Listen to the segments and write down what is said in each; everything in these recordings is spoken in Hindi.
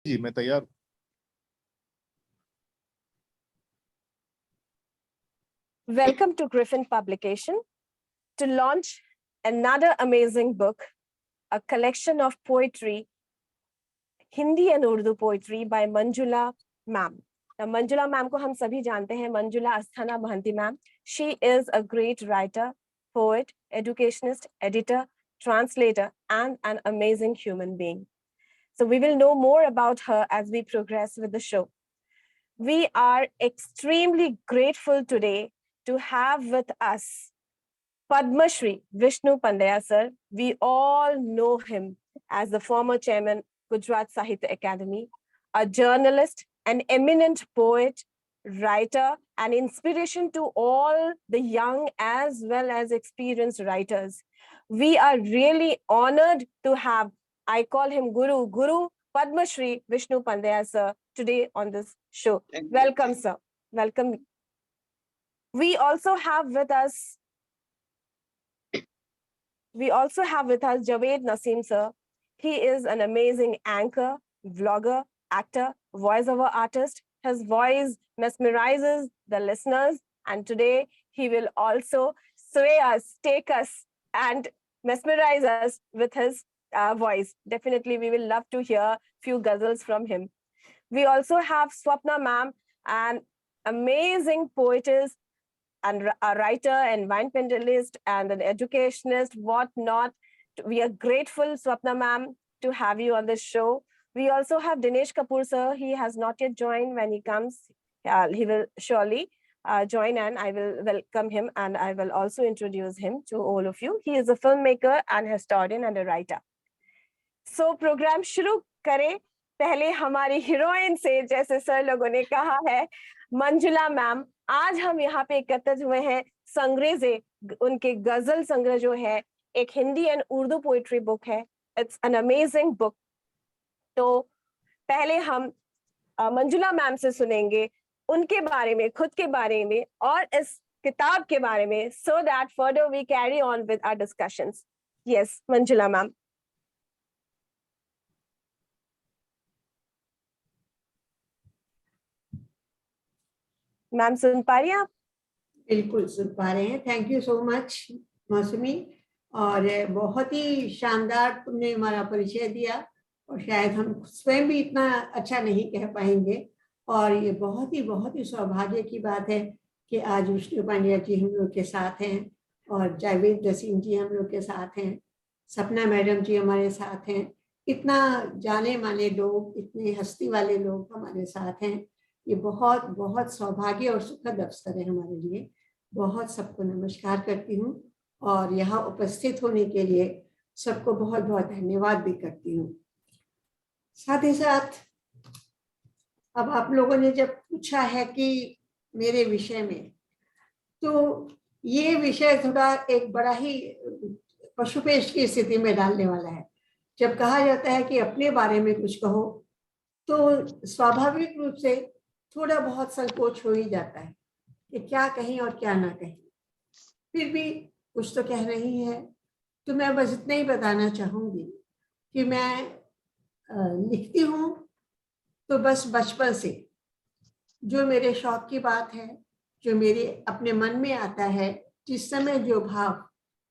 जी मैं तैयार हूँ। Welcome to Griffin Publication to launch another amazing book, a collection of poetry, Hindi and Urdu poetry by Manjula ma'am. Now, Manjula ma'am को हम सभी जानते हैं, Manjula Asthana Bhanti ma'am. She is a great writer, poet, educationist, editor, translator, and an amazing human being. So we will know more about her as we progress with the show. We are extremely grateful today to have with us Padma Shri Vishnu Pandya sir. We all know him as the former chairman Gujarat Sahitya Academy, a journalist, an eminent poet, writer, and inspiration to all the young as well as experienced writers. We are really honored to have, I call him Guru Padma Shri Vishnu Pandya sir today on this show. Welcome, sir. Welcome. We also have with us Javed Naseem sir. He is an amazing anchor, vlogger, actor, voiceover artist. His voice mesmerizes the listeners, and today he will also sway us, take us, and mesmerize us with his voice. Definitely, we will love to hear few ghazals from him. We also have Swapna ma'am, an amazing poetess and a writer and wine pendulist and an educationist, whatnot. We are grateful, Swapna ma'am, to have you on this show. We also have Dinesh Kapoor sir. He has not yet joined. When he comes, he will surely join, and I will welcome him, and I will also introduce him to all of you. He is a filmmaker and historian and a writer. So program शुरू करें पहले हमारी हीरोइन से, जैसे सर लोगों ने कहा है, मंजुला मैम। आज हम यहाँ पे एकत्रित हुए हैं संग्रह से, उनके गजल संग्रह जो है, एक Hindi and Urdu poetry book है। It's an amazing book. तो पहले हम मंजुला मैम से सुनेंगे उनके बारे में, खुद के बारे में और इस किताब के बारे में, so that further we carry on with our discussions. Yes, Manjula ma'am. Ma'am सुन पा रही हैं आप? बिल्कुल सुन पा रहे हैं। थैंक यू सो मच मौसमी, और बहुत ही शानदार तुमने हमारा परिचय दिया, और शायद हम स्वयं भी इतना अच्छा नहीं कह पाएंगे। और ये बहुत ही सौभाग्य की बात है कि आज विष्णु पांड्या जी हम लोग के साथ हैं, और जावेद नसीम जी हम लोग के साथ हैं, सपना मैडम जी हमारे साथ हैं। इतना जाने माने लोग, इतने हस्ती वाले लोग हमारे साथ हैं। ये बहुत सौभाग्य और सुखद अवसर है हमारे लिए। बहुत सबको नमस्कार करती हूँ, और यहाँ उपस्थित होने के लिए सबको बहुत धन्यवाद भी करती हूँ। साथ ही साथ अब आप लोगों ने जब पूछा है कि मेरे विषय में, तो ये विषय थोड़ा एक बड़ा ही पशुपेश की स्थिति में डालने वाला है। जब कहा जाता है कि अपने बारे में कुछ कहो, तो स्वाभाविक रूप से थोड़ा बहुत संकोच हो ही जाता है कि क्या कहें और क्या ना कहें। फिर भी कुछ तो कह रही है, तो मैं बस इतना ही बताना चाहूँगी कि मैं लिखती हूँ तो बस बचपन से जो मेरे शौक की बात है, जो मेरे अपने मन में आता है, जिस समय जो भाव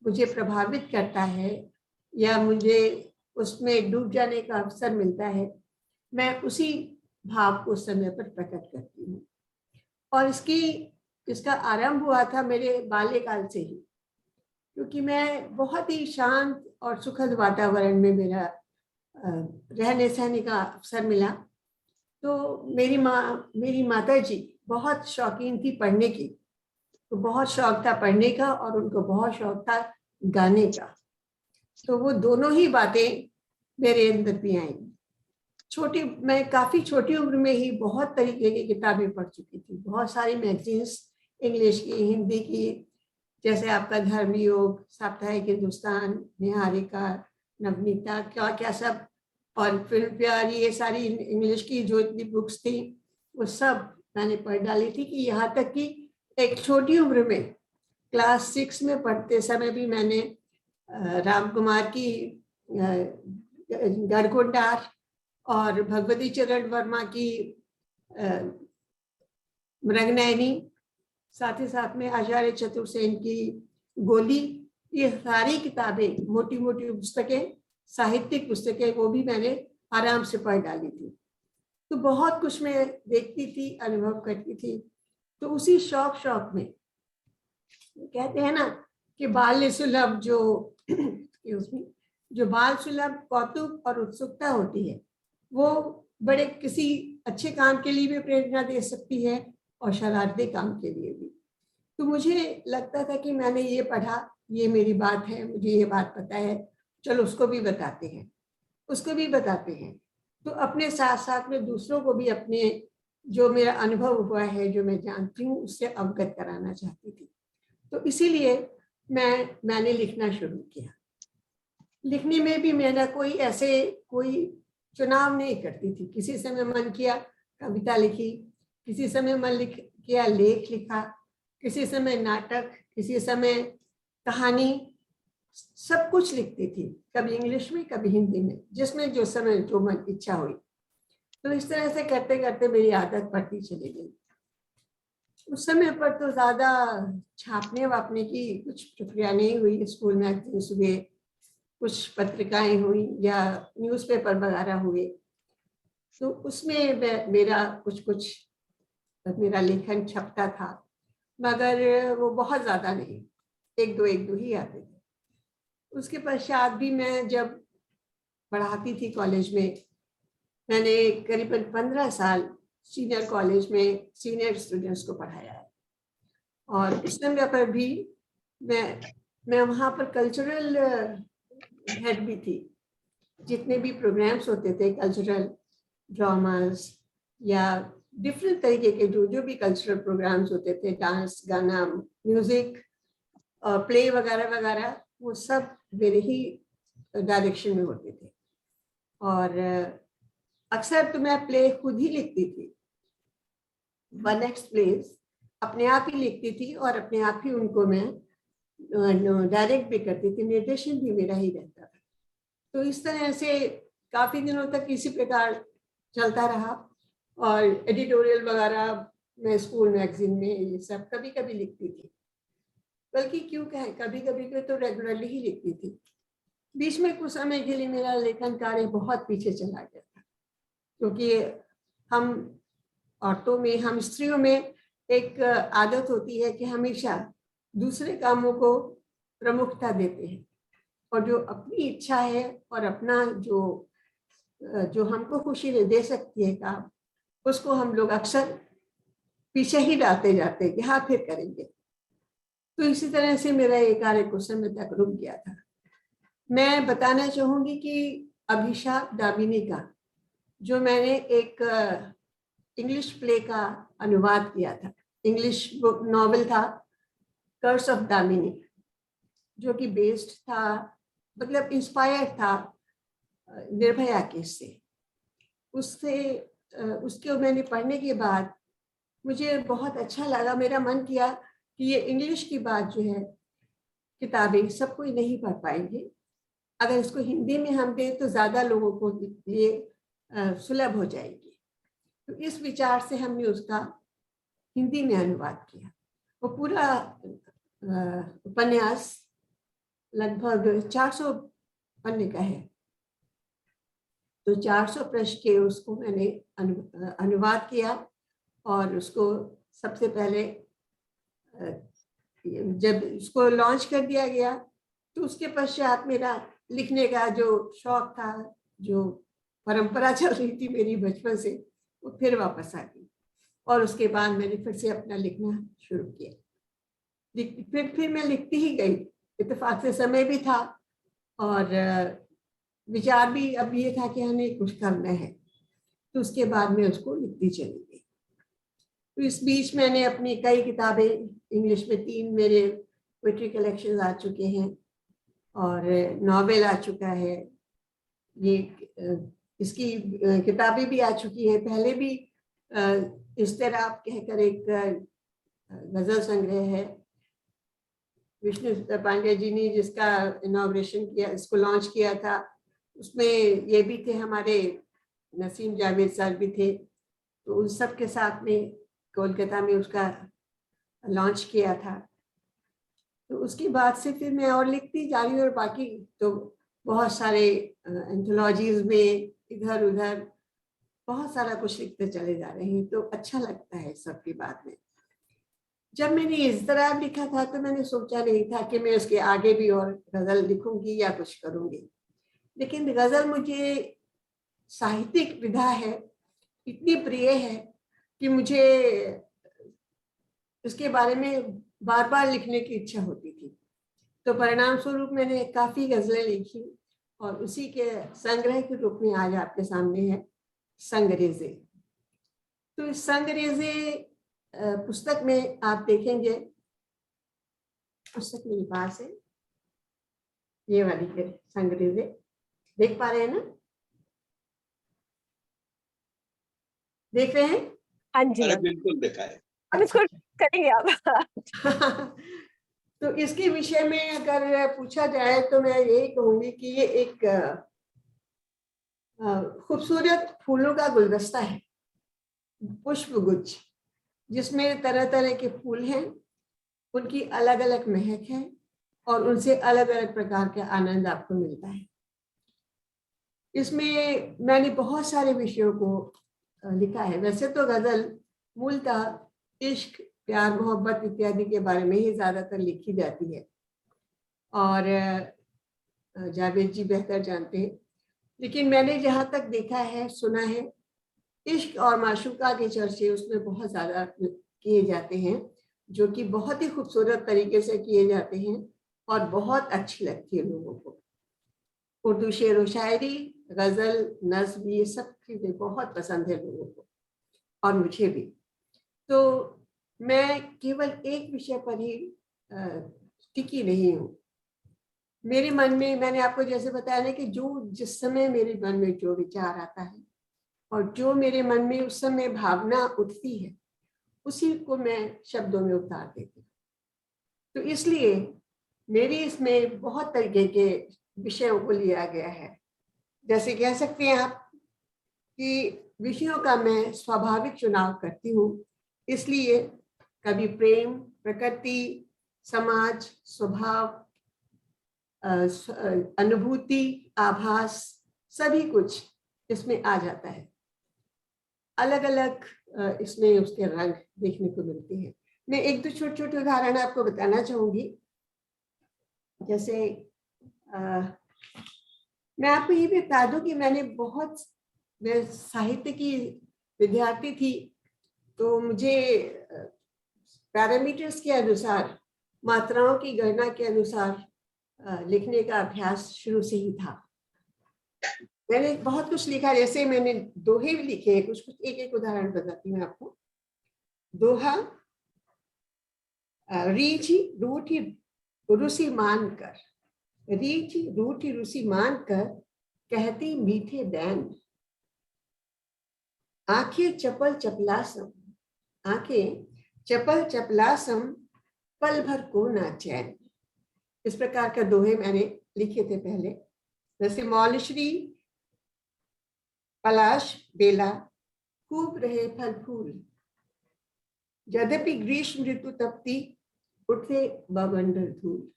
मुझे प्रभावित करता है या मुझे उसमें डूब जाने का अवसर मिलता है, मैं उसी भाव को समय पर प्रकट करती हूँ। और इसका आरंभ हुआ था मेरे बाल्यकाल से ही, क्योंकि मैं बहुत ही शांत और सुखद वातावरण में मेरा रहने सहने का अवसर मिला। तो मेरी माता जी बहुत शौकीन थी पढ़ने की, तो बहुत शौक था पढ़ने का और उनको बहुत शौक था गाने का। तो वो दोनों ही बातें मेरे अंदर भी आई। मैं काफ़ी छोटी उम्र में ही बहुत तरीके की किताबें पढ़ चुकी थी, बहुत सारी मैगजीन्स, इंग्लिश की, हिंदी की, जैसे आपका धर्मयोग, साप्ताहिक हिंदुस्तान, निहारिका, नवनीता, क्या क्या सब, और फिल्म प्यार, ये सारी इंग्लिश की जो इतनी बुक्स थी वो सब मैंने पढ़ डाली थी। कि यहाँ तक कि एक छोटी उम्र में क्लास 6 में पढ़ते समय भी मैंने राम कुमार की गढ़गोंडार और भगवती चरण वर्मा की मृगनयनी, साथ ही साथ में आचार्य चतुर्सेन की गोली, ये सारी किताबें, मोटी मोटी पुस्तकें, साहित्यिक पुस्तकें, वो भी मैंने आराम से पढ़ डाली थी। तो बहुत कुछ मैं देखती थी, अनुभव करती थी। तो उसी शौक में कहते हैं ना कि बाल्य सुलभ जो बाल सुलभ कौतुक और उत्सुकता होती है, वो बड़े किसी अच्छे काम के लिए भी प्रेरणा दे सकती है और शरारती काम के लिए भी। तो मुझे लगता था कि मैंने ये पढ़ा, ये मेरी बात है, मुझे ये बात पता है, चलो उसको भी बताते हैं। तो अपने साथ साथ में दूसरों को भी अपने जो मेरा अनुभव हुआ है, जो मैं जानती हूँ, उससे अवगत कराना चाहती थी। तो इसीलिए मैंने लिखना शुरू किया। लिखने में भी मैंने कोई चुनाव नहीं करती थी। किसी समय मन किया कविता लिखी, किसी समय मन किया लेख लिखा, किसी समय नाटक, किसी समय कहानी, सब कुछ लिखती थी, कभी इंग्लिश में कभी हिंदी में, जिसमें जो समय जो मन इच्छा हुई। तो इस तरह से करते करते मेरी आदत बढ़ती चली गई। उस समय पर तो ज्यादा छापने वापने की कुछ प्रक्रिया नहीं हुई। स्कूल मैगजीन्स हुए, कुछ पत्रिकाएं हुई या न्यूज़पेपर वगैरह हुए, तो उसमें मेरा लेखन छपता था, मगर वो बहुत ज्यादा नहीं, एक दो ही आते थे। उसके पश्चात भी मैं जब पढ़ाती थी कॉलेज में, मैंने करीबन 15 साल सीनियर कॉलेज में सीनियर स्टूडेंट्स को पढ़ाया है। और उस समय पर भी मैं वहाँ पर कल्चरल हेड भी थी। जितने भी प्रोग्राम्स होते थे, कल्चरल ड्रामास या डिफरेंट तरीके के जो भी कल्चरल प्रोग्राम्स होते थे, डांस, गाना, म्यूजिक, प्ले वगैरह वगैरह, वो सब मेरे ही डायरेक्शन में होते थे। और अक्सर तो मैं प्ले खुद ही लिखती थी, वन नेक्स्ट प्लेस अपने आप ही लिखती थी और अपने आप ही उनको मैं डायरेक्ट भी करती थी, निर्देशन भी मेरा ही रहता था। तो इस तरह से काफी दिनों तक इसी प्रकार चलता रहा। और एडिटोरियल वगैरह मैं स्कूल मैगजीन में ये सब कभी कभी लिखती थी, बल्कि क्यों कहें कभी कभी तो रेगुलरली ही लिखती थी। बीच में कुछ समय के लिए मेरा लेखन कार्य बहुत पीछे चला गया था, क्योंकि हम औरतों में, हम स्त्रियों में एक आदत होती है कि हमेशा दूसरे कामों को प्रमुखता देते हैं, और जो अपनी इच्छा है और अपना जो हमको खुशी दे सकती है काम, उसको हम लोग अक्सर पीछे ही डालते जाते हैं कि हाँ फिर करेंगे। तो इसी तरह से मेरा ये कार्य कुछ समय तक रुक गया था। मैं बताना चाहूंगी कि अभिशाप दामिनी का, जो मैंने एक इंग्लिश प्ले का अनुवाद किया था, इंग्लिश नॉवेल था कर्स ऑफ दामिनी, जो कि बेस्ड था, मतलब इंस्पायर्ड था निर्भया केस से। उसके मैंने पढ़ने के बाद मुझे बहुत अच्छा लगा। मेरा मन किया कि ये इंग्लिश की बात जो है, किताबें सब कोई नहीं पढ़ पाएंगे, अगर इसको हिंदी में हम दें तो ज्यादा लोगों को लिए सुलभ हो जाएगी। तो इस विचार से हमने उसका हिंदी में अनुवाद किया। वो पूरा उपन्यास लगभग 400 पन्ने का है। तो 400 पृष्ठ के उसको मैंने अनुवाद किया, और उसको सबसे पहले जब उसको लॉन्च कर दिया गया, तो उसके पश्चात मेरा लिखने का जो शौक था, जो परंपरा चल रही थी मेरी बचपन से, वो फिर वापस आ गई। और उसके बाद मैंने फिर से अपना लिखना शुरू किया। फिर मैं लिखती ही गई। इत्तेफाक से समय भी था और विचार भी अब ये था कि हमें कुछ करना है, तो उसके बाद मैं उसको लिखती चली गई। तो इस बीच मैंने अपनी कई किताबें, इंग्लिश में 3 मेरे पोएट्री कलेक्शन आ चुके हैं, और नॉवेल आ चुका है, ये इसकी किताबें भी आ चुकी है। पहले भी इस तरह कहकर एक गजल संग्रह है, विष्णु पांडे जी ने जिसका इनॉग्रेशन किया, इसको लॉन्च किया था, उसमें ये भी थे हमारे नसीम जावेद सर भी थे, तो उन सब के साथ में कोलकाता में उसका लॉन्च किया था। तो उसके बाद से फिर मैं और लिखती जा रही हूँ, और बाकी तो बहुत सारे एंथोलॉजीज में इधर उधर बहुत सारा कुछ लिखते चले जा रहे हैं, तो अच्छा लगता है सबकी बात में। जब मैंने इस तरह लिखा था तो मैंने सोचा नहीं था कि मैं उसके आगे भी और गजल लिखूंगी या कुछ करूंगी, लेकिन गजल मुझे साहित्यिक विधा है, इतनी प्रिय है कि मुझे उसके बारे में बार बार लिखने की इच्छा होती थी। तो परिणाम स्वरूप मैंने काफी गजलें लिखी, और उसी के संग्रह के रूप में आज आपके सामने है संगरेजे। तो इस संगरेजे पुस्तक में आप देखेंगे, पुस्तक मेरे पास है, ये वाली है संगरेजे, देख पा रहे हैं ना, देख रहे हैं? हाँ जी अरे मैम, बिल्कुल देखा है। अब इसको करेंगे आप। तो इसके विषय में अगर पूछा जाए तो मैं यही कहूंगी कि ये एक खूबसूरत फूलों का गुलदस्ता है, पुष्प गुच्छ, जिसमें तरह तरह के फूल हैं, उनकी अलग अलग महक है, और उनसे अलग अलग प्रकार के आनंद आपको मिलता है। इसमें मैंने बहुत सारे विषयों को लिखा है। वैसे तो गजल मूलतः इश्क, प्यार, मोहब्बत इत्यादि के बारे में ही ज्यादातर लिखी जाती है, और जावेद जी बेहतर जानते हैं, लेकिन मैंने जहाँ तक देखा है, सुना है, इश्क और माशूका के चर्चे उसमें बहुत ज्यादा किए जाते हैं, जो कि बहुत ही खूबसूरत तरीके से किए जाते हैं और बहुत अच्छी लगती है लोगों को। उर्दू शेर व शायरी, गजल, नज्म, ये सब चीजें बहुत पसंद है लोगों को, और मुझे भी। तो मैं केवल एक विषय पर ही टिकी नहीं हूँ। मेरे मन में, मैंने आपको जैसे बताया ना कि जो जिस समय मेरे मन में जो विचार आता है और जो मेरे मन में उस समय भावना उठती है, उसी को मैं शब्दों में उतार देती हूँ। तो इसलिए मेरी इसमें बहुत तरीके के विषयों को लिया गया है। जैसे कह सकते हैं आप कि विषयों का मैं स्वाभाविक चुनाव करती हूँ, इसलिए कभी प्रेम, प्रकृति, समाज, स्वभाव, अनुभूति, आभास, सभी कुछ इसमें आ जाता है। अलग अलग इसमें उसके रंग देखने को मिलते हैं। मैं एक दो छोटे छोटे उदाहरण आपको बताना चाहूंगी। जैसे मैं आपको ये भी बता दूं कि मैं साहित्य की विद्यार्थी थी, तो मुझे पैरामीटर्स के अनुसार, मात्राओं की गणना के अनुसार लिखने का अभ्यास शुरू से ही था। मैंने बहुत कुछ लिखा, जैसे मैंने दोहे भी लिखे हैं, कुछ कुछ एक एक उदाहरण बताती हूँ आपको। दोहा, रीझी रूठी रुसी मानकर, रीझी रूठी रुसी मानकर कहती मीठे दैन, आंखें चपल चपलासम, आंखें चपल चपलासम, पल भर को ना चैन। इस प्रकार का दोहे मैंने लिखे थे पहले। जैसे मौलश्री पलाश बेला, खूब रहे फल फूल, यद्यपि ग्रीष्म ऋतु तपती, उठे बवंडर धूल।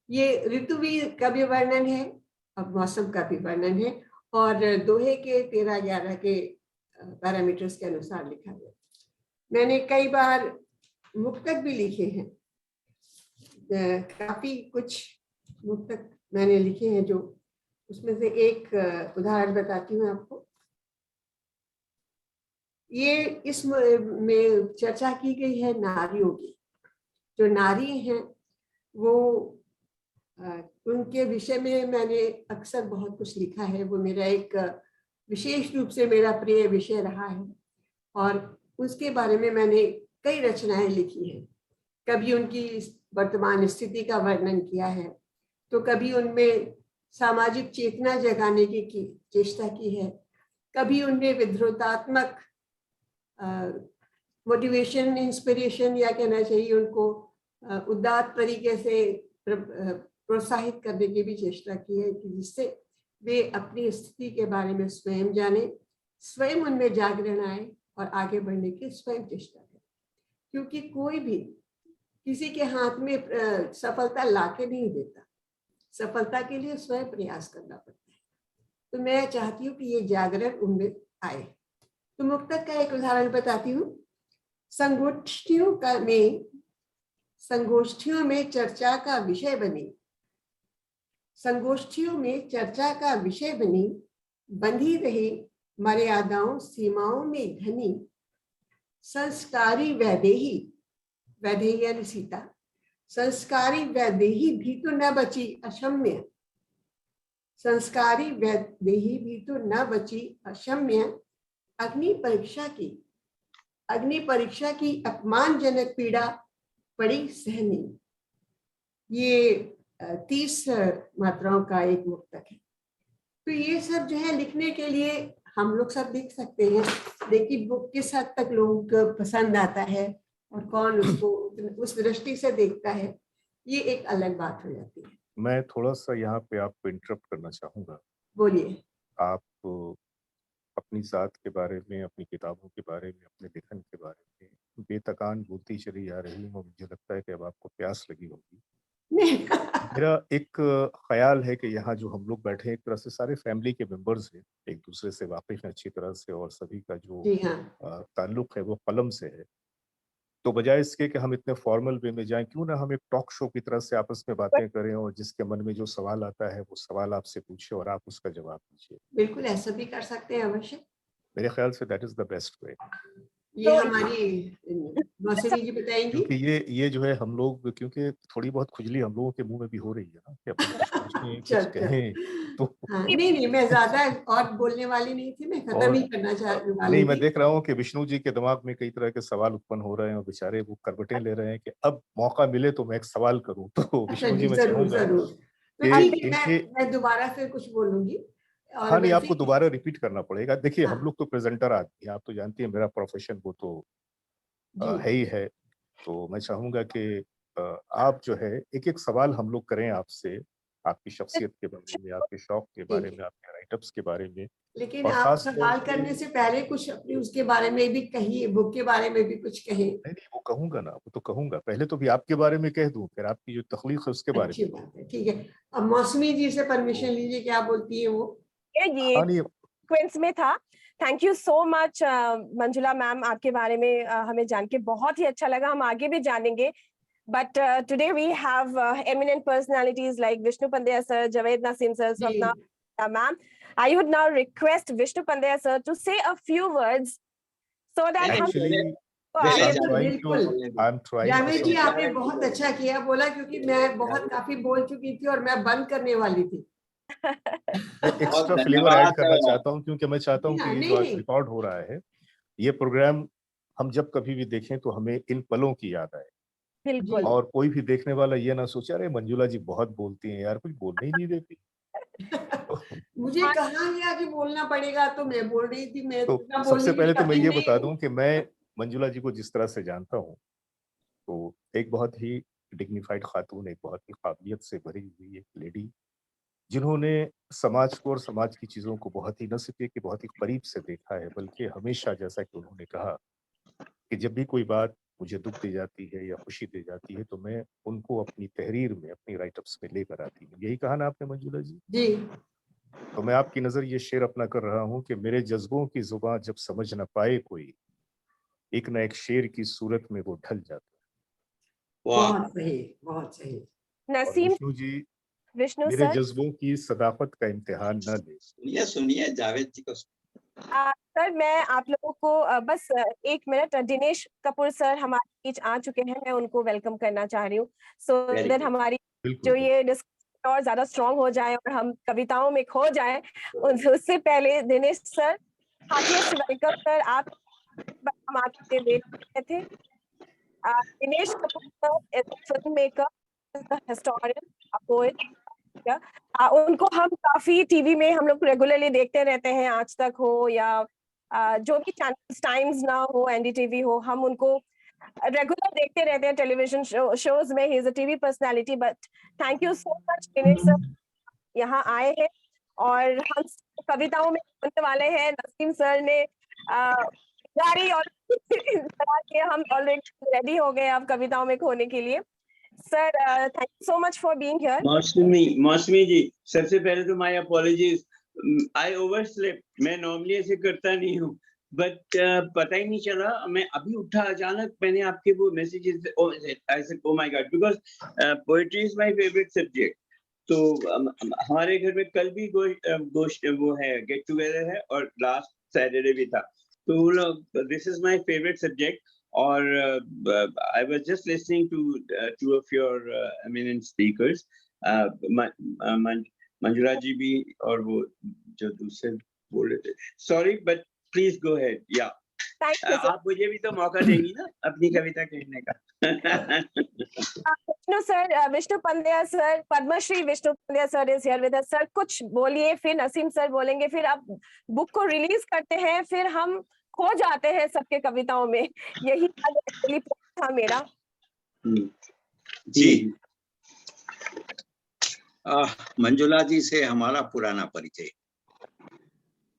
ये ऋतु भी का भी वर्णन है और मौसम का भी वर्णन है, और दोहे के 13-11 के पैरामीटर्स के अनुसार लिखा गया। मैंने कई बार मुक्तक भी लिखे हैं, काफी कुछ मुक्तक मैंने लिखे हैं, जो उसमें से एक उदाहरण बताती हूँ आपको। ये इसमें चर्चा की गई है नारियों की। जो नारी हैं वो उनके विषय में मैंने अक्सर बहुत कुछ लिखा है। वो मेरा एक विशेष रूप से मेरा प्रिय विषय रहा है, और उसके बारे में मैंने कई रचनाएं लिखी हैं। कभी उनकी वर्तमान स्थिति का वर्णन किया है, तो कभी उनमें सामाजिक चेतना जगाने की चेष्टा की है, कभी उनमें विद्रोहात्मक मोटिवेशन, इंस्पिरेशन, या कहना चाहिए उनको उदात्त तरीके से प्रोत्साहित करने की भी चेष्टा की है, कि जिससे वे अपनी स्थिति के बारे में स्वयं जाने स्वयं उनमें जागरण आए और आगे बढ़ने की स्वयं चेष्टा करें, क्योंकि कोई भी किसी के हाथ में सफलता लाके नहीं देता, सफलता के लिए स्वयं प्रयास करना पड़ता है। तो मैं चाहती हूँ कि ये जागरण उनमें आए। तो मुक्तक का एक उदाहरण बताती हूँ। संगोष्ठियों में चर्चा का विषय बनी, संगोष्ठियों में चर्चा का विषय बनी, बंधी रही मर्यादाओं सीमाओं में घनी, संस्कारी वैदेही, वैदेही यानी सीता, संस्कारी वैदेही भी तो न बची अक्षम्य, संस्कारी वैदेही भी तो न बची अक्षम्य, अग्नि परीक्षा की अपमानजनक पीड़ा पड़ी सहनी। ये 30 मात्राओं का एक मुक्तक है। तो ये सब जो है लिखने के लिए हम लोग सब लिख सकते हैं, लेकिन बुक किस हद तक लोगों को पसंद आता है और कौन उसको उस दृष्टि से देखता है, ये एक अलग बात हो जाती है। मैं थोड़ा सा यहाँ पे आपको इंटरप्ट करना चाहूंगा। बोलिए। आप अपनी जात के बारे में, अपनी किताबों के बारे में, अपने लेखन के बारे में बेतकान बोलती चली आ रही हूँ। मुझे लगता है कि अब आपको प्यास लगी होगी। मेरा एक ख्याल है कि यहाँ जो हम लोग बैठे हैं, एक तरह से सारे फैमिली के मेंबर्स हैं, एक दूसरे से वाकिफ हैं अच्छी तरह से, और सभी का जो जी हाँ। ताल्लुक है वो कलम से है। तो बजाय इसके कि हम इतने फॉर्मल वे में जाएं, क्यों ना हम एक टॉक शो की तरह से आपस में बातें करें, और जिसके मन में जो सवाल आता है वो सवाल आपसे पूछे और आप उसका जवाब दीजिए। बिल्कुल ऐसा भी कर सकते हैं, अवश्य। मेरे ख्याल say that is the best way. ये हमारी मौसमी जी बताएंगी। क्योंकि ये जो है हम लोग, क्योंकि थोड़ी बहुत खुजली हम लोगों के मुंह में भी हो रही है ना कि अपन कुछ पूछें, कुछ कहें, तो हाँ, नहीं मैं ज्यादा और बोलने वाली नहीं थी, मैं खत्म ही करना चाह वाली नहीं, थी। मैं देख रहा हूँ कि विष्णु जी के दिमाग में कई तरह के सवाल उत्पन्न हो रहे हैं और बेचारे वो करवटें ले रहे हैं कि अब मौका मिले तो मैं एक सवाल करूं। तो अच्छा विष्णु जी, जी, मैं जरूर चाहूंगा जरूर। तो कि ठीक है, इनके, मैं दोबारा फिर कुछ बोलूंगी। और हाँ नहीं, वैसे आपको दोबारा रिपीट करना पड़ेगा। देखिए, हम हाँ लोग तो प्रेजेंटर आदमी हैं, आप तो जानती हैं मेरा प्रोफेशन वो तो जी है ही है। तो मैं चाहूंगा कि आप जो है एक एक सवाल हम लोग करें आपसे, आपकी शख्सियत के बारे में, आपके शौक के बारे ठीक में, है। आपके राइटअप्स के बारे में, लेकिन और आप खास तौर सवाल से करने से पहले कुछ अपनी उसके बारे में भी कहिए, बुक के बारे में भी कुछ कहें। नहीं नहीं, वो कहूंगा ना, वो तो कहूंगा। पहले तो भी आपके बारे में कह दूं, फिर आपकी जो तख्लीक है उसके बारे अच्छी में। बात है, ठीक है। अब मौसमी जी से परमिशन तो लीजिए, क्या बोलती है वो। ये हाँ नहीं, क्विंस में था। Thank you so much Manjula ma'am, आपके बारे में हमें जान के बहुत ही अच्छा लगा, हम आगे भी जानेंगे। But today we have eminent personalities like Vishnu Pandya sir, Javed Naseem sir, जी Swapna ma'am. I would now request Vishnu Pandya sir to say a few words so that हम एक्चुअली को आई आगे एम ट्राइंग टू बिल्कुल। I am trying to Javed ji आपने बहुत अच्छा किया बोला, क्योंकि मैं बहुत काफी बोल चुकी थी और मैं बंद करने वाली थी। मैं एक्स्ट्रा फ्लेवर ऐड धन्यवाद। करना चाहता हूं, क्योंकि मैं चाहता जी हूं कि हाँ, ये जो नहीं आज नहीं रिकॉर्ड हो रहा है, ये प्रोग्राम हम जब कभी भी देखें तो हमें इन पलों की याद आए, बिल्कुल। जी। और कोई भी देखने वाला ये ना सोचे अरे मंजुला जी बहुत बोलती हैं यार, कुछ बोलने ही नहीं देती। मुझे कहाँ गया कि बोलना पड़ेगा, तो मैं बोल रही थी, मैं तो इतना सबसे बोलने की पहले तो मैं शौकीन ये नहीं बता हूँ। दूं कि मैं मंजुला जी को जिस तरह से जानता हूं, तो एक बहुत ही डिग्निफाइड खातून, एक बहुत ही काबिलियत से भरी हुई एक लेडी, जिन्होंने समाज को और समाज की चीजों को बहुत ही, न सिर्फ कि बहुत ही करीब से देखा है, बल्कि हमेशा, जैसा कि उन्होंने कहा, कि जब भी कोई बात मुझे दुख दे जाती है या खुशी दे जाती है तो मैं उनको अपनी तहरीर में, अपनी राइटअप्स में लेकर आती हूँ। यही कहा ना आपने मंजुला जी? जी तो मैं आपकी नजर ये शेर अपना कर रहा हूँ कि मेरे जज्बों की जुबान जब समझ न पाए कोई, एक न एक शेर की सूरत में वो ढल जाता वाह, बहुत सही, बहुत सही। है। और नसीम, विष्णु जी, विष्णु मेरे सर, जज्बों की सदाकत का इम्तिहान न ले। सुनिए सुनिए जावेद जी को। सर मैं आप लोगों को बस एक मिनट, दिनेश कपूर सर हमारे बीच आ चुके हैं, मैं उनको वेलकम करना चाह रही हूँ, सो वेरी दैट गुड। हमारी बिल्कुल जो बिल्कुल। ये डिस्कशन और ज्यादा स्ट्रांग हो जाए और हम कविताओं में खो जाए। उससे पहले Dinesh sir, heartiest welcome sir. आप, हम आपके वेट कर रहे थे। Dinesh Kapoor sir is a film maker, is a historian, a poet. उनको हम काफी टीवी में हम लोग रेगुलरली देखते रहते हैं, आज तक हो या जो भी चैनल्स, टाइम्स ना हो, एनडीटीवी हो, हम उनको रेगुलर देखते रहते हैं टेलीविजन शोज में। He is a TV personality, but thank you so much Dinesh sir यहाँ आए हैं। और हम कविताओं में होने वाले हैं। नसीम सर ने जारी और के हम ऑलरेडी रेडी हो गए अब कविताओं में खोने के लिए। Sir thank you so much for being here. मौसमी जी, सबसे पहले तो माय अपॉलॉजीज, आई ओवरस्लेप्ट। मैं नॉर्मली ऐसे करता नहीं हूँ, बट पता ही नहीं चला, मैं अभी उठा अचानक, मैंने आपके वो messages, I said oh my God, because poetry is my favourite subject. तो हमारे घर में कल भी गोष्ठ वो है, गेट टुगेदर है, और लास्ट सैटरडे भी था। तो this is my favourite subject. और I was just listening to two of your eminent speakers, Manjula ji भी, और वो जो दूसरे बोल रहे थे, sorry, but please go ahead. या आप मुझे भी तो मौका देंगी ना अपनी कविता कहने का। Vishnu sir, Vishnu Pandya sir, Padmashri Vishnu Pandya sir is here with us. Sir कुछ बोलिए, फिर नसीम सर बोलेंगे, फिर आप बुक को रिलीज करते हैं, फिर हम खो जाते हैं सबके कविताओं में। यही था मेरा। जी, मंजुला जी से हमारा पुराना परिचय।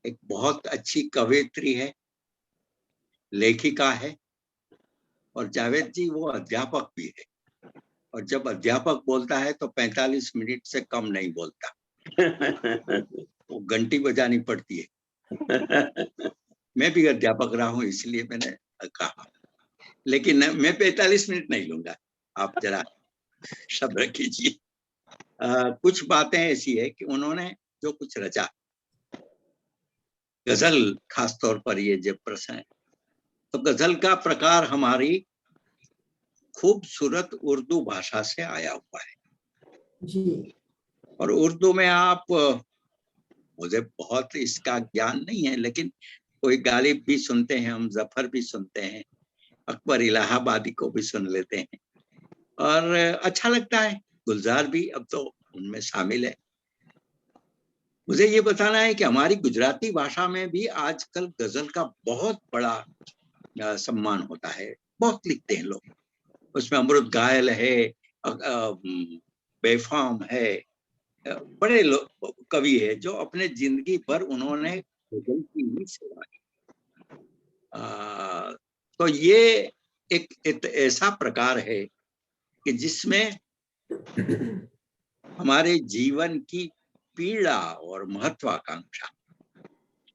एक बहुत अच्छी कवयित्री है, लेखिका है, और जावेद जी वो अध्यापक भी है। और जब अध्यापक बोलता है तो 45 मिनट से कम नहीं बोलता। वो घंटी बजानी पड़ती है। मैं भी अध्यापक रहा हूँ, इसलिए मैंने कहा, लेकिन मैं 45 मिनट नहीं लूंगा, आप जरा सब्र कीजिए। कुछ बातें ऐसी है कि उन्होंने जो कुछ रचा, गजल खास तौर पर ये जब प्रश्न है, तो गजल का प्रकार हमारी खूबसूरत उर्दू भाषा से आया हुआ है जी। और उर्दू में आप, मुझे बहुत इसका ज्ञान नहीं है, लेकिन कोई गालिब भी सुनते हैं, हम जफर भी सुनते हैं, अकबर इलाहाबादी को भी सुन लेते हैं, और अच्छा लगता है। गुलजार भी अब तो उनमें शामिल है। मुझे ये बताना है कि हमारी गुजराती भाषा में भी आजकल गजल का बहुत बड़ा सम्मान होता है, बहुत लिखते हैं लोग। उसमें अमृत घायल है, बेफाम है, बड़े कवि है जो अपने जिंदगी भर उन्होंने गजल की ही सेवा की। तो ये एक ऐसा प्रकार है कि जिसमें हमारे जीवन की पीड़ा और महत्वाकांक्षा,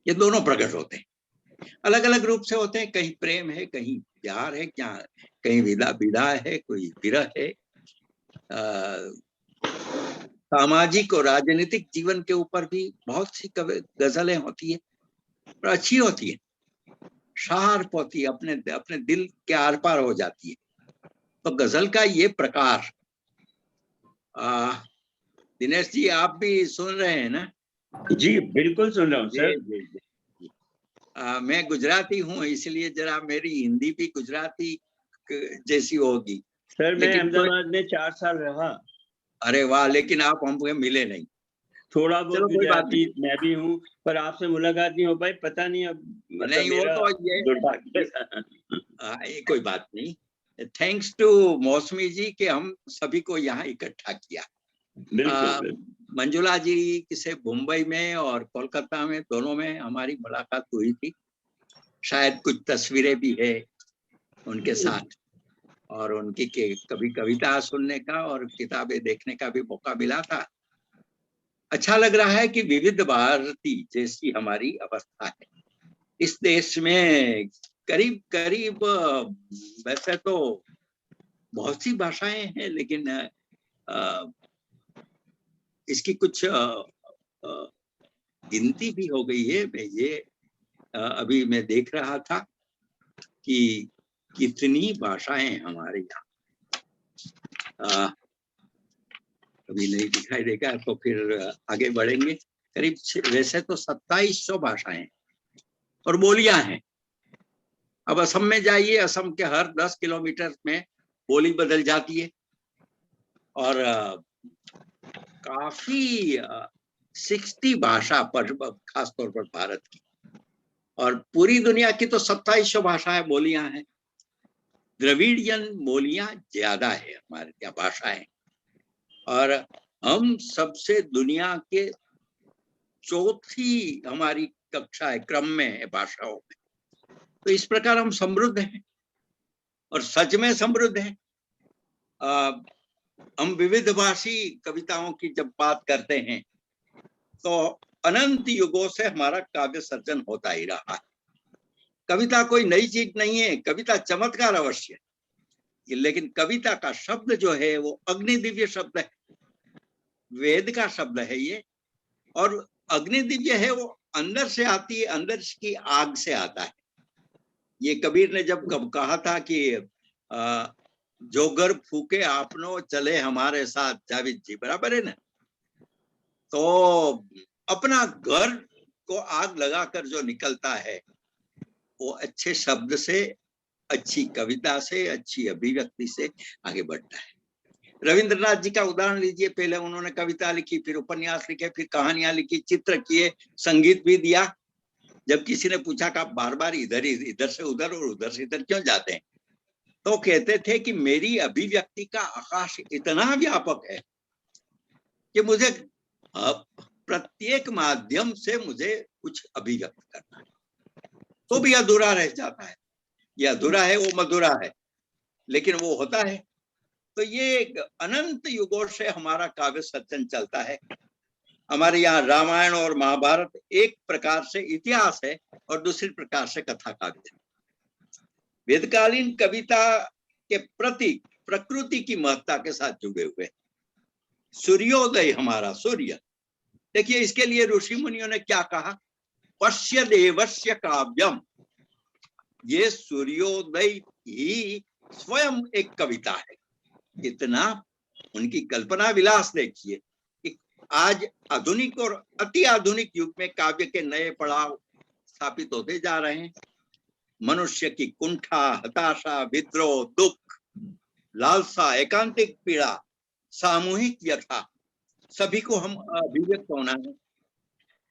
ये दोनों प्रकट होते हैं। अलग अलग रूप से होते हैं, कहीं प्रेम है, कहीं प्यार है, क्या कहीं विदा है, कोई विरह है। सामाजिक और राजनीतिक जीवन के ऊपर भी बहुत सी गजलें होती है और अच्छी होती है, शार्प होती है, अपने दिल के आर पार हो जाती है। तो गजल का ये प्रकार, दिनेश जी आप भी सुन रहे हैं ना? जी बिल्कुल सुन रहा हूँ सर। मैं गुजराती हूँ, इसलिए जरा मेरी हिंदी भी गुजराती जैसी होगी। सर मैं अहमदाबाद में 4 साल रहा। अरे वाह, लेकिन आप हमको मिले नहीं। थोड़ा बहुत गुजराती मैं भी हूँ, पर आपसे मुलाकात नहीं हो पाई, पता नहीं अब नहीं, वो तो ये कोई बात नहीं। थैंक्स टू मौसमी जी कि हम सभी को यहाँ इकट्ठा किया। मंजुला जी से मुंबई में और कोलकाता में, दोनों में हमारी मुलाकात हुई थी। शायद कुछ तस्वीरें भी है उनके साथ, और उनकी कभी कविता सुनने का और किताबें देखने का भी मौका मिला था। अच्छा लग रहा है कि विविध भारती जैसी हमारी अवस्था है इस देश में। करीब करीब, वैसे तो बहुत सी भाषाएं हैं, लेकिन इसकी कुछ गिनती भी हो गई है। अभी मैं देख रहा था कि कितनी भाषाएं हमारे यहाँ, अभी नहीं दिखाई देगा तो फिर आगे बढ़ेंगे। करीब वैसे तो 2700 भाषाएं और बोलियां हैं। अब असम में जाइए, असम के हर 10 किलोमीटर में बोली बदल जाती है, और काफी 60 भाषा पर, खासतौर पर भारत की, और पूरी दुनिया की तो 2700 भाषाएं बोलियां हैं। द्रविड़ियन बोलियां ज्यादा है हमारे यहाँ भाषाएं, और हम सबसे दुनिया के चौथी हमारी कक्षा है, क्रम में है भाषाओं में। तो इस प्रकार हम समृद्ध हैं और सच में समृद्ध हैं। हम विविध भाषी कविताओं की जब बात करते हैं तो अनंत युगों से हमारा काव्य सर्जन होता ही रहा है। कविता कोई नई चीज नहीं है, कविता चमत्कार अवश्य है, लेकिन कविता का शब्द जो है वो अग्नि दिव्य शब्द है, वेद का शब्द है ये। और अग्नि दिव्य है, वो अंदर से आती है, अंदर की आग से आता है। ये कबीर ने जब कहा था कि जो घर फूके आपनो चले हमारे साथ, जावेद जी बराबर है ना। तो अपना घर को आग लगाकर जो निकलता है वो अच्छे शब्द से, अच्छी कविता से, अच्छी अभिव्यक्ति से आगे बढ़ता है। रविंद्रनाथ जी का उदाहरण लीजिए, पहले उन्होंने कविता लिखी, फिर उपन्यास लिखे, फिर कहानियां लिखी, चित्र किए, संगीत भी दिया। जब किसी ने पूछा कि आप बार बार इधर से उधर और उधर से इधर क्यों जाते हैं, तो कहते थे कि मेरी अभिव्यक्ति का आकाश इतना व्यापक है कि मुझे प्रत्येक माध्यम से मुझे कुछ अभिव्यक्त करना है, तो भी अधूरा रह जाता है। यह अधूरा है, वो मधुरा है, लेकिन वो होता है। तो ये अनंत युगों से हमारा काव्य सर्जन चलता है। हमारे यहाँ रामायण और महाभारत एक प्रकार से इतिहास है और दूसरी प्रकार से कथा काव्य है। वेदकालीन कविता के प्रति प्रकृति की महत्ता के साथ जुड़े हुए। सूर्योदय हमारा सूर्य, देखिए इसके लिए ऋषि मुनियों ने क्या कहा, पश्य देवस्य काव्यम। ये सूर्योदय ही स्वयं एक कविता है। इतना उनकी कल्पना विलास देखिए कि आज आधुनिक और अति आधुनिक युग में काव्य के नए पड़ाव स्थापित होते जा रहे हैं। मनुष्य की कुंठा, हताशा, विद्रोह, दुख, लालसा, एकांतिक पीड़ा, सामूहिक व्यथा, सभी को हम अभिव्यक्त होना है।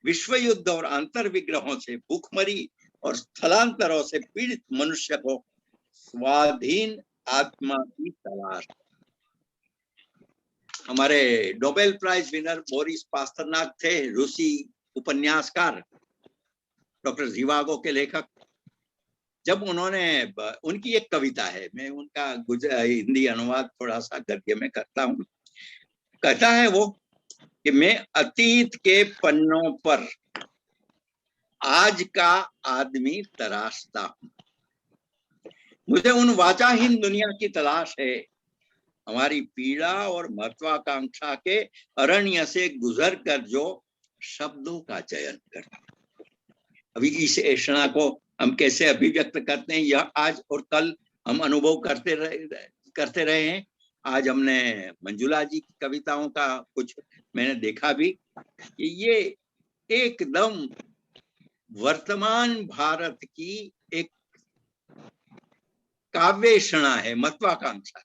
विश्व युद्ध और अंतर विग्रहों से, भूखमरी और स्थलांतरों से पीड़ित मनुष्य को स्वाधीन आत्मा की तलाश। हमारे नोबेल प्राइज विनर बोरिस पास्तरनाक थे, रूसी उपन्यासकार, डॉक्टर जीवागो के लेखक। जब उन्होंने, उनकी एक कविता है, मैं उनका हिंदी अनुवाद थोड़ा सा गद्य में करता हूँ। कहता है वो कि मैं अतीत के पन्नों पर आज का आदमी तराशता हूँ। मुझे उन वाचाहीन दुनिया की तलाश है, हमारी पीड़ा और महत्वाकांक्षा के अरण्य से गुजर कर जो शब्दों का चयन करता। अभी इस ऐसा को हम कैसे अभिव्यक्त करते हैं, यह आज और कल हम अनुभव करते रहे हैं। आज हमने मंजुला जी की कविताओं का कुछ मैंने देखा भी कि ये एकदम वर्तमान भारत की एक काव्येषणा है, महत्वाकांक्षा।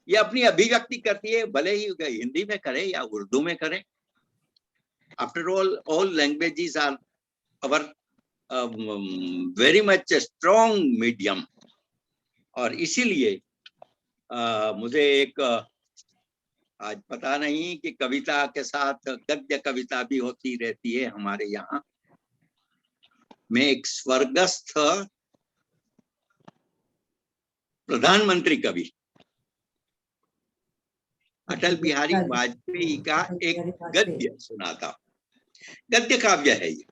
ये अपनी अभिव्यक्ति करती है, भले ही हिंदी में करे या उर्दू में करे। After all languages are our very much strong medium. और इसीलिए मुझे एक आज पता नहीं कि कविता के साथ गद्य कविता भी होती रहती है हमारे यहाँ। मैं एक स्वर्गस्थ प्रधानमंत्री कवि अटल बिहारी वाजपेयी का एक गद्य सुनाता। गद्य काव्य है ये,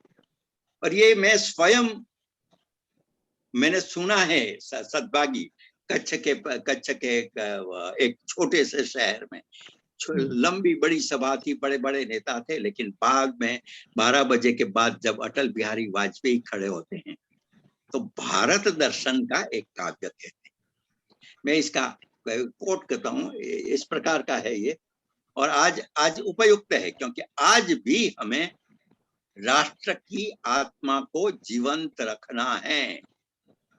और ये मैं स्वयं मैंने सुना है सद्भागी कच्छ के एक छोटे से शहर में। लंबी बड़ी सभा थी, बड़े बड़े नेता थे, लेकिन बाद में 12 बजे के बाद जब अटल बिहारी वाजपेयी खड़े होते हैं तो भारत दर्शन का एक काव्य कहते हैं। मैं इसका कोट करता हूँ, इस प्रकार का है ये। और आज उपयुक्त है, क्योंकि आज भी हमें राष्ट्र की आत्मा को जीवंत रखना है,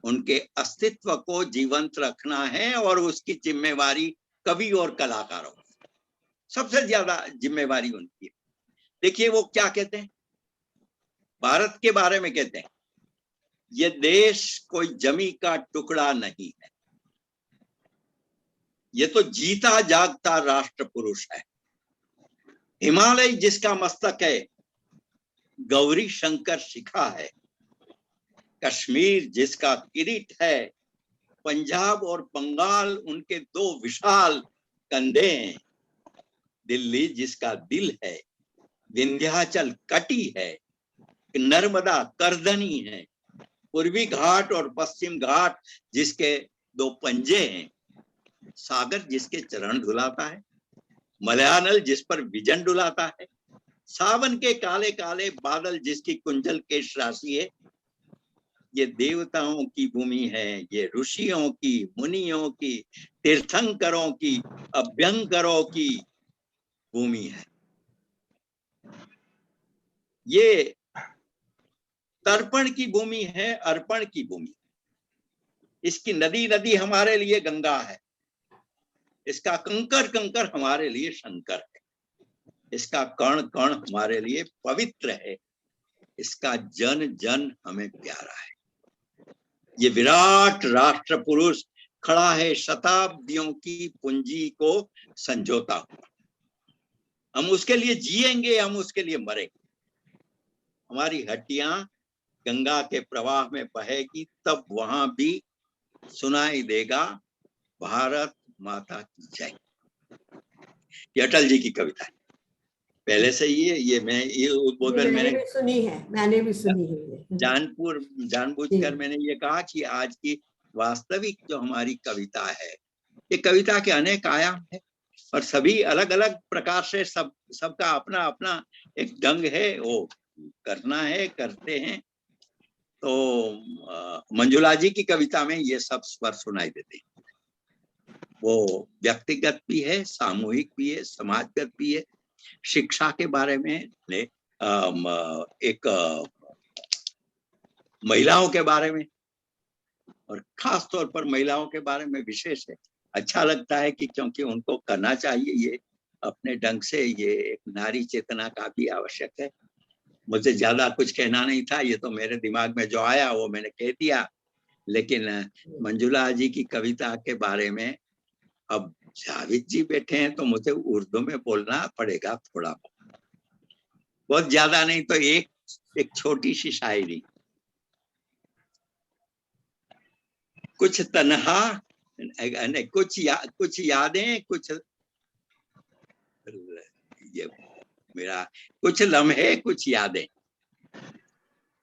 उनके अस्तित्व को जीवंत रखना है, और उसकी जिम्मेवारी कवि और कलाकारों, सबसे ज्यादा जिम्मेवारी उनकी है। देखिए वो क्या कहते हैं, भारत के बारे में कहते हैं, ये देश कोई जमी का टुकड़ा नहीं है, ये तो जीता जागता राष्ट्र पुरुष है। हिमालय जिसका मस्तक है, गौरी शंकर शिखा है, कश्मीर जिसका किरीट है, पंजाब और बंगाल उनके दो विशाल कंधे हैं, दिल्ली जिसका दिल है, विंध्याचल कटी है, नर्मदा करधनी है, पूर्वी घाट और पश्चिम घाट जिसके दो पंजे हैं, सागर जिसके चरण डुलाता है, मलयानल जिस पर विजन डुलाता है, सावन के काले काले बादल जिसकी कुंजल केश राशि है। ये देवताओं की भूमि है, ये ऋषियों की, मुनियों की, तीर्थंकरों की, अभ्यंकरों की भूमि है। ये तर्पण की भूमि है, अर्पण की भूमि। इसकी नदी नदी हमारे लिए गंगा है, इसका कंकर कंकर हमारे लिए शंकर है, इसका कण कण हमारे लिए पवित्र है, इसका जन जन हमें प्यारा है। ये विराट राष्ट्र पुरुष खड़ा है शताब्दियों की पूंजी को संजोता हुआ। हम उसके लिए जिएंगे, हम उसके लिए मरेंगे। हमारी हड्डियां गंगा के प्रवाह में बहेगी, तब वहां भी सुनाई देगा भारत माता की जय। ये अटल जी की कविता है, पहले से ही है। ये उद्बोधन मैंने भी सुनी है, मैंने भी सुनी है। जानबूझकर मैंने ये कहा कि आज की वास्तविक जो हमारी कविता है, ये कविता के अनेक आयाम है और सभी अलग अलग प्रकार से सबका अपना अपना एक ढंग है, वो करना है, करते हैं। तो मंजुला जी की कविता में ये सब स्वर सुनाई देते हैं। वो व्यक्तिगत भी है, सामूहिक भी है, समाजगत भी है, शिक्षा के बारे में एक महिलाओं के बारे में, और खास तौर पर महिलाओं के बारे में विशेष है। अच्छा लगता है कि क्योंकि उनको करना चाहिए ये अपने ढंग से, ये एक नारी चेतना का भी आवश्यक है। मुझे ज्यादा कुछ कहना नहीं था, ये तो मेरे दिमाग में जो आया वो मैंने कह दिया। लेकिन मंजुला जी की कविता के बारे में अब जावेद जी बैठे हैं तो मुझे उर्दू में बोलना पड़ेगा थोड़ा बहुत, ज्यादा नहीं तो एक छोटी सी शायरी। कुछ तन्हा, कुछ यादें, कुछ ये मेरा कुछ लम्हे, कुछ यादें,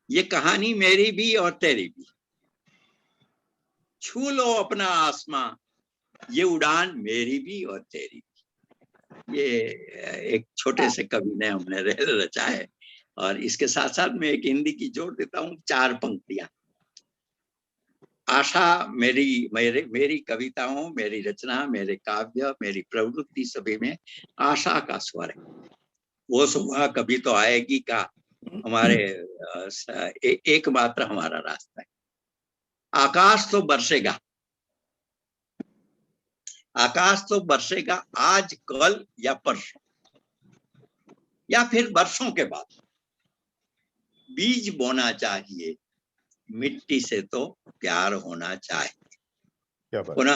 ये कहानी मेरी भी और तेरी भी। छू लो अपना आसमां, ये उड़ान मेरी भी और तेरी भी। ये एक छोटे से कवि ने हमने रचा है। और इसके साथ साथ मैं एक हिंदी की जोड़ देता हूँ, 4 पंक्तियां। आशा मेरी कविताओं, मेरी रचना, मेरे काव्य, मेरी प्रवृत्ति सभी में आशा का स्वर है। वो सुबह कभी तो आएगी का हमारे एकमात्र हमारा रास्ता है। आकाश तो बरसेगा, आकाश तो बरसेगा आज, कल या परसों, या फिर बरसों के बाद। बीज बोना चाहिए, मिट्टी से तो प्यार होना चाहिए। पुनः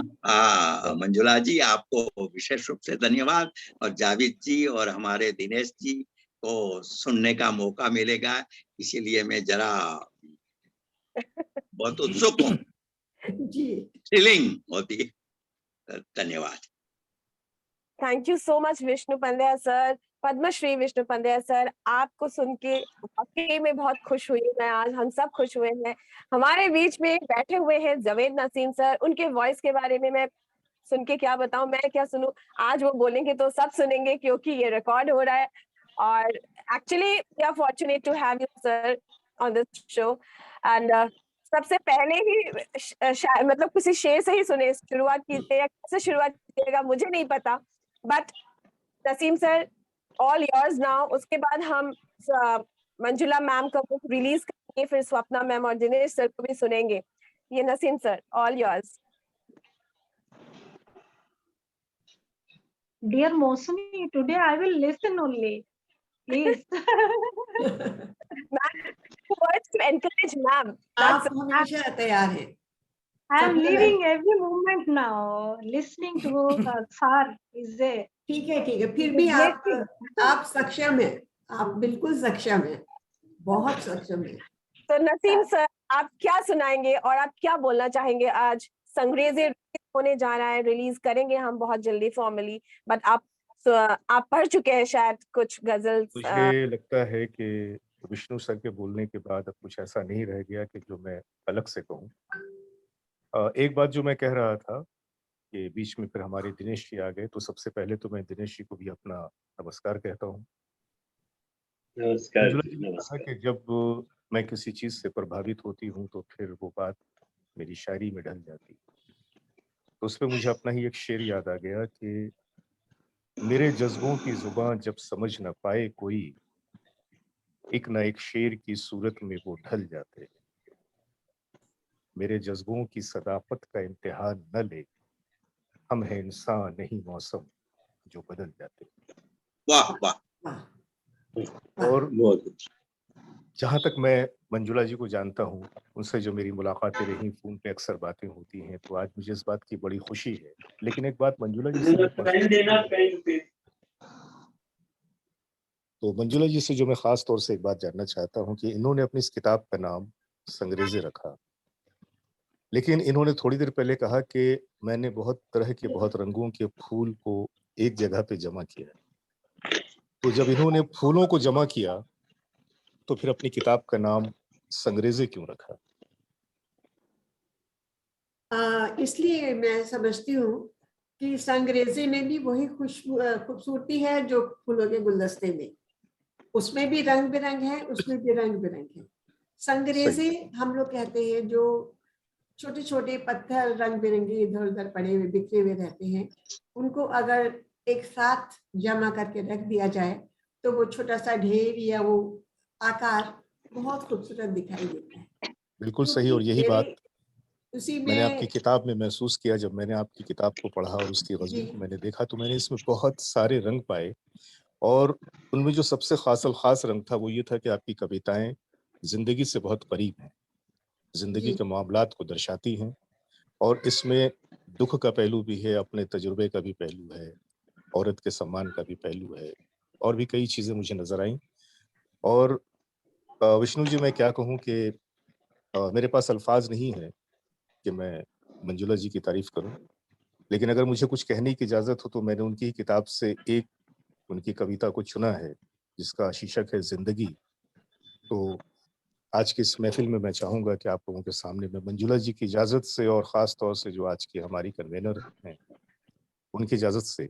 मंजुला जी आपको विशेष रूप से धन्यवाद, और जावेद जी और हमारे दिनेश जी को सुनने का मौका मिलेगा, इसीलिए मैं जरा बहुत उत्सुक हूँ, थ्रिलिंग होती है। धन्यवाद। Thank you so much Vishnu Pandya sir, Padmashri Vishnu Pandya sir. आपको सुन के वाकई में बहुत खुश हुई मैं आज, हम सब खुश हुए हैं। हमारे बीच में बैठे हुए हैं जावेद नसीम सर। उनके वॉइस के बारे में मैं सुन के क्या बताऊं, मैं क्या सुनूं। आज वो बोलेंगे तो सब सुनेंगे क्योंकि ये रिकॉर्ड हो रहा है। और actually we are fortunate to have you sir on this show. And सबसे पहले ही मतलब किसी शेर से ही सुने, शुरुआत कीजिए या कैसे शुरुआत कीजिएगा मुझे नहीं पता, but Naseem sir all yours now. उसके बाद हम मंजुला मैम का बुक रिलीज करेंगे, फिर स्वप्ना मैम और दिनेश सर को भी सुनेंगे। ये Naseem sir all yours. Dear Mosumi, today I will listen only. Please. Words to encourage ma'am. आप हमेशा तैयार हैं। I am living every moment now. Listening to sir is there. ठीक है, फिर भी आप सक्षम हैं, आप बिल्कुल सक्षम हैं। बहुत सक्षम है। तो नसीम सर, आप क्या सुनाएंगे और आप क्या बोलना चाहेंगे? आज संग्रेजे होने जा रहा है, रिलीज करेंगे हम बहुत जल्दी फॉर्मली, बट आप पढ़ चुके हैं शायद कुछ गजल्स। मुझे लगता है कि विष्णु सर के बोलने के बाद अब कुछ ऐसा नहीं रह गया कि जो मैं अलग से कहूँ। एक बात जो मैं कह रहा था कि बीच में फिर हमारे दिनेश जी आ गए, तो सबसे पहले तो मैं दिनेश जी को भी अपना नमस्कार कहता हूँ। नमस्कार मंजुला जी, जी ने कहा नमस्कार। कि जब मैं किसी चीज़ से प्रभावित होती हूँ तो फिर वो बात मेरी शायरी में ढल जाती है। तो उसपे मुझे अपना ही एक शेर याद आ गया कि मेरे जज़्बों की ज़ुबान जब समझ ना पाए कोई, एक ना एक शेर की सूरत में वो ढल जाते हैं। मेरे जज़्बों की सदाकत का इम्तिहान न ले, हम हैं इंसान नहीं मौसम जो बदल जाते हैं। वाह वाह। वाह, और बहुत अच्छा। जहाँ तक मैं मंजुला जी को जानता हूँ, उनसे जो मेरी मुलाकातें रही, फ़ोन पे अक्सर बातें होती हैं, तो आज मुझे इस बात की बड़ी खुशी है। लेकिन एक बात मंजुला जी से मैं पेन देना, पेन पे। तो मंजुला जी से जो मैं ख़ास तौर से एक बात जानना चाहता हूँ कि इन्होंने अपनी इस किताब का नाम संग्रेज़े रखा। लेकिन इन्होंने थोड़ी देर पहले कहा कि मैंने बहुत तरह के, बहुत रंगों के फूल को एक जगह पे जमा किया। तो जब इन्होंने फूलों को जमा किया, तो फिर अपनी किताब का नाम संग्रेज़े क्यों रखा? इसलिए मैं समझती हूँ कि संग्रेज़े में भी वही खूबसूरती है जो फूलों के गुलदस्ते में। उसमें भी रंग बिरंग है, उसमें भी रंग बिरंग है। संग्रेज़े सही। हम लोग कहते हैं जो छोटे छोटे पत्थर रंग बिरंगे इधर उधर पड़े हुए बिखरे हुए रहते हैं, उनको अगर एक साथ जमा करके रख दिया जाए तो वो छोटा सा ढेर या वो आकार बहुत खूबसूरत दिखाई देता है। बिल्कुल सही, क्योंकि और यही मेरे बात उसी मैंने आपकी में किताब में महसूस किया। जब मैंने आपकी किताब को पढ़ा और उसकी जी ग़ज़लों को मैंने देखा, तो मैंने इसमें बहुत सारे रंग पाए, और उनमें जो सबसे ख़ास रंग था, वो ये था कि आपकी कविताएँ ज़िंदगी से बहुत करीब हैं, ज़िंदगी जी के मामलात को दर्शाती हैं, और इसमें दुःख का पहलू भी है, अपने तजुर्बे का भी पहलू है, औरत के सम्मान का भी पहलू है, और भी कई चीज़ें मुझे नज़र आईं। और विष्णु जी, मैं क्या कहूँ कि मेरे पास अल्फ़ाज़ नहीं है कि मैं मंजुला जी की तारीफ़ करूँ, लेकिन अगर मुझे कुछ कहने की इजाज़त हो तो मैंने उनकी ही किताब से एक उनकी कविता को चुना है, जिसका शीर्षक है ज़िंदगी। तो आज की इस महफ़िल में मैं चाहूँगा कि आप लोगों के सामने मैं मंजुला जी की इजाज़त से, और ख़ास तौर से जो आज की हमारी कन्वीनर हैं, उनकी इजाज़त से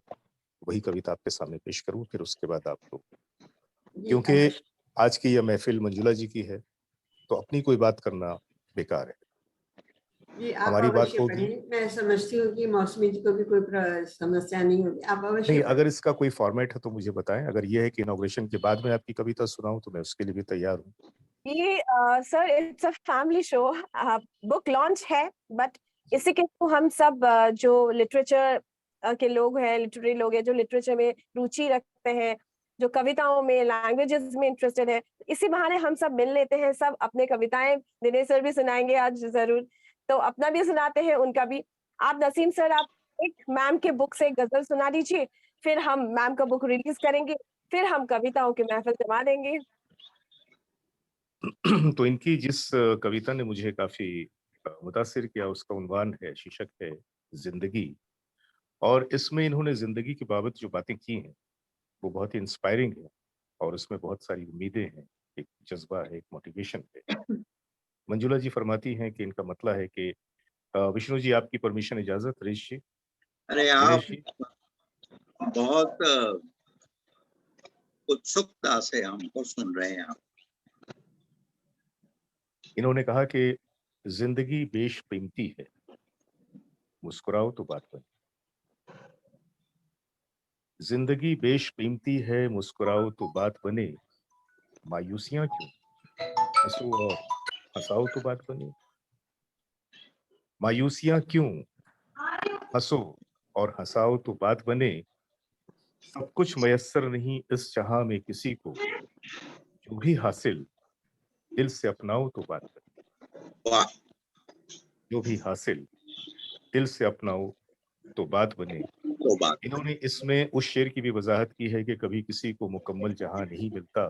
वही कविता आपके सामने पेश करूँ, फिर उसके बाद आप लोग, जी क्योंकि अवश्य आज की यह महफ़िल मंजुला जी की है, तो अपनी कोई बात करना बेकार है। जी आप हमारी बात अवश्य होगी। पढ़ें। मैं समझती हूँ कि मौसमी जी को भी कोई समस्या नहीं होगी, आप अवश्य नहीं, पढ़ें। अगर इसका कोई फ़ॉर्मेट है तो मुझे बताएँ, अगर ये है कि इनॉग्रेशन के बाद मैं आपकी कविता सुनाऊँ, तो मैं उसके लिए भी तैयार हूँ। ये sir, it's a family show. Book launch है, बट इसी के थ्रू हम सब जो लिटरेचर के लोग हैं, लिटरेरी लोग हैं, जो लिटरेचर में रुचि रखते हैं, जो कविताओं में, लैंग्वेजेस में इंटरेस्टेड है, इसी बहाने हम सब मिल लेते हैं। सब अपने कविताएं दिनेश सर भी सुनाएंगे आज जरूर, तो अपना भी सुनाते हैं, उनका भी। आप नसीम सर, आप एक मैम के बुक से एक गजल सुना दीजिए, फिर हम मैम का बुक रिलीज करेंगे, फिर हम कविताओं की महफिल जमा देंगे। तो इनकी जिस कविता ने मुझे काफ़ी मुतासिर किया, उसका उन्वान है, शीर्षक है ज़िंदगी, और इसमें इन्होंने ज़िंदगी की बाबत जो बातें की हैं, वो बहुत ही इंस्पायरिंग है, और उसमें बहुत सारी उम्मीदें हैं, एक जज़्बा है, एक मोटिवेशन है। मंजुला जी फरमाती हैं कि इनका मतला है कि विष्णु जी, आपकी परमिशन, इजाज़त, हरीश जी, अरे आप दिनेश जी। बहुत उत्सुकता से हमको सुन रहे हैं। आप इन्होंने कहा कि ज़िंदगी बेशकीमती है, मुस्कुराओ तो बात बने। ज़िंदगी बेशकीमती है, मुस्कुराओ तो बात बने, मायूसियाँ क्यों, हँसो और हँसाओ तो बात बने। मायूसियाँ क्यों, हँसो और हँसाओ तो बात बने, सब कुछ मयस्सर नहीं इस जहाँ में किसी को, जो भी हासिल दिल से अपनाओ तो बात बने। वाह। जो भी हासिल दिल से अपनाओ तो बात बने। तो बात इन्होंने इसमें उस शेर की भी वज़ाहत की है कि कभी किसी को मुकम्मल जहाँ नहीं मिलता,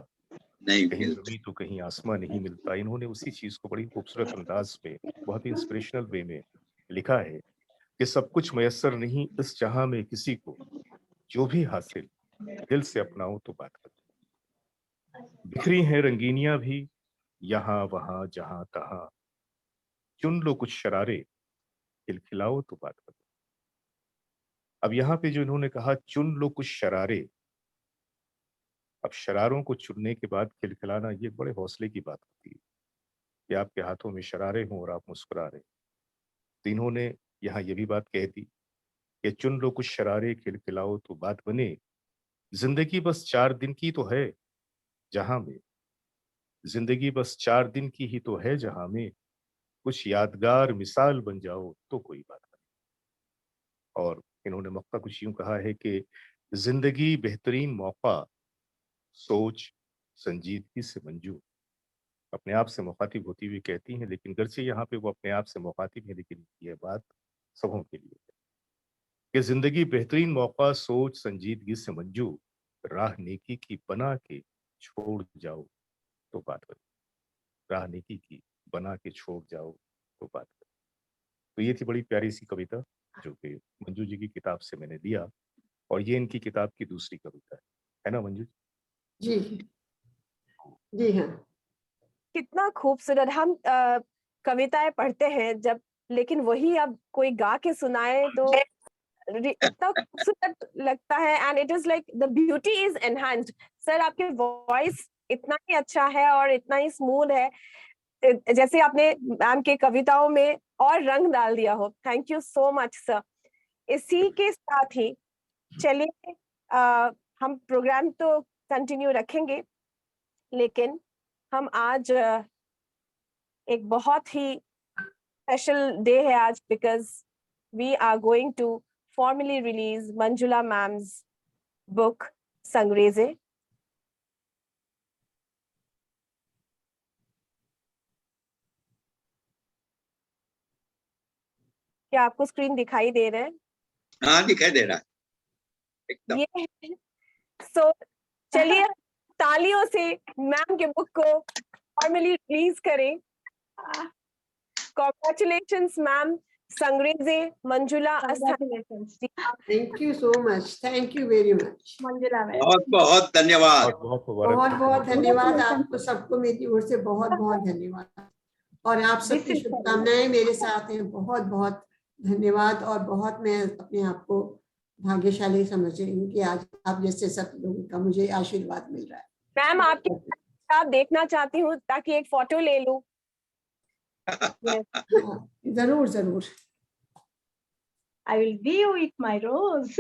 नहीं कहीं मिलते। जमीन तो कहीं आसमान नहीं मिलता। इन्होंने उसी चीज को बड़ी खूबसूरत अंदाज में, बहुत ही इंस्पिरेशनल वे में लिखा है कि सब कुछ मयस्सर नहीं इस जहां में किसी को, जो भी हासिल दिल से अपनाओ तो बात करो। बिखरी हैं रंगीनियां भी यहाँ वहां जहां तहां, चुन लो कुछ शरारे खिलखिलाओ तो बात करो। अब यहाँ पे जो इन्होंने कहा चुन लो कुछ शरारे, अब शरारों को चुनने के बाद खिलखिलाना ये बड़े हौसले की बात होती है कि आपके हाथों में शरारे हों और आप मुस्कुरा रहे हैं। तो इन्होंने यहाँ ये भी बात कह दी कि चुन लो कुछ शरारे खिलखिलाओ तो बात बने, जिंदगी बस 4 दिन की तो है जहां में, जिंदगी बस 4 दिन की ही तो है जहां में, कुछ यादगार मिसाल बन जाओ तो कोई बात नहीं। और इन्होंने मौका कुछ यूं कहा है कि जिंदगी बेहतरीन मौका, सोच संजीदगी से मंजू। अपने आप से मुखातिब होती हुई कहती हैं, लेकिन गर्चे यहाँ पे वो अपने आप से मुखातिब है, लेकिन ये बात सबों के लिए है कि जिंदगी बेहतरीन मौका, सोच संजीदगी से मंजू, राह नेकी की बना के छोड़ जाओ तो बात बने, राह नेकी की बना के छोड़ जाओ तो बात बने। तो ये थी बड़ी प्यारी सी कविता जो कि मंजू जी की किताब से मैंने लिया, और ये इनकी किताब की दूसरी कविता है ना मंजू जी? जी जी हाँ। कितना खूबसूरत। हम कविताएं पढ़ते हैं जब, लेकिन वही अब कोई गा के सुनाए तो इतना खूबसूरत लगता है, and it is like the beauty is enhanced. Sir, आपके वॉइस इतना ही अच्छा है और इतना ही स्मूथ है, जैसे आपने मैम के कविताओं में और रंग डाल दिया हो। Thank you so much sir. इसी के साथ ही चलिए, हम प्रोग्राम तो कंटिन्यू रखेंगे, लेकिन हम आज एक बहुत ही स्पेशल डे है आज, because we are going to formally release Manjula ma'am's book Sangreze. क्या आपको स्क्रीन दिखाई दे रहा है? हाँ दिखाई दे रहा है एकदम। ये सो चलिए तालियों से मैम के बुक को फॉर्मली रिलीज करें। Congratulations ma'am, Sangreze Manjula Asthana. Congratulations, thank you so much, thank you very much. Manjula ma'am. बहुत बहुत धन्यवाद। बहुत बहुत मुबारक बहुत हो, बहुत धन्यवाद Congratulations. आपको सबको, मेरी ओर से बहुत बहुत धन्यवाद। और आप This सबकी is शुभकामनाएं मेरे साथ हैं। बहुत बहुत धन्यवाद। और बहुत मैं अपने आप को भाग्यशाली समझ रही हूँ कि आज आप जैसे सब लोगों का मुझे आशीर्वाद मिल रहा है। मैम आपकी किताब देखना चाहती हूँ ताकि एक फोटो ले लूं। Yes. हाँ, जरूर जरूर। I will view with my rose.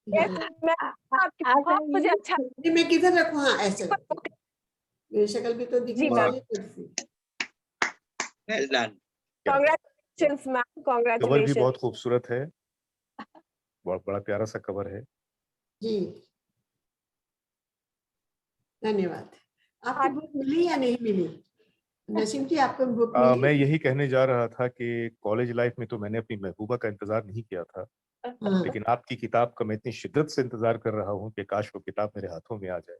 Yes, हाँ। मैम आपकी As बहुत I मुझे use अच्छा नहीं, मैं किधर रखूँ? हाँ ऐसे रखूँ। मेरी शक्ल भी तो दिखनी जी मैम। चाहिए कुर्सी। Well done. Congratulations ma'am, cover भी कॉन्ग्रेचुलेशंस। बहुत खूबसूरत है, बहुत बड़ा प्यारा सा कवर है। जी धन्यवाद। आपको बुक मिली या नहीं मिली? नसीम जी आपको बुक मैं मिली? यही कहने जा रहा था कि कॉलेज लाइफ में तो मैंने अपनी महबूबा का इंतजार नहीं किया था, हाँ। लेकिन आपकी किताब का मैं इतनी शिद्दत से इंतजार कर रहा हूँ कि काश वो किताब मेरे हाथों में आ जाए।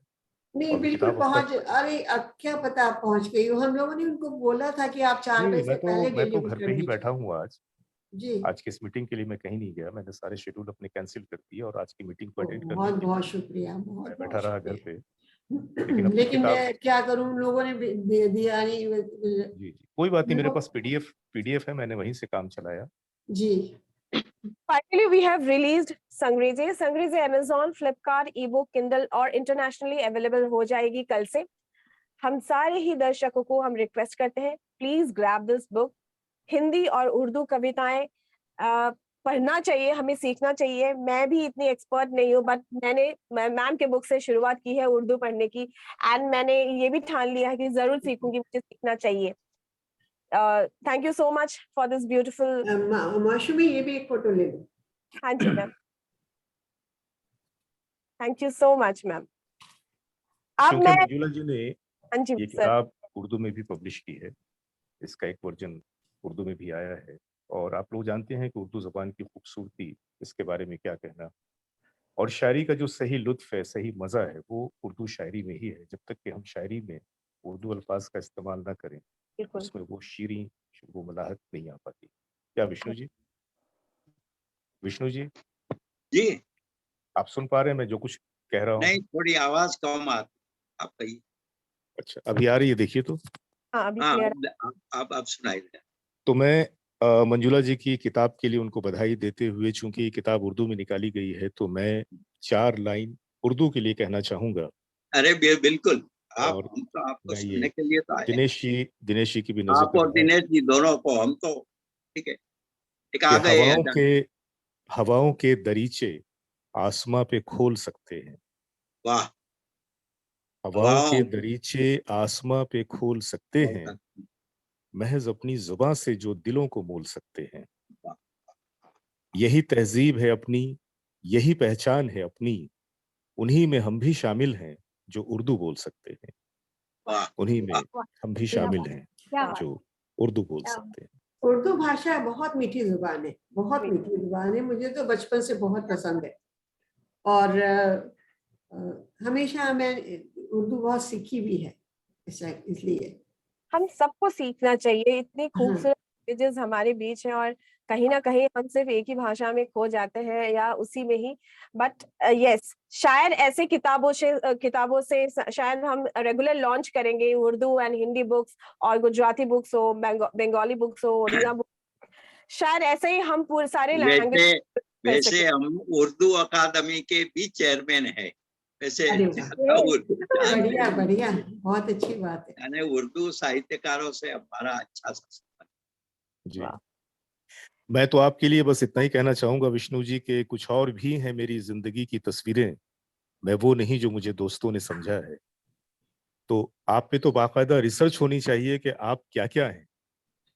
नहीं और वो बिल्कुल किताब अब पहुंच, तक, अरे अब क्या पता आप पहुंच गई हो। हम लोगों ने उनको बोला था कि आप 4 नहीं बजे से पहले मैं तो डिलीवर घर कर पे ही दीजिए। बैठा हूँ आज। जी आज की इस मीटिंग के लिए मैं कहीं नहीं गया, मैंने सारे शेड्यूल अपने कैंसिल कर दिए और आज की मीटिंग को अटेंड करने बहुत के लिए बहुत शुक्रिया, मैं बहुत बैठा बहुत रहा घर शुक्रिया। पे। लेकिन अब वो लेकिन किताब, मैं क्या करूं, उन लोगों ने दिया नहीं। जी कोई बात नहीं, मेरे लोग- पास पीडीएफ है, मैंने वहीं से काम चलाया। जी Finally, we have released Sangreze. Sangreze Amazon, Flipkart, ebook, Kindle और internationally available हो जाएगी कल से। हम सारे ही दर्शकों को हम रिक्वेस्ट करते हैं, please grab this book. Hindi और उर्दू कविताएं पढ़ना चाहिए, हमें सीखना चाहिए। मैं भी इतनी एक्सपर्ट नहीं हूँ, बट मैंने मैम के बुक से शुरुआत की है उर्दू पढ़ने की, एंड मैंने ये भी ठान लिया है कि जरूर सीखूंगी, मुझे सीखना चाहिए। Thank you so much for this beautiful. Mashumi, ये भी एक फोटो ले लो। हाँ जी ma'am, thank you so much ma'am. अब क्योंकि मैं, मंजुला जी ने हाँ जी ये सर। किताब उर्दू में भी पब्लिश की है, इसका एक वर्जन उर्दू में भी आया है, और आप लोग जानते हैं कि उर्दू जबान की खूबसूरती, इसके बारे में क्या कहना। और शायरी का जो सही लुत्फ़ है, सही मज़ा है, वो उर्दू शायरी में ही है। जब तक कि हम शायरी में उर्दू अल्फ़ाज़ का इस्तेमाल ना करें, बिल्कुल। उसमें वो शीरीं, वो मलाहत नहीं आ पाती। क्या विष्णु जी? विष्णु जी, जी, आप सुन पा रहे हैं मैं जो कुछ कह रहा नहीं हूँ? थोड़ी आवाज कम आती, आप कहिए। अच्छा, अभी आ रही है देखिए तो? हाँ, अभी हाँ, क्लियर। आप सुनाई दें। तो मैं मंजुला जी की किताब के लिए उनको बधाई देते हुए, चूँकि ये किताब उर्दू में निकाली गई है, तो मैं 4 लाइन उर्दू के लिए कहना चाहूँगा अरे बिल्कुल, आप और हम तो आपको मैं ये सुनने के लिए तो आए हैं। दिनेश जी की भी नज़र आप में और है दिनेश जी दोनों को, हम तो ठीक है, एक कि आ गए अचानक। हवाओं के दरीचे आसमां पे खोल सकते हैं। वाह! हवाओं के वाह! दरीचे आसमां पे खोल सकते बहुत हैं, अच्छा, महज़ अपनी ज़ुबां से जो दिलों को मोल सकते हैं। वाह! यही तहज़ीब है अपनी, यही पहचान है अपनी, उन्हीं में हम भी शामिल हैं, जो उर्दू बोल सकते हैं। वाह! उन्हीं वाह! में वाह, हम भी क्या शामिल बात, हैं, क्या बात, जो उर्दू बोल क्या बात। सकते हैं। उर्दू भाषा बहुत मीठी जुबान है, बहुत मीठी जुबान है, मुझे तो बचपन से बहुत पसंद है। और हमेशा मैं उर्दू बहुत सीखी भी है, ऐसा इसलिए। हम सबको सीखना चाहिए, इतनी हाँ, खूबसूरत लैंग्वेजेस हमारे बीच हैं और कहीं न कहीं हम सिर्फ़ एक ही भाषा में खो जाते हैं या उसी में ही। बट येस, शायद ऐसे किताबों से शायद हम रेगुलर लॉन्च करेंगे उर्दू एंड हिंदी बुक्स और गुजराती बुक्स हो, बंगाली बुक्स हो, ओडिया बुक्स, शायद ऐसे ही हम पूरे सारे लैंग्वेज वैसे कर वैसे सकें। हम उर्दू अकादमी के भी चेयरमैन हैं। वैसे अरे वाह, उर्दू जानते बढ़िया हैं, बढ़िया, बहुत अच्छी बात है। यानी उर्दू साहित्यकारों से हमारा अच्छा सा संबंध। जी। वाह! मैं तो आपके लिए बस इतना ही कहना चाहूँगा विष्णु जी के कुछ और भी हैं मेरी ज़िंदगी की तस्वीरें, मैं वो नहीं जो मुझे दोस्तों ने समझा है। तो आप पे तो बाकायदा रिसर्च होनी चाहिए कि आप क्या-क्या हैं,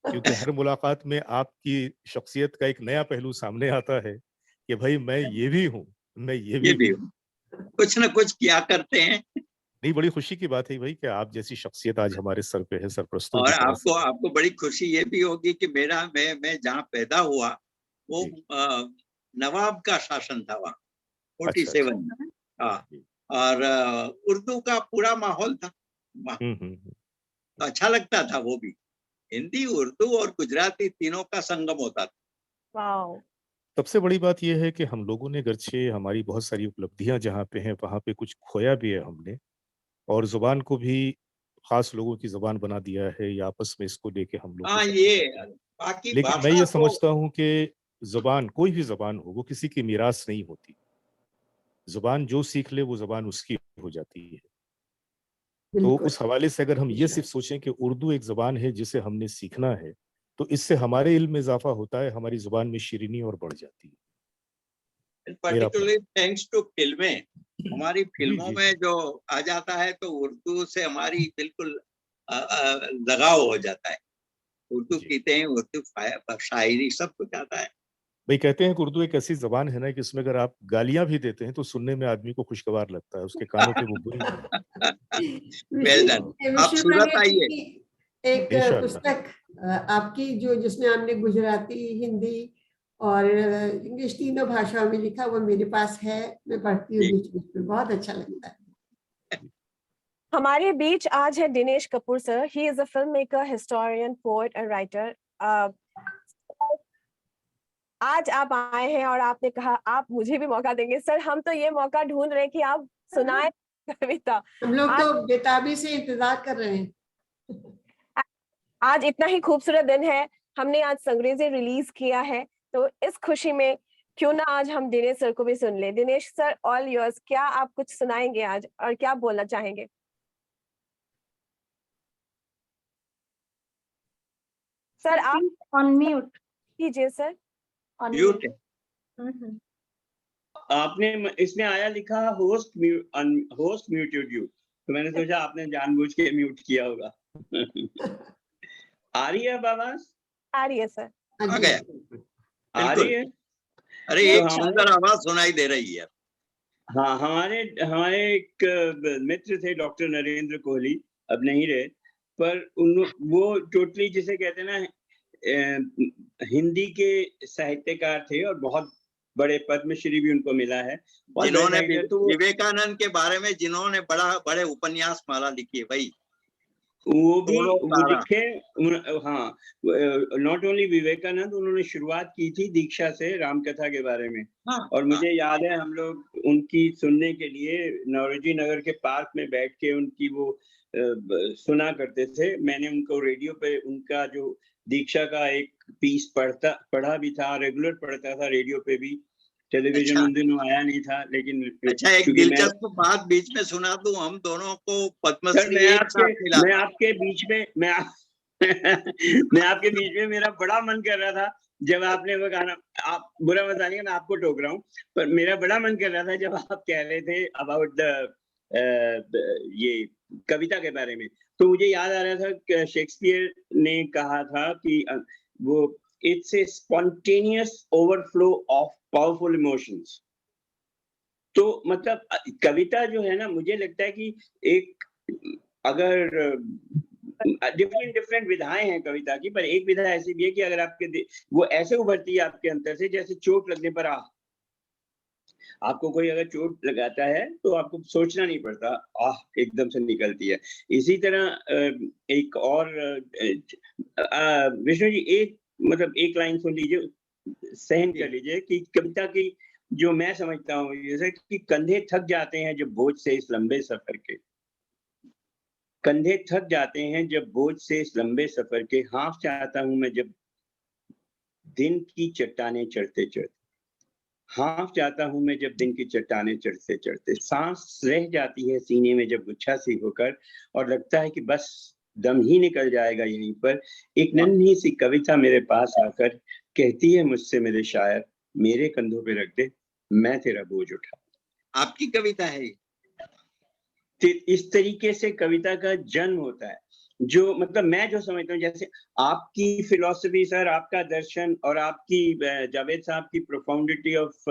क्योंकि हर मुलाकात में आपकी शख्सियत का एक नया पहलू सामने आता है कि भई मैं ये भी हूँ, मैं ये ये भी भी हूँ। कुछ न कुछ किया करते हैं। नहीं, बड़ी खुशी की बात है भई कि आप जैसी शख्सियत आज हमारे सर पे है, सरप्रस्तों और की तरह आपको से है। आपको बड़ी खुशी ये भी होगी कि मैं जहाँ पैदा हुआ वो जी। नवाब का शासन था वहाँ, अच्छा, अच्छा। 47 में। हाँ, जी। और उर्दू का पूरा माहौल था वहाँ, हुँ, हुँ, हुँ। तो अच्छा लगता था वो भी। हिंदी, उर्दू और गुजराती तीनों का संगम होता था। वाओ! सबसे बड़ी बात ये है कि हम लोगों ने गरचे हमारी बहुत सारी उपलब्धियाँ जहाँ पे हैं, वहाँ पे कुछ खोया भी है हमने और ज़ुबान को भी ख़ास लोगों की ज़ुबान बना दिया है या आपस में इसको लेके हम लोग हाँ, कुछ अपने ये करते हैं। बाकी लेकिन मैं भाषा ये तो समझता हूँ कि ज़ुबान कोई भी ज़ुबान हो, वो किसी की मीरास नहीं होती। ज़ुबान जो सीख ले, वो ज़ुबान उसकी हो जाती है। तो बिल्कुल। उस हवाले से अगर हम ये सिर्फ़ सोचें कि उर्दू एक ज़ुबान है जिसे हमने सीखना है, तो इससे हमारे इल्म में इज़ाफ़ा होता है, हमारी ज़ुबान में शीरीनी और बढ़ जाती है। मेरा अपना पर्टिकुलरली थैंक्स टू फ़िल्में, हमारी जी, फ़िल्मों जी, में जी। जो आ जाता है तो उर्दू से हमारी बिल्कुल लगाव हो जाता है। उर्दू जी। कीते हैं, उर्दू शायरी सब कुछ आता है। भई कहते हैं कि उर्दू एक ऐसी ज़बान है ना कि इसमें अगर आप गालियाँ भी देते हैं, तो सुनने में आदमी को खुशगवार लगता है, उसके कानों पे वो बुरी नहीं लगती। Well Vishnu done. आप विष्णु सूरत प्रणीत जी आइए। की एक इंशाअल्लाह। पुस्तक आपकी जो जिसमें आपने गुजराती, हिंदी और इंग्लिश तीनों भाषाओं में लिखा, वो मेरे पास है, मैं पढ़ती हूँ जी, बीच बीच में, बहुत अच्छा लगता है। हमारे बीच आज है Dinesh Kapoor sir. He is a film maker, historian, poet and writer. आज आप आए हैं और आपने कहा आप मुझे भी मौका देंगे। सर, हम तो ये मौका ढूंढ रहे हैं कि आप सुनाए कविता। हम लोग आज तो बेताबी से इंतजार कर रहे हैं। आज इतना ही खूबसूरत दिन है, हमने आज संग्रेज़े रिलीज किया है, तो इस खुशी में क्यों ना आज हम दिनेश सर को भी सुन लें। Dinesh sir, all yours. क्या आप कुछ सुनाएंगे आज और क्या बोलना चाहेंगे? सर आप Please on mute, कीजिए सर। on mute. म्यूट है। Mhm. आपने इसमें आया लिखा होस्ट म्यूटेड यू, तो मैंने सोचा आपने जानबूझ के म्यूट किया होगा। आ रही है अब आवाज? आ रही है सर। हाँ आ जी, गया, आ रही बिल्कुल। है। अरे ये तो एक हमारे सुंदर आवाज़ सुनाई दे रही है। हाँ, हमारे हमारे एक मित्र थे डॉक्टर नरेंद्र कोहली, अब नहीं रहे, पर उन वो टोटली जिसे कहते हैं ना हिंदी के साहित्यकार थे और बहुत बड़े पद्मश्री भी उनको मिला है। बहुत जिन्होंने बड़े writer, तो वो विवेकानंद के बारे में जिन्होंने बड़े उपन्यास माला लिखी है भाई, भी दोनों वो तारा। लिखे। हाँ, नॉट ओनली विवेकानंद, उन्होंने शुरुआत की थी दीक्षा से रामकथा के बारे में। हाँ, और मुझे याद है हम लोग उनकी सुनने के लिए नौरोजी नगर के पार्क में बैठ के उनकी वो सुना करते थे। मैंने उनको रेडियो पे उनका जो दीक्षा का एक पीस पढ़ा भी था, रेगुलर पढ़ता था रेडियो पे भी। टेलीविजन अच्छा। उन दिनों आया नहीं था, लेकिन अच्छा, एक क्योंकि दिलचस्प बात बीच में सुना दूं, हम दोनों को सर, पद्मश्री मैं एक साथ मिला था। आपके बीच में मैं आपके बीच में मेरा बड़ा मन कर रहा था जब आपने वो गाना, आप बुरा मत मानिएगा मैं आपको टोक रहा हूँ, पर मेरा बड़ा मन कर रहा था जब आप कह रहे थे अबाउट ये कविता के बारे में। तो मुझे याद आ रहा था कि शेक्सपियर ने कहा था कि वो it's a spontaneous overflow of powerful emotions. तो मतलब कविता जो है ना, मुझे लगता है कि एक अगर डिफरेंट विधाएं हैं कविता की, पर एक विधा ऐसी भी है कि अगर आपके वो ऐसे उभरती है आपके अंदर से जैसे चोट लगने पर आपको कोई अगर चोट लगाता है तो आपको सोचना नहीं पड़ता, एकदम से निकलती है। इसी तरह एक और विष्णु जी, एक मतलब एक लाइन सुन लीजिए, सहन कर लीजिए कि कविता की जो मैं समझता हूँ जैसे कि कंधे थक जाते हैं जब बोझ से इस लंबे सफर के, कंधे थक जाते हैं जब बोझ से इस लंबे सफर के, हाँफ जाता हूं मैं जब दिन की चट्टाने चढ़ते चढ़ते, हाँफ जाता हूं मैं जब दिन की चट्टाने चढ़ते चढ़ते, सांस रह जाती है सीने में जब गुच्छा सी होकर, और लगता है कि बस दम ही निकल जाएगा यहीं पर। एक नन्ही सी कविता मेरे पास आकर कहती है मुझसे मेरे शायर, मेरे कंधों पे रख दे, मैं तेरा बोझ उठा। आपकी कविता है ये? इस तरीके से कविता का जन्म होता है, जो मतलब मैं जो समझता हूँ, जैसे आपकी फिलॉसफी सर, आपका दर्शन और आपकी जावेद साहब की profundity of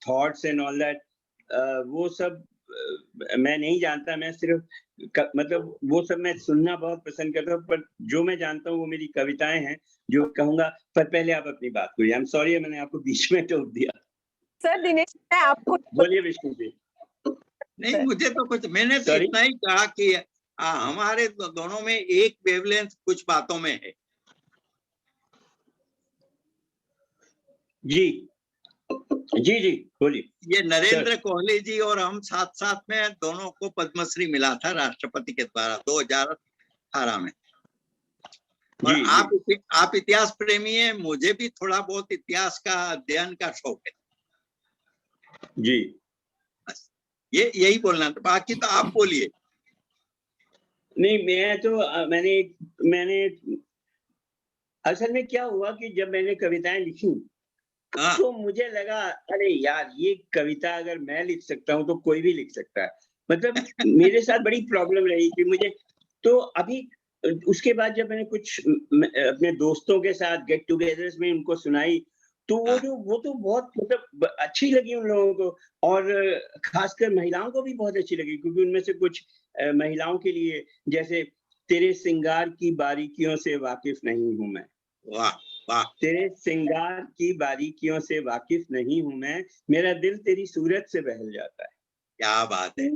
thoughts and all that, वो सब मैं नहीं जानता। मैं सिर्फ मतलब वो सब मैं सुनना बहुत पसंद करता हूँ, पर जो मैं जानता हूँ वो मेरी कविताएं हैं जो कहूंगा। पर पहले आप अपनी बात करिए। आई एम सॉरी मैंने आपको बीच में टोक दिया। सर दिनेश, मैं आपको बोलिए विष्णु जी। नहीं, मुझे तो कुछ, मैंने तो इतना ही कहा कि हमारे दोनों में एक वेवलेंथ कुछ बातों में है। जी जी जी बोलिए। ये नरेंद्र कोहली जी और हम साथ साथ में दोनों को पद्मश्री मिला था राष्ट्रपति के द्वारा 2018 में। और आप इतिहास प्रेमी हैं, मुझे भी थोड़ा बहुत इतिहास का अध्ययन का शौक है जी। ये यही बोलना था, बाकी तो आप बोलिए। नहीं, मैं तो मैंने असल में क्या हुआ कि जब मैंने कविताएं लिखी तो मुझे लगा अरे यार, ये कविता अगर मैं लिख सकता हूँ तो कोई भी लिख सकता है। मतलब मेरे साथ बड़ी प्रॉब्लम रही कि मुझे तो अभी उसके बाद जब मैंने कुछ अपने दोस्तों के साथ गेट टुगेदर्स में उनको सुनाई तो वो तो बहुत मतलब अच्छी लगी उन लोगों को, और खासकर महिलाओं को भी बहुत अच्छी लगी, क्योंकि उनमें से कुछ महिलाओं के लिए जैसे तेरे सिंगार की बारीकियों से वाकिफ नहीं हूं मैं, वाह वाह, तेरे सिंगार की बारीकियों से वाकिफ नहीं हूं मैं, मेरा दिल तेरी सूरत से बहल जाता है। क्या बात है।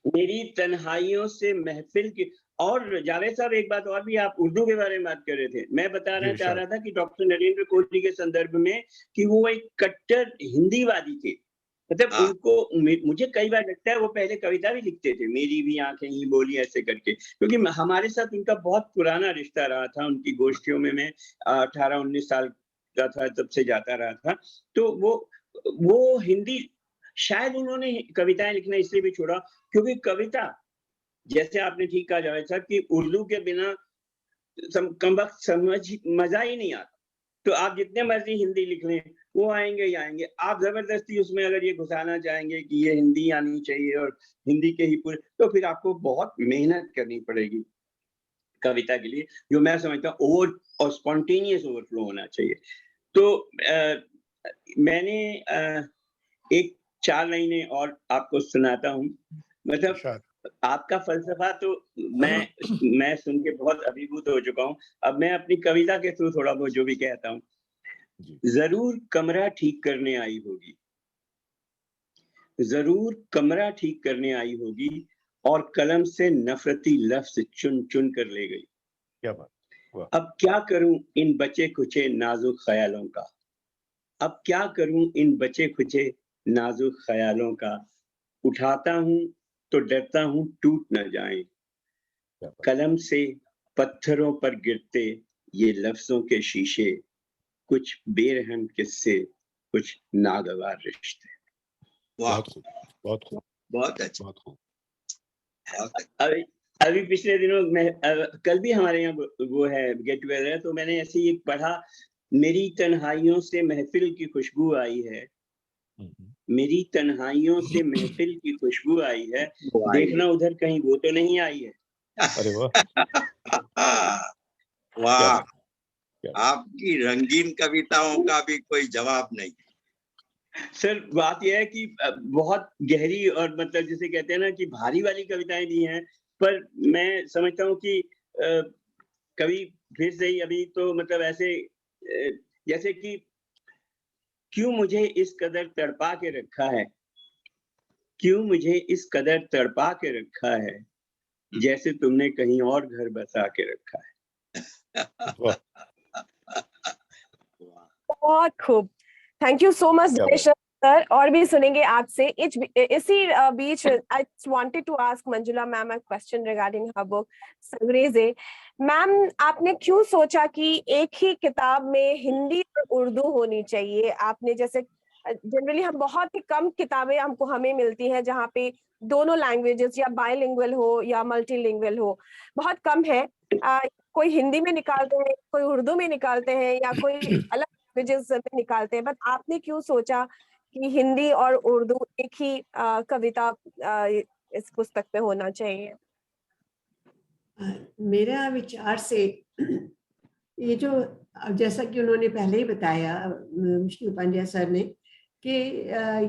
मेरी तन्हाइयों से महफिल की। और जावेद साहब, एक बात और भी, आप उर्दू के बारे में बात कर रहे थे, मैं बताना चाह रहा था कि डॉक्टर नरेंद्र कोहली के संदर्भ में कि वो एक कट्टर हिंदीवादी थे। मतलब उनको मुझे कई बार लगता है वो पहले कविता भी लिखते थे, मेरी भी आंखें ही बोली ऐसे करके, क्योंकि हमारे साथ उनका बहुत पुराना रिश्ता रहा था। उनकी गोष्ठियों में मैं 18-19 साल का था तब से जाता रहा था। तो वो हिंदी, शायद उन्होंने कविताएं लिखना इसलिए भी छोड़ा क्योंकि कविता, जैसे आपने ठीक कहा जावेद साहब, कि उर्दू के बिना समझ मजा ही नहीं आता। तो आप जितने मर्जी हिंदी लिख लें, वो आएंगे ही आएंगे। आप जबरदस्ती उसमें अगर ये घुसाना चाहेंगे कि ये हिंदी आनी चाहिए और हिंदी के ही पूरे, तो फिर आपको बहुत मेहनत करनी पड़ेगी कविता के लिए, जो मैं समझता हूँ ओवर और स्पॉन्टेनियस ओवरफ्लो होना चाहिए। तो मैंने एक 4 लाइनें और आपको सुनाता हूँ। मतलब आपका फलसफा तो मैं सुन के बहुत अभिभूत हो चुका हूँ। अब मैं अपनी कविता के थ्रू थोड़ा बहुत जो भी कहता हूँ। जी। जरूर कमरा ठीक करने आई होगी, जरूर कमरा ठीक करने आई होगी और कलम से नफरती लफ्ज चुन चुन कर ले गई। क्या बात! वाह! अब क्या करूं इन बचे खुचे नाजुक ख्यालों का, अब क्या करूं इन बचे खुचे नाजुक ख्यालों का, उठाता हूं तो डरता हूं टूट न जाएं, क्या बात! कलम से पत्थरों पर गिरते ये लफ्जों के शीशे, कुछ बेरहम किस्से, कुछ नागवार रिश्ते। वाह, बहुत खूब, बहुत खूब, बहुत अच्छा, बहुत खूब। बहुत अच्छा। अभी पिछले दिनों मैं कल भी हमारे यहाँ वो है गेट टुगेदर है, तो मैंने ऐसे ही पढ़ा, मेरी तन्हाइयों से महफिल की खुशबू आई है, हुँ, हुँ। मेरी तन्हाइयों से महफिल की खुशबू आई है, वो आई है। देखना उधर कहीं वो तो नहीं आई है। अरे वाह! क्या वाह, बात! क्या बात! आपकी रंगीन कविताओं का भी कोई जवाब नहीं। सर बात यह है कि बहुत गहरी और मतलब जिसे कहते हैं ना कि भारी वाली कविताएं भी हैं, पर मैं समझता हूँ कि कभी फिर से ही अभी तो मतलब ऐसे जैसे कि क्यों मुझे इस कदर तड़पा के रखा है, क्यों मुझे इस कदर तड़पा के रखा है, जैसे तुमने कहीं और घर बसा के रखा है। वाह! बहुत खूब। थैंक यू सो मच क्या बात! दिनेश सर, और भी सुनेंगे आपसे। इसी बीच I just wanted to ask Manjula ma'am a question regarding her book Sangreze. Ma'am, आपने क्यों सोचा कि एक ही किताब में हिंदी और उर्दू होनी चाहिए? आपने जैसे जनरली हम बहुत ही कम किताबें हमें मिलती हैं जहाँ पे दोनों लैंग्वेजेस या बायलिंगुअल हो या मल्टीलिंगुअल हो, बहुत कम है। कोई हिंदी में निकालते हैं, कोई उर्दू में निकालते हैं, या कोई अलग लैंग्वेजेस में निकालते हैं, बट आपने क्यों सोचा कि हिंदी और उर्दू एक ही कविता इस पुस्तक में होना चाहिए? मेरा विचार से ये जो जैसा कि उन्होंने पहले ही बताया विष्णु पांड्या सर ने कि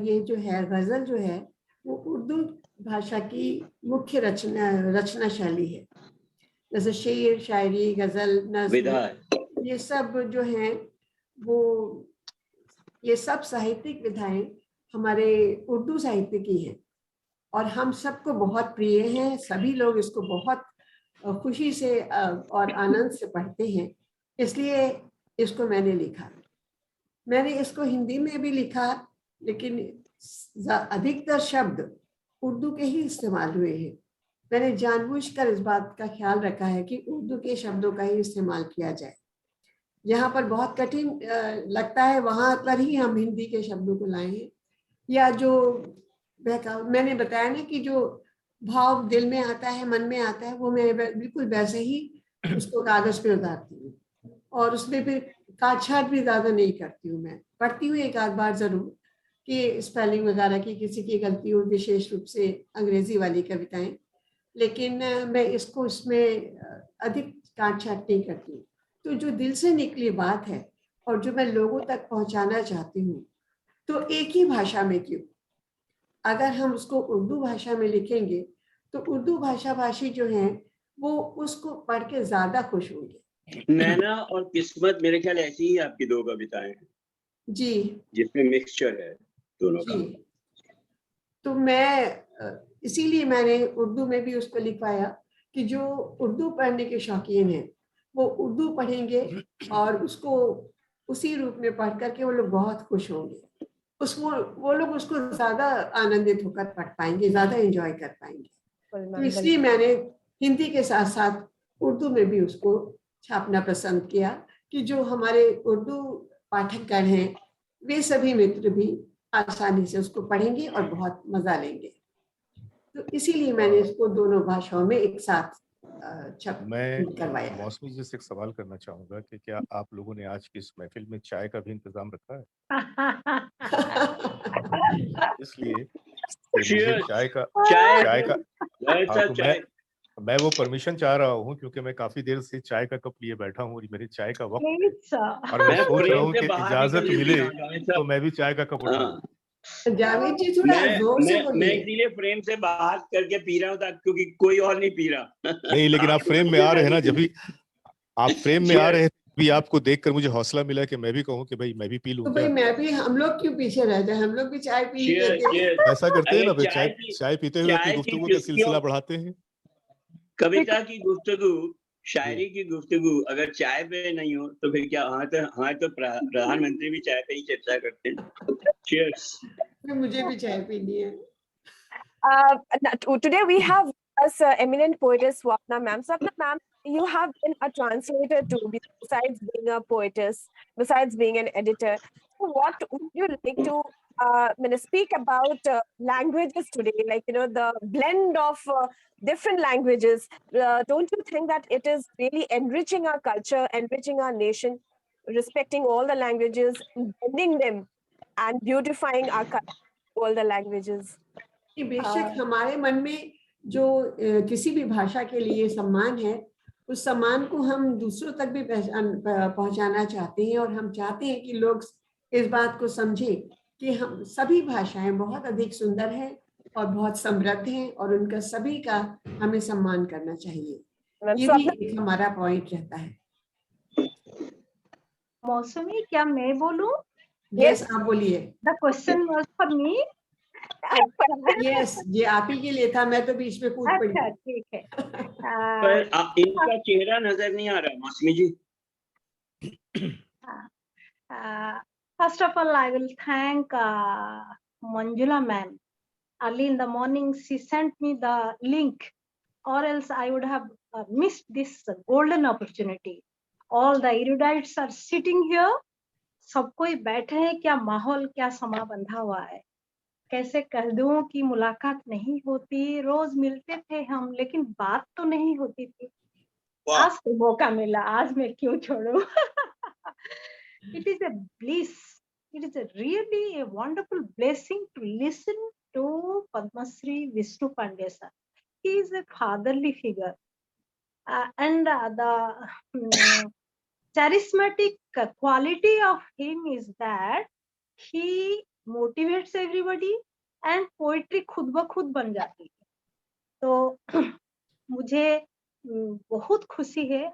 ये जो है गजल जो है वो उर्दू भाषा की मुख्य रचना शैली है। जैसे शेर, शायरी, गजल, विधा नज्म, ये सब जो है वो ये सब साहित्यिक विधाएं हमारे उर्दू साहित्य की हैं और हम सबको बहुत प्रिय हैं। सभी लोग इसको बहुत खुशी से और आनंद से पढ़ते हैं, इसलिए इसको मैंने लिखा। मैंने इसको हिंदी में भी लिखा, लेकिन अधिकतर शब्द उर्दू के ही इस्तेमाल हुए हैं। मैंने जानबूझकर इस बात का ख्याल रखा है कि उर्दू के शब्दों का ही इस्तेमाल किया जाए। जहाँ पर बहुत कठिन लगता है वहां पर ही हम हिंदी के शब्दों को लाए हैं, या जो मैंने बताया ना कि जो भाव दिल में आता है, मन में आता है, वो मैं बिल्कुल वैसे ही उसको कागज पे उतारती हूँ और उसमें फिर काट-छाट भी ज्यादा नहीं करती हूँ। मैं पढ़ती हूँ एक आध बार जरूर कि स्पेलिंग वगैरह की किसी की गलती हो, विशेष रूप से अंग्रेजी वाली कविताएं, लेकिन मैं इसको इसमें अधिक काट-छाट नहीं करती। तो जो दिल से निकली बात है और जो मैं लोगों तक पहुंचाना चाहती हूँ, तो एक ही भाषा में क्यों, अगर हम उसको उर्दू भाषा में लिखेंगे तो उर्दू भाषा भाषी जो हैं वो उसको पढ़ के ज्यादा खुश होंगे। नैना और किस्मत मेरे ख्याल ऐसी ही आपकी दो कविताएं हैं जी जिसमें मिक्सचर है दोनों का। जी, तो मैं इसीलिए मैंने उर्दू में भी उसको लिखवाया कि जो उर्दू पढ़ने के शौकीन हैं वो उर्दू पढ़ेंगे और उसको उसी रूप में पढ़ करके वो लोग बहुत खुश होंगे। वो लोग उसको ज्यादा आनंदित होकर पढ़ पाएंगे, ज्यादा एंजॉय कर पाएंगे। तो इसलिए मैंने हिंदी के साथ साथ उर्दू में भी उसको छापना पसंद किया कि जो हमारे उर्दू पाठकगण हैं वे सभी मित्र भी आसानी से उसको पढ़ेंगे और बहुत मजा लेंगे। तो इसीलिए मैंने इसको दोनों भाषाओं में एक साथ मैं करवाया। मौसमी जी से एक सवाल करना चाहूंगा कि क्या आप लोगों ने आज की इस महफिल में चाय का भी इंतजाम रखा है? इसलिए कि मुझे चाय का चाय हाँ, तो चाय मैं वो परमिशन चाह रहा हूँ क्योंकि मैं काफी देर से चाय का कप लिए बैठा हूँ और मेरे चाय का वक्त है और मैं मैं सोच रहा फ्रेम हूँ से कि बाहर इजाजत निकलने मिले लगा हूं, जावेद साहब। तो मैं भी चाय का कप उठाऊं। हाँ, जावेद जी थोड़ा जोर से मैं बोलिए। इसीलिए फ्रेम से बाहर करके पी रहा हूँ क्योंकि कोई और नहीं पी रहा। नहीं, लेकिन आप फ्रेम में आ रहे हैं ना, जब भी आप फ्रेम में आ रहे हैं भी आपको देखकर मुझे हौसला मिला कि मैं भी कहूँ कि भाई मैं भी पी लूं तो क्या। भाई मैं भी, हम लोग क्यों पीछे रह जाए, हम लोग भी चाय पी ही Cheers, लेते हैं। cheers. ऐसा करते हैं ना, अगर फिर चाय चाय पीते हुए अपनी चाय की गुफ्तगू का सिलसिला चुस्कियों, बढ़ाते हैं। कविता की गुफ्तगू, जी शायरी की गुफ्तगू अगर चाय पे नहीं हो तो फिर क्या। हाँ तो प्रधानमंत्री भी चाय पे ही चर्चा करते हैं। Cheers. फिर मुझे भी चाय पीनी है। Today we have us eminent poetess Swapna ma'am. Swapna ma'am, you have been a translator too, besides being a poetess, besides being an editor. So what would you like to speak about languages today? Like, you know, the blend of different languages. Don't you think that it is really enriching our culture, enriching our nation, respecting all the languages, blending them, and beautifying our culture, all the languages? कि बेशक हमारे मन में जो किसी भी भाषा के लिए सम्मान है, उस सम्मान को हम दूसरों तक भी पहुंचाना चाहते हैं, और हम चाहते हैं कि लोग इस बात को समझें कि हम सभी भाषाएं बहुत अधिक सुंदर हैं और बहुत समृद्ध हैं, और उनका सभी का हमें सम्मान करना चाहिए। ये भी एक हमारा पॉइंट रहता है। मौसमी, क्या मैं बोलूं? यस, आप बोलिए। The question was for me. Yes, ये आप ही के लिए था, मैं तो बीच में कूद पड़ी। अच्छा, ठीक है। पर इनका चेहरा नजर नहीं आ रहा मौसमी जी। First of all, I will thank Manjula ma'am. Early in the morning, she sent me the link, or else I would have missed this golden opportunity. All the erudites are sitting here. सब कोई बैठे हैं, क्या माहौल, क्या समा बंधा हुआ है। कैसे कह दूं कि मुलाकात नहीं होती, रोज मिलते थे हम, लेकिन बात तो नहीं होती थी। आज तो मौका मिला, आज मैं क्यों छोड़ूं। It is a bliss. It is really a wonderful blessing to listen to Padma Shri Vishnu Pandey sir. He is a fatherly figure, and the charismatic quality of him is that he motivates everybody, and poetry खुद ब खुद बन जाती है। तो मुझे बहुत खुशी है,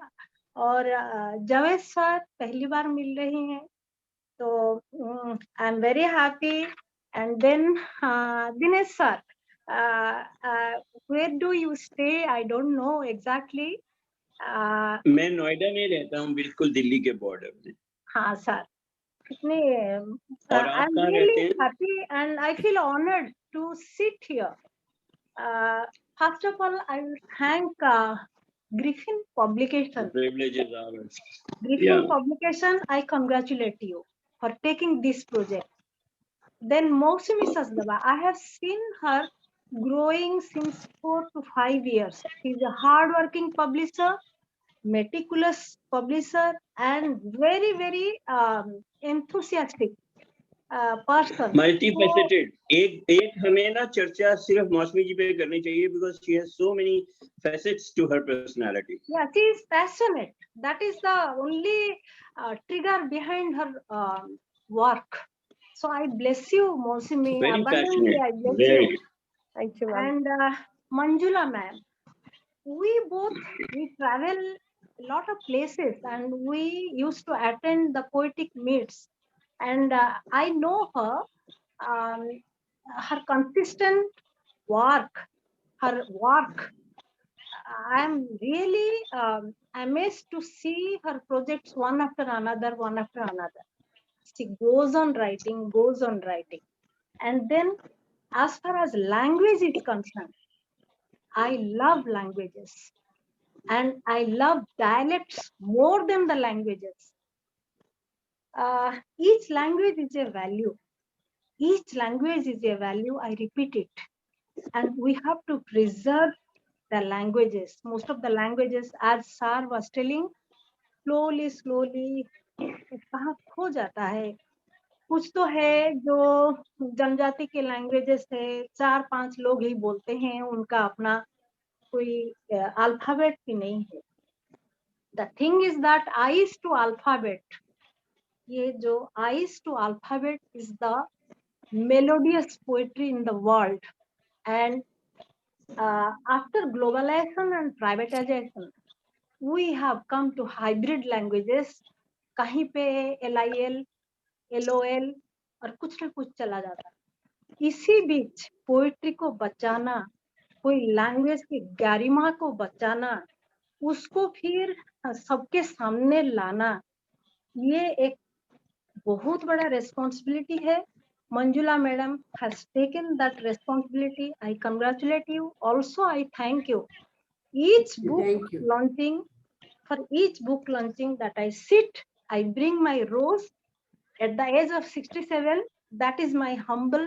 और जावेद सर पहली बार मिल रही हैं, तो I am very happy. And then Dinesh sir, where do you stay? I don't know exactly. मैं नोएडा में रहता हूँ, बिल्कुल दिल्ली के बॉर्डर पे। हाँ सर, कितने और आप आई एम कहाँ रहते रियली हैं? Happy and I feel honoured to sit here. First of all, I will thank Griffin Publication. Privilege is ours. Griffin Publication, I congratulate you for taking this project. Then Mousumi Sazdaba, I have seen her growing since 4 to 5 years. She is a hard-working publisher, meticulous publisher, and very, very enthusiastic person. Multifaceted. एक हमें ना चर्चा सिर्फ मौसमी जी पे करनी चाहिए, because she has so many facets to her personality. Yeah, she is passionate. That is the only trigger behind her work. So I bless you, Mousimi. Very Abundantly, passionate. I bless Very. you. Thank you, ma'am. And Manjula ma'am, we travel a lot of places, and we used to attend the poetic meets. And I know her, her consistent work, her work. I'm really amazed to see her projects one after another, one after another. She goes on writing, goes on writing. And then, as far as language is concerned, I love languages, and I love dialects more than the languages. Each language is a value. Each language is a value, I repeat it. And we have to preserve the languages. Most of the languages, as Sar was telling, slowly कहाँ खो जाता है। कुछ तो है जो जनजाति के लैंग्वेजेस है, 4-5 लोग ही बोलते हैं, उनका अपना कोई अल्फाबेट भी नहीं है। The thing is that eyes to alphabet, ये जो eyes to alphabet is the melodious poetry in the world. And after globalization and privatization, we have come to hybrid languages कहीं पे LIL, LOL और कुछ ना कुछ चला जाता है। इसी बीच पोइट्री को बचाना, कोई लैंग्वेज की गरिमा को बचाना, उसको फिर सबके सामने लाना, ये एक बहुत बड़ा रिस्पॉन्सिबिलिटी है। Manjula madam has taken that responsibility. I congratulate you. Also, I thank you. Each book Thank you. launching, for each book launching that I sit, I bring my rose at the age of 67. That is my humble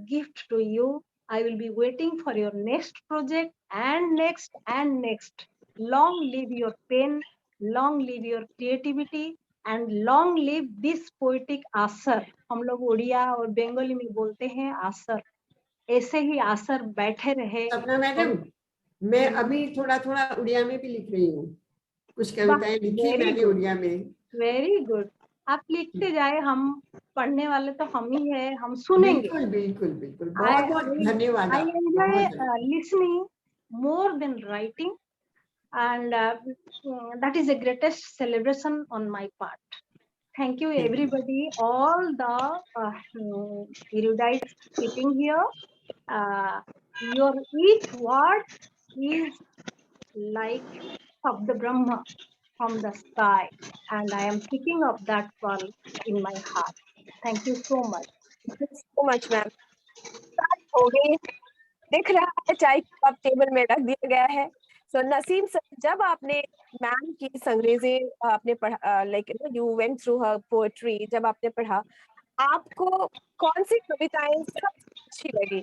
gift to you. I will be waiting for your next project and next and next. Long live your pen, long live your creativity, and long live this poetic आसर। हम लोग उड़िया और बंगाली में बोलते हैं आसर। ऐसे ही आसर बैठे रहे। सपना मैडम, मैं अभी थोड़ा थोड़ा उड़िया में भी लिख रही हूँ, कुछ कविताएं लिखी मैंने उड़िया में। वेरी गुड, आप लिखते जाए, हम पढ़ने वाले तो हम ही है, हम सुनेंगे। बिल्कुल बिल्कुल बिल्कुल, बहुत बहुत धन्यवाद। I enjoy listening more than writing, and that is the greatest celebration on my part. Thank you everybody, all the erudites sitting here. Your each word is like Sabda Brahma from the sky, and I am picking up that pearl in my heart. Thank you so much. Thank you so much, ma'am. हो गई, दिख रहा है चाय का कप टेबल में रख दिया गया है। सो नसीम सर, जब आपने मैम की संग्रेजे आपने पढ़ा, like you went through her poetry, जब आपने पढ़ा, आपको कौन सी कविताएं सबसे अच्छी लगी?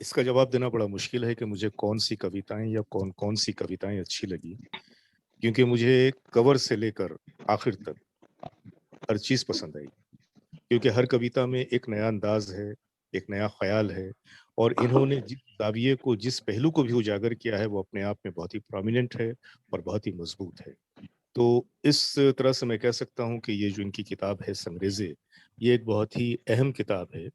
इसका जवाब देना बड़ा मुश्किल है कि मुझे कौन सी कविताएं या कौन कौन सी कविताएं अच्छी लगी, क्योंकि मुझे कवर से लेकर आखिर तक हर चीज पसंद आई, क्योंकि हर कविता में एक नया अंदाज है, एक नया ख्याल है, और इन्होंने जिस दाविये को, जिस पहलू को भी उजागर किया है, वो अपने आप में बहुत ही प्रोमिनेंट है और बहुत ही मजबूत है। तो इस तरह से मैं कह सकता हूँ कि ये जो इनकी किताब है संग्रेजे, ये एक बहुत ही अहम किताब है।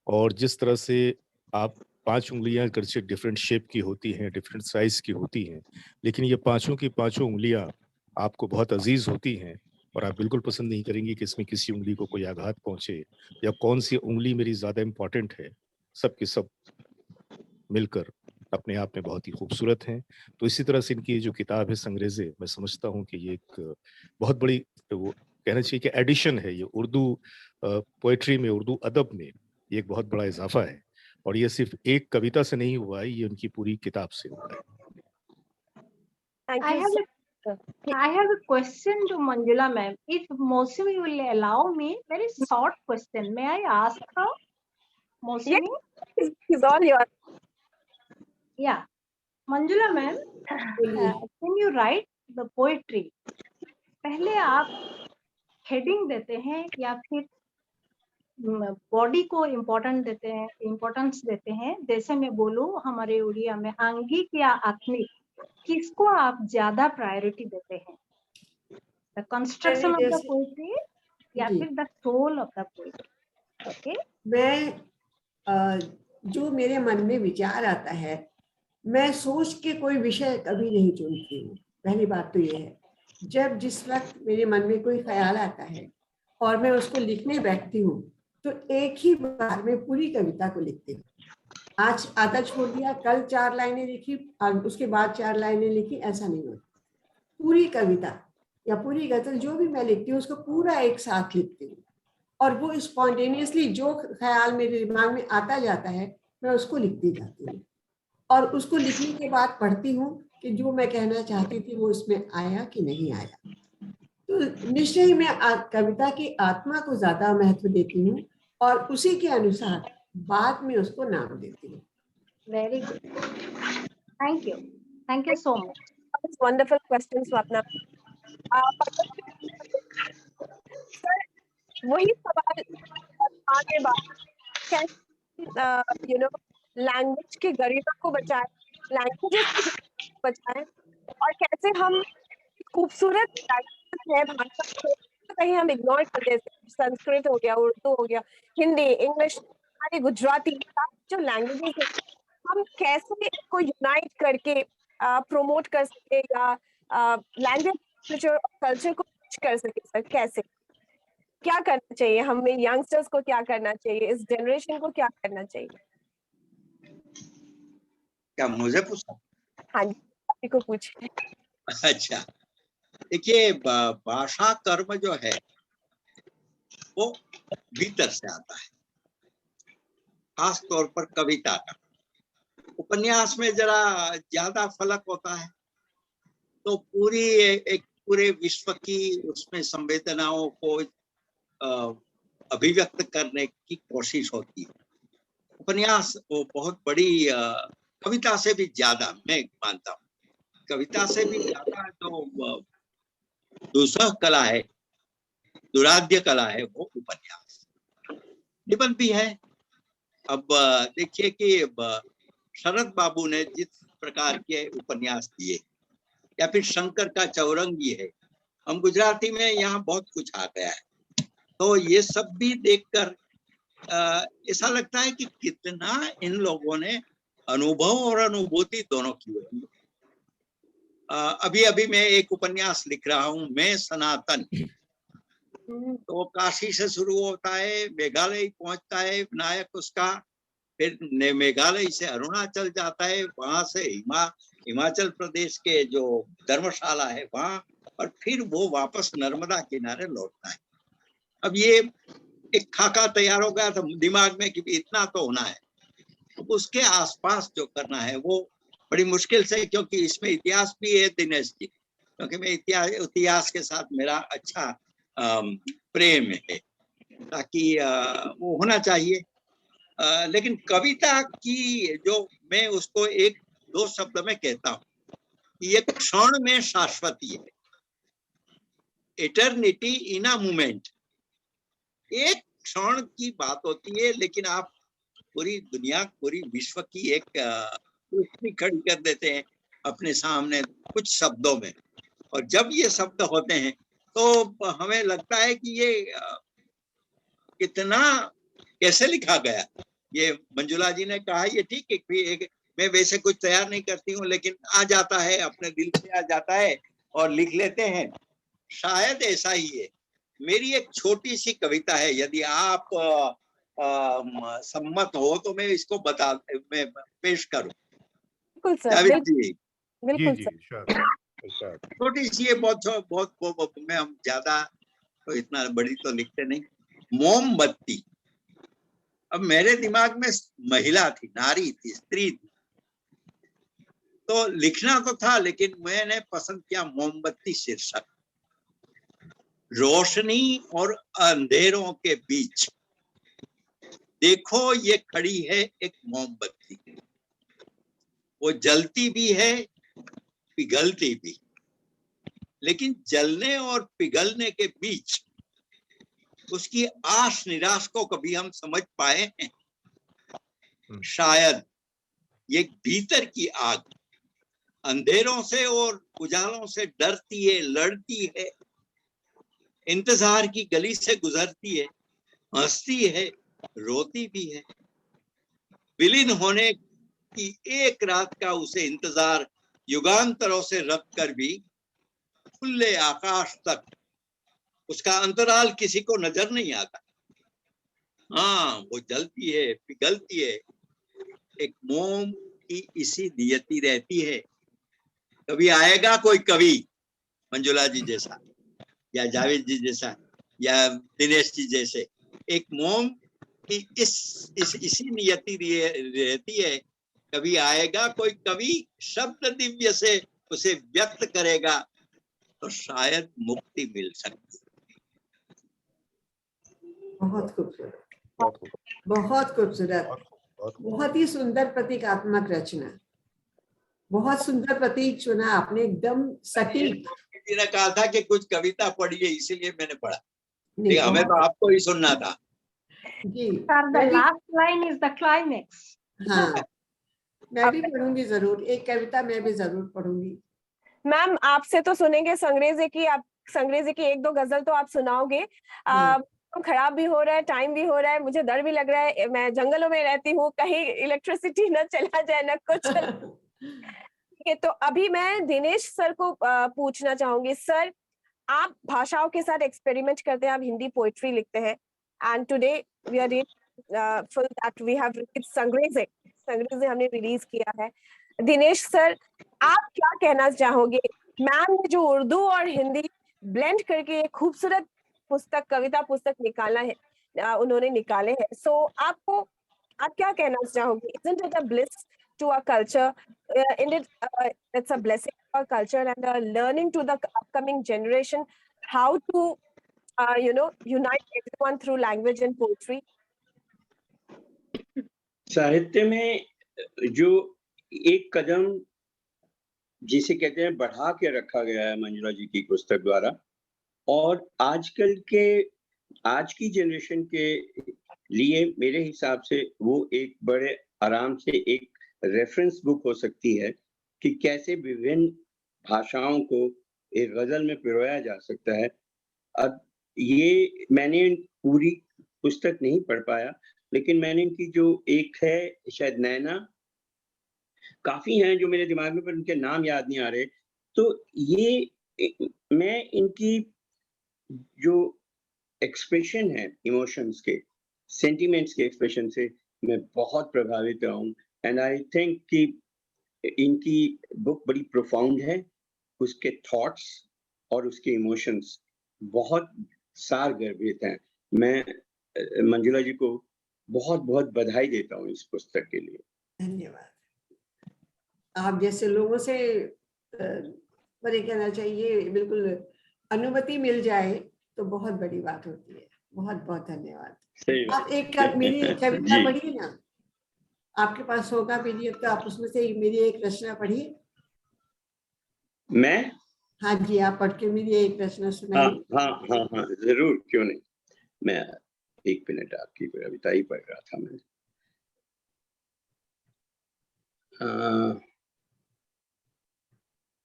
और जिस तरह से आप 5 उँगलियाँ अगरचे डिफरेंट शेप की होती हैं, डिफरेंट साइज़ की होती हैं, लेकिन ये पाँचों की पाँचों उँगलियाँ आपको बहुत अज़ीज़ होती हैं, और आप बिल्कुल पसंद नहीं करेंगी कि इसमें किसी उँगली को कोई आघात पहुँचे या कौन-सी उँगली मेरी ज़्यादा इम्पोर्टेंट है। सब की सब मिलकर अपने आप में बहुत ही खूबसूरत हैं। तो इसी तरह से इनकी ये जो किताब है संग्रेजे, मैं समझता हूँ कि ये एक बहुत बड़ी, वो कहना चाहिए कि एडिशन है ये उर्दू पोएट्री में, उर्दू अदब में ये एक बहुत बड़ा इज़ाफ़ा है, और ये सिर्फ़ एक कविता से नहीं हुआ है, ये उनकी पूरी किताब से हुआ है। Thank you so much. I have a question to Manjula ma'am. If Mosimi will allow me, very short question. May I ask her? Mosimi? It's all yours. Yeah. Manjula ma'am, can you write the poetry? पहले आप हेडिंग देते हैं या फिर बॉडी को इम्पोर्टेंस देते हैं? जैसे मैं बोलूं हमारे उड़िया में आंगिक या आत्मिक, किसको आप ज्यादा प्रायोरिटी देते हैं? The construction of the poetry या फिर the soul of the poetry? Okay, मैं जो मेरे मन में विचार आता है, मैं सोच के कोई विषय कभी नहीं चुनती हूँ। पहली बात तो ये है, जब जिस वक्त मेरे मन में कोई ख्याल आता है और मैं उसको लिखने बैठती हूँ, तो एक ही बार में पूरी कविता को लिखती हूँ। आज आधा छोड़ दिया, कल 4 लाइनें लिखी और उसके बाद 4 लाइनें लिखी, ऐसा नहीं होता। पूरी कविता या पूरी गजल जो भी मैं लिखती हूँ, उसको पूरा एक साथ लिखती हूँ, और वो स्पॉन्टेनियसली जो ख्याल मेरे दिमाग में आता जाता है, मैं उसको लिखती जाती हूँ, और उसको लिखने के बाद पढ़ती हूँ कि जो मैं कहना चाहती थी वो इसमें आया कि नहीं आया। तो निश्चय ही मैं कविता की आत्मा को ज्यादा महत्व देती हूँ और उसी के अनुसार बाद में उसको नाम देती हूँ। Very good, thank you so much. Wonderful question Swapna. वही सवाल आगे बात, यू नो, लैंग्वेज की गरिमा को बचाए, लैंग्वेजेस को बचाए, और कैसे हम खूबसूरत है भाषा को कहीं हम इग्नोर कर देते हैं। संस्कृत हो गया, उर्दू हो गया, हिंदी, इंग्लिश, हमारी गुजराती, जो लैंग्वेजेस है, हम कैसे इसको यूनाइट करके प्रमोट कर सके या लैंग्वेज लिटरेचर और कल्चर को reach कर सके सर? कैसे, क्या करना चाहिए हमें, यंगस्टर्स को क्या करना चाहिए, इस जनरेशन को क्या करना चाहिए? क्या मुझे पूछा? हाँ जी, आप को पूछे। अच्छा, देखिए भाषा कर्म जो है वो भीतर से आता है, खास तौर पर कविता का। उपन्यास में जरा ज्यादा फलक होता है, तो पूरी एक पूरे विश्व की उसमें संवेदनाओं को अभिव्यक्त करने की कोशिश होती है। उपन्यास वो बहुत बड़ी कविता से भी ज्यादा मैं मानता हूँ, कविता से भी ज्यादा जो दूसरा कला है, दुराध्य कला है, वो उपन्यास। निबंध भी है। अब देखिए कि शरद बाबू ने जिस प्रकार के उपन्यास दिए, या फिर शंकर का चौरंगी है, हम गुजराती में यहाँ बहुत कुछ आ गया है, तो ये सब भी देखकर ऐसा लगता है कि कितना इन लोगों ने अनुभव और अनुभूति दोनों की होगी। अभी अभी मैं एक उपन्यास लिख रहा हूँ, मैं सनातन। तो काशी से शुरू होता है, मेघालय पहुंचता है नायक उसका, फिर मेघालय से अरुणाचल जाता है, वहां से हिमाचल प्रदेश के जो धर्मशाला है वहां, और फिर वो वापस नर्मदा किनारे लौटता है। अब ये एक खाका तैयार हो गया था दिमाग में कि इतना तो होना है। अब उसके आसपास जो करना है वो बड़ी मुश्किल से, क्योंकि इसमें इतिहास भी है दिनेश जी, क्योंकि मैं इतिहास के साथ मेरा अच्छा प्रेम है, ताकि वो होना चाहिए। लेकिन कविता की जो मैं उसको एक दो शब्द में कहता हूँ, ये क्षण में शाश्वती है, इटर्निटी इन अ मोमेंट। एक क्षण की बात होती है, लेकिन आप पूरी दुनिया, पूरी विश्व की एक रोशनी खड़ी कर देते हैं अपने सामने कुछ शब्दों में। और जब ये शब्द होते हैं तो हमें लगता है कि ये कितना कैसे लिखा गया। ये मंजुला जी ने कहा, ये ठीक है, मैं वैसे कुछ तैयार नहीं करती हूँ, लेकिन आ जाता है, अपने दिल से आ जाता है और लिख लेते हैं। शायद ऐसा ही है। मेरी एक छोटी सी कविता है, यदि आप सम्मत हो तो मैं इसको मैं पेश करूं। बिल्कुल सर, जावेद जी, जी बिल्कुल जी सर। श्योर। छोटी सी है, बहुत में हम ज्यादा तो इतना बड़ी तो लिखते नहीं। मोमबत्ती। अब मेरे दिमाग में महिला थी, नारी थी, स्त्री थी, तो लिखना तो था, लेकिन मैंने पसंद किया मोमबत्ती शीर्षक। रोशनी और अंधेरों के बीच देखो ये खड़ी है एक मोमबत्ती, वो जलती भी है, पिघलती भी, लेकिन जलने और पिघलने के बीच उसकी आश निराश को कभी हम समझ पाए हैं? शायद ये भीतर की आग अंधेरों से और उजालों से डरती है, लड़ती है, इंतजार की गली से गुजरती है, हंसती है, रोती भी है। विलीन होने की एक रात का उसे इंतजार युगांतरों से रख कर भी खुले आकाश तक उसका अंतराल किसी को नजर नहीं आता। हाँ, वो जलती है, पिघलती है, एक मोम की इसी नियति रहती है। कभी आएगा कोई कवि मंजुला जी जैसा, या जावेद जी जैसा, या दिनेश जी जैसे, एक मोम की इसी नियति रहती है। कभी आएगा कोई कवि, शब्द दिव्य से उसे व्यक्त करेगा, तो शायद मुक्ति मिल सकती। बहुत खूबसूरत, बहुत खूबसूरत, बहुत ही सुंदर प्रतीकात्मक रचना, बहुत सुंदर प्रतीक चुना आपने, एकदम सटीक। किसी ने कहा था कि कुछ कविता पढ़िए, इसीलिए मैंने पढ़ा। नहीं, हमें तो आपको ही सुनना था जी। Sir, the last line is the climax. हाँ, मैं भी पढ़ूंगी जरूर, एक कविता मैं भी जरूर पढ़ूंगी। मैम आपसे तो सुनेंगे संग्रेजी की, आप संग्रेजी की एक दो गजल तो आप सुनाओगे। खराब भी हो रहा है, टाइम भी हो रहा है, मुझे डर भी लग रहा है, मैं जंगलों में रहती हूँ, कहीं इलेक्ट्रिसिटी न चला जाए, न कुछ ठीक है, तो अभी मैं दिनेश सर को पूछना चाहूंगी। सर, आप भाषाओं के साथ एक्सपेरिमेंट करते हैं, आप हिंदी पोएट्री लिखते हैं, and today we are full that we have Sangreze हमने रिलीज किया है। दिनेश सर, आप क्या कहना चाहोगे? मैम ने जो उर्दू और हिंदी ब्लेंड करके एक खूबसूरत पुस्तक, कविता पुस्तक निकाला है, उन्होंने निकाले हैं, सो आप क्या कहना चाहोगे? Isn't it a bliss to our culture? It's a blessing to our culture and learning to the upcoming generation how to, unite everyone through language and poetry. साहित्य में जो एक कदम जिसे कहते हैं बढ़ा के रखा गया है मंजुला जी की पुस्तक द्वारा, और आज की जनरेशन के लिए मेरे हिसाब से वो एक बड़े आराम से एक रेफरेंस बुक हो सकती है कि कैसे विभिन्न भाषाओं को एक गजल में पिरोया जा सकता है। अब ये मैंने पूरी पुस्तक नहीं पढ़ पाया, लेकिन मैंने इनकी जो एक है शायद नैना, काफी हैं जो मेरे दिमाग में, पर उनके नाम याद नहीं आ रहे। तो ये मैं इनकी जो एक्सप्रेशन है इमोशंस के, सेंटिमेंट्स के एक्सप्रेशन से मैं बहुत प्रभावित रहा हूँ, एंड आई थिंक कि इनकी बुक बड़ी प्रोफाउंड है, उसके थॉट्स और उसके इमोशंस बहुत सारगर्भित हैं। मैं मंजुला जी को बहुत बहुत बधाई देता हूँ इस पुस्तक के लिए। धन्यवाद। आप जैसे लोगों से बड़े कहना चाहिए, बिल्कुल अनुमति मिल जाए तो बहुत बड़ी बात होती है। बहुत बहुत धन्यवाद। आप एक मेरी कविता पढ़िए ना, आपके पास होगा पीडीएफ, तो आप उसमें से मेरी एक रचना पढ़िए। मैं? हाँ जी, आप पढ़ के मेरी एक रचना सुनाइए। हाँ, जरूर, क्यों नहीं। मैं 1 मिनट आपकी कविता ही पढ़ रहा था मैं।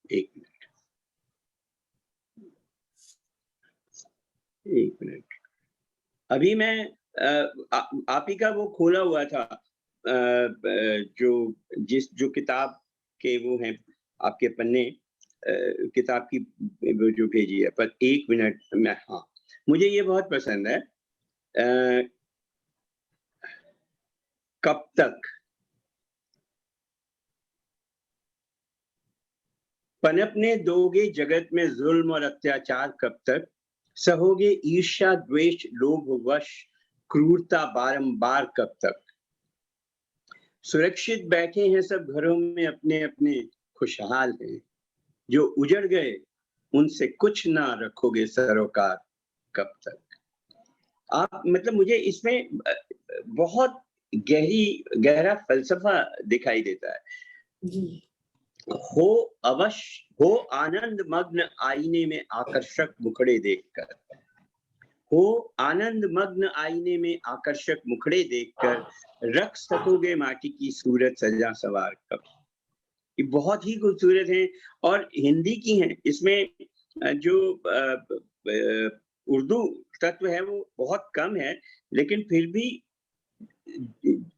एक मिनट। अभी मैं आप ही का वो खोला हुआ था, जो किताब के वो हैं आपके पन्ने, किताब की जो भेजी है, पर 1 मिनट में। हाँ, मुझे ये बहुत पसंद है। कब तक पनपने दोगे जगत में जुल्म और अत्याचार, कब तक सहोगे ईर्ष्या द्वेष लोभ वश क्रूरता बारंबार, कब तक सुरक्षित बैठे हैं सब घरों में अपने अपने खुशहाल हैं, जो उजड़ गए उनसे कुछ ना रखोगे सरोकार, कब तक। आप मतलब मुझे इसमें बहुत गहरा फलसफा दिखाई देता है। जी। हो आनंद मग्न आईने में आकर्षक मुखड़े देखकर, हो आनंद मग्न आईने में आकर्षक मुखड़े देखकर रख सकोगे माटी की सूरत सजा सवार, कब। ये बहुत ही खूबसूरत है और हिंदी की है। इसमें जो उर्दू तत्व है वो बहुत कम है, लेकिन फिर भी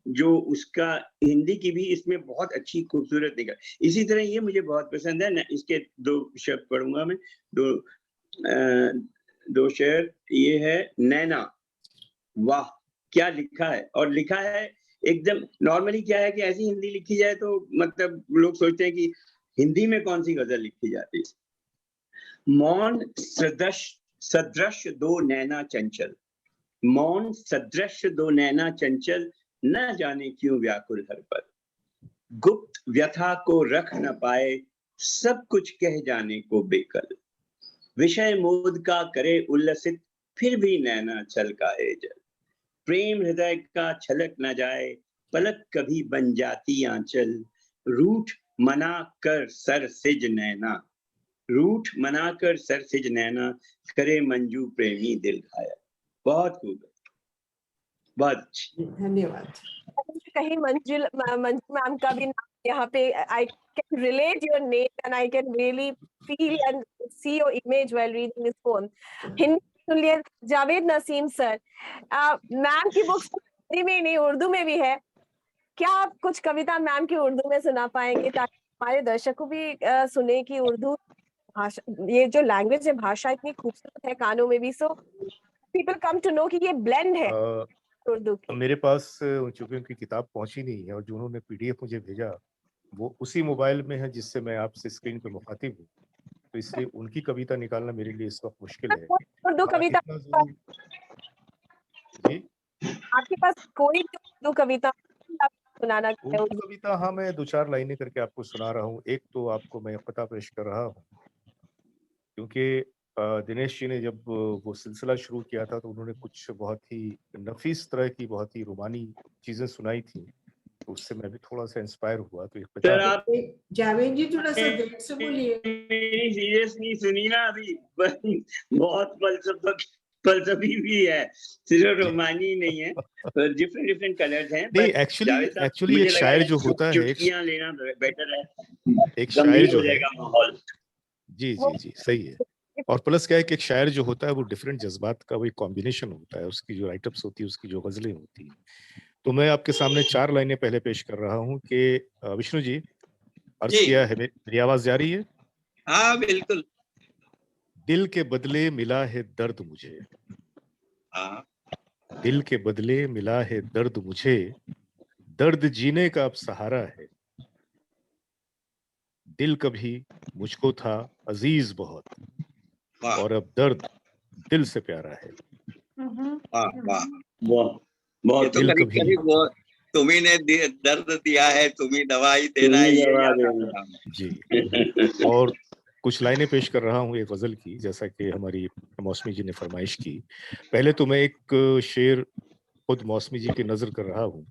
जो उसका हिंदी की भी इसमें बहुत अच्छी खूबसूरत निकल। इसी तरह ये मुझे बहुत पसंद है। इसके 2 शब्द पढ़ूंगा मैं, 2 शेर। ये है नैना। वाह क्या लिखा है, और लिखा है एकदम नॉर्मली। क्या है कि ऐसी हिंदी लिखी जाए तो मतलब लोग सोचते हैं कि हिंदी में कौन सी गजल लिखी जाती है। मौन सदृश 2 नैना चंचल, मौन सदृश 2 नैना चंचल, न जाने क्यों व्याकुल हर पल, गुप्त व्यथा को रख न पाए सब कुछ कह जाने को बेकल, विषय मोद का करे उल्लसित फिर भी नैना छलकाए जल, प्रेम हृदय का छलक न जाए पलक कभी बन जाती आंचल, रूठ मना कर सर सिज नैना, रूठ मना कर सर सिज नैना, करे मंजू प्रेमी दिल घायल। बहुत खूब, बहुत अच्छी। धन्यवाद। कहीं मंजू मैम का भी नाम यहाँ पे, I can relate your name and I can really feel and see your image while reading this poem. Hindi सुन लिया। जावेद नसीम सर, मैम की बुक्स हिंदी में नहीं उर्दू में भी है, क्या आप कुछ कविता मैम की उर्दू में सुना पाएंगे ताकि हमारे दर्शकों भी सुने कि उर्दू भाषा, ये जो लैंग्वेज है, भाषा इतनी खूबसूरत है कानों में भी, so people come to know कि ये ब्लेंड है उर्दू की। मेरे पास चूंकि उनकी किताब पहुंची नहीं है और जो उन्होंने पीडीएफ मुझे भेजा वो उसी मोबाइल में है जिससे मैं आपसे स्क्रीन पे मुखातिब हूँ, तो इसलिए उनकी कविता निकालना मेरे लिए इस वक्त मुश्किल है। उर्दू हाँ, कविता इतना जरूर जी, आपके पास कोई भी उर्दू कविता आप सुनाना चाहें उर्दू उर्दू? कविता हाँ, मैं 2-4 लाइनें करके आपको सुना रहा हूँ। एक तो आपको मैं कता पेश कर रहा हूँ, क्योंकि दिनेश जी ने जब वो सिलसिला शुरू किया था तो उन्होंने कुछ बहुत ही नफीस तरह की, बहुत ही रूमानी चीज़ें सुनाई थी, तो उससे मैं भी थोड़ा-सा इंस्पायर हुआ। तो एक कविता सर है। आप जावेद जी थोड़ा सा देर से बोलिए। मेरी सीरियसली सुनी ना अभी, बहुत फलसफी भी है, सिर्फ जी। रोमानी ही नहीं है, डिफरेंट डिफरेंट कलर्स हैं। नहीं, बट जावेद साहब एक्चुअली मुझे एक लगा शायर है जो होता है, चुटकियां लेना बेटर है, एक शायर गंभीर जो हो है, जाएगा माहौल। जी, जी, जी, सही है। और प्लस क्या है कि एक शायर जो होता है वो डिफरेंट जज़्बात का वो एक कॉम्बिनेशन होता है, उसकी जो राइटअप्स होती है, उसकी जो ग़ज़लें होती हैं। तो मैं आपके सामने 4 लाइनें पहले पेश कर रहा हूँ कि विष्णु जी, अर्ज़ जी किया है, मेरी आवाज़ जा रही है? हाँ बिल्कुल। दिल के बदले मिला है दर्द मुझे, हाँ दिल के बदले मिला है दर्द मुझे, दर्द जीने का अब सहारा है। दिल कभी मुझको था अज़ीज़ बहुत, वाह और अब दर्द दिल से प्यारा है। वाह वाह, बहुत ये बहुत तो दिल करीब कभी करीब वो तुम्ही ने दर्द दिया है तुम्ही दवाई देना, तुम्ही ये दवा याद आ देना। रहा जी, और कुछ लाइनें पेश कर रहा हूँ एक ग़ज़ल की, जैसा कि हमारी मौसमी जी ने फ़रमाइश की। पहले तो मैं एक शेर खुद मौसमी जी की नज़र कर रहा हूँ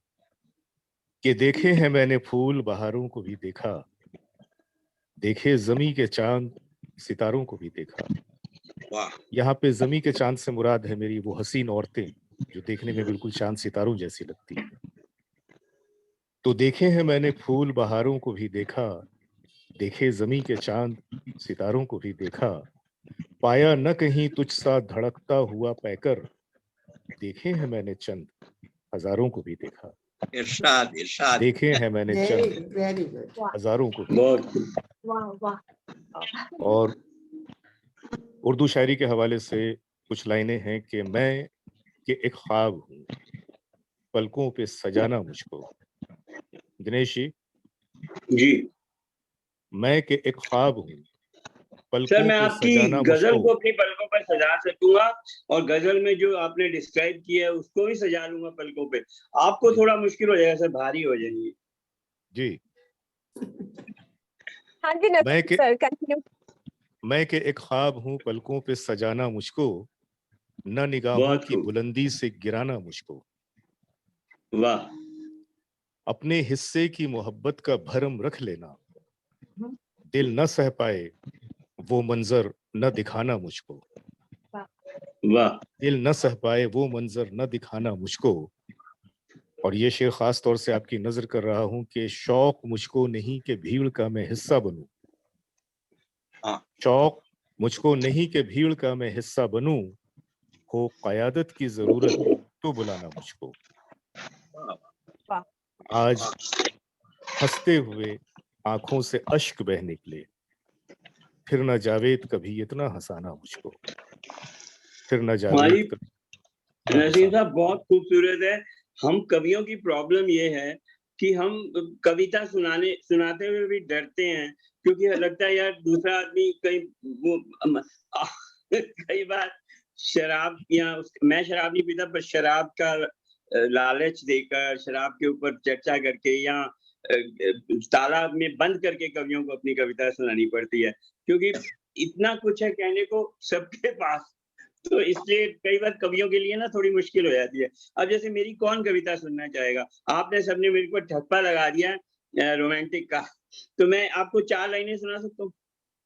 कि देखे हैं मैंने फूल बहारों को भी देखा, देखे ज़मीं के चाँद सितारों को भी देखा। वाह यहाँ पे ज़मीं के चाँद से मुराद है मेरी वो हसीन औरतें, जो देखने में बिल्कुल चाँद सितारों जैसी लगती हैं। तो देखे हैं मैंने फूल बहारों को भी देखा, देखे ज़मीं के चाँद सितारों को भी देखा, पाया न कहीं तुझ सा धड़कता हुआ पैकर, देखे हैं मैंने चंद हज़ारों को भी देखा। इरशाद इरशाद। देखे हैं मैंने वेरी चंद गुड, वेरी गुड। हज़ारों को भी बहुत देखा। वाह वाह। और उर्दू शायरी के हवाले से कुछ लाइनें हैं कि मैं कि एक ख्वाब हूँ, पलकों पे सजाना मुझको। दिनेश जी, जी। मैं कि एक ख्वाब हूँ, सर पलकों मैं पे आपकी सजाना गजल मुझको। को अपनी पलकों पर सजा सकूंगा, और गजल में जो आपने डिस्क्राइब किया है उसको भी सजा लूंगा पलकों पे। आपको जी, थोड़ा मुश्किल हो जाएगा सर, भारी हो जाएंगे। जी। हाँ जी, मैं नसीम कि सर कंटिन्यू। मैं कि एक ख्वाब हूँ, पलकों पे सजाना मुझको, न निगाहों बहुत की खूब। बुलंदी से गिराना मुझको। वाह अपने हिस्से की मोहब्बत का भरम रख लेना, दिल न सह पाए वो मंजर न दिखाना मुझको। वाह। दिल न सह पाए वो मंजर न दिखाना मुझको। और ये शेर खास तौर से आपकी नजर कर रहा हूं कि शौक मुझको नहीं कि भीड़ का मैं हिस्सा बनूं, हाँ शौक मुझको नहीं कि भीड़ का मैं हिस्सा बनूं, हो कयादत की जरूरत तो बुलाना मुझको। वाह आज हंसते हुए आंखों से अश्क बह निकले, फिर न जावेद कभी इतना हंसाना मुझको, फिर न हमारी जावेद कभी इतना नसीम हंसाना। साहब बहुत खूबसूरत है। हम कवियों की प्रॉब्लम ये है कि हम कविता सुनाते हुए भी डरते हैं, क्योंकि लगता है यार दूसरा आदमी कहीं वो कई बार शराब या मैं शराब नहीं पीता, पर शराब का लालच देकर शराब के ऊपर चर्चा करके या तालाब में बंद करके कवियों को अपनी कविता सुनानी पड़ती है, क्योंकि इतना कुछ है कहने को सबके पास। तो इसलिए कई बार कवियों के लिए ना थोड़ी मुश्किल हो जाती है। अब जैसे मेरी कौन कविता सुनना चाहेगा? आपने सबने मेरे को ठप्पा लगा दिया रोमांटिक का, तो मैं आपको 4 लाइनें सुना सकता हूँ।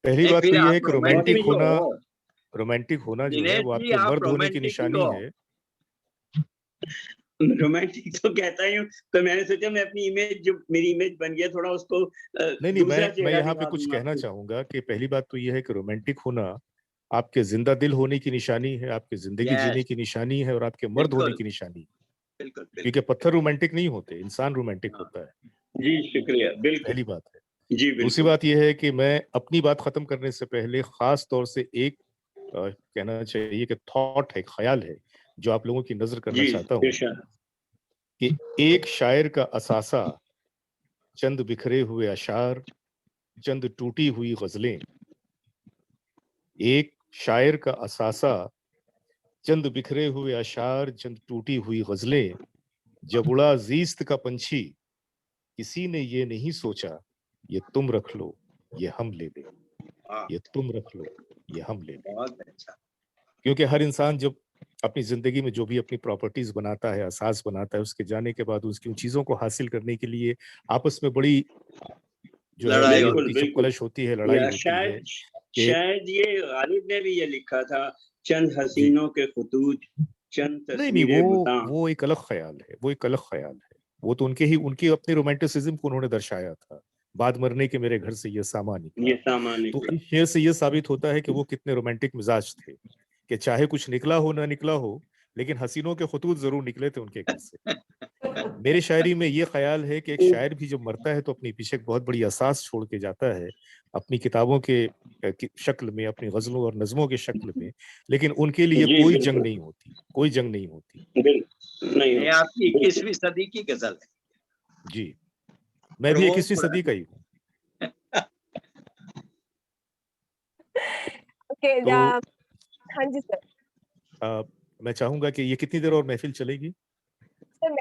पहली नहीं, बात तो फिर यह आप है कि रोमांटिक जो हो, रोमांटिक होना जो है दिनेश वो जी आपके आप मर्द होने की रोमांटिक ही निशानी हो। है। रोमांटिक तो कहता ही हूँ, तो मैंने सोचा मैं अपनी इमेज जो मेरी इमेज बन गया थोड़ा उसको नहीं, नहीं, दूसरा मैं चेहरा यहाँ पे दिखा कुछ दूँगा कहना आपको। चाहूँगा कि पहली बात तो ये है कि रोमांटिक होना आपके ज़िंदा दिल होने की निशानी है, आपकी ज़िंदगी जीने यस, की निशानी है और आपके मर्द होने बिल्कुल की निशानी है। बिल्कुल क्योंकि बिल्कुल। पत्थर रोमांटिक नहीं होते, इंसान रोमांटिक हाँ, होता है, जी, शुक्रिया, बिल्कुल। पहली बात है। जी दूसरी बिल्कुल। बात यह है कि मैं अपनी बात खत्म करने से पहले खास तौर से एक कहना चाहिए कि थॉट है, ख्याल है, जो आप लोगों की नजर करना जी चाहता हूँ बेशक। कि एक शायर का असासा, चंद बिखरे हुए अशार, चंद टूटी हुई गजलें। एक शायर का असासा, चंद बिखरे हुए अशार, चंद टूटी हुई गजलें। जब उड़ा जीस्त का पंछी, किसी ने ये नहीं सोचा, ये तुम रख लो, ये हम ले लें। वाह, ये तुम रख लो, ये हम ले लें। बहुत अच्छा। क्योंकि हर इंसान जब अपनी जिंदगी में जो भी अपनी प्रॉपर्टीज बनाता है, असास बनाता है, उसके जाने के बाद उसकी उन चीजों को हासिल करने के लिए आपस में बड़ी जो है लड़ाई ये बिल्कुल होती, होती। जब बिल्कुल। कलश होती है, लड़ाई या होती है शायद कि शायद ये गालिब ने भी ये लिखा था, चंद जी हसीनों के खतूत, चंद नहीं, तस्वीरें बुतां। वो एक अलग ख्याल है, वो एक अलग ख्याल है। वो तो उनकी अपनी रोमांटिसिज्म को उन्होंने दर्शाया था। बाद मरने के मेरे घर से ये सामान निकला। ये सामान तो निकला। इस शेर से ये साबित होता है कि वो कितने रोमांटिक मिजाज थे, कि चाहे कुछ निकला हो ना निकला हो, लेकिन हसीनों के खतूत जरूर निकले थे उनके घर से। मेरी शायरी में ये ख्याल है कि एक शायर भी जब मरता है तो अपनी पीछे एक बहुत बड़ी असास छोड़ के जाता है, अपनी किताबों के की शक्ल में, अपनी गजलों और नज्मों के शक्ल में। लेकिन उनके लिए जी कोई जंग बिल्कुल। नहीं होती, कोई जंग नहीं होती। नहीं ये होता। आपकी बिल्कुल। 21वीं सदी की गजल है। जी, मैं और भी वो 21वीं सदी का ही हूँ। Okay, तो हाँ जी सर। अ, मैं चाहूंगा कि ये कितनी देर और महफिल चलेगी? सर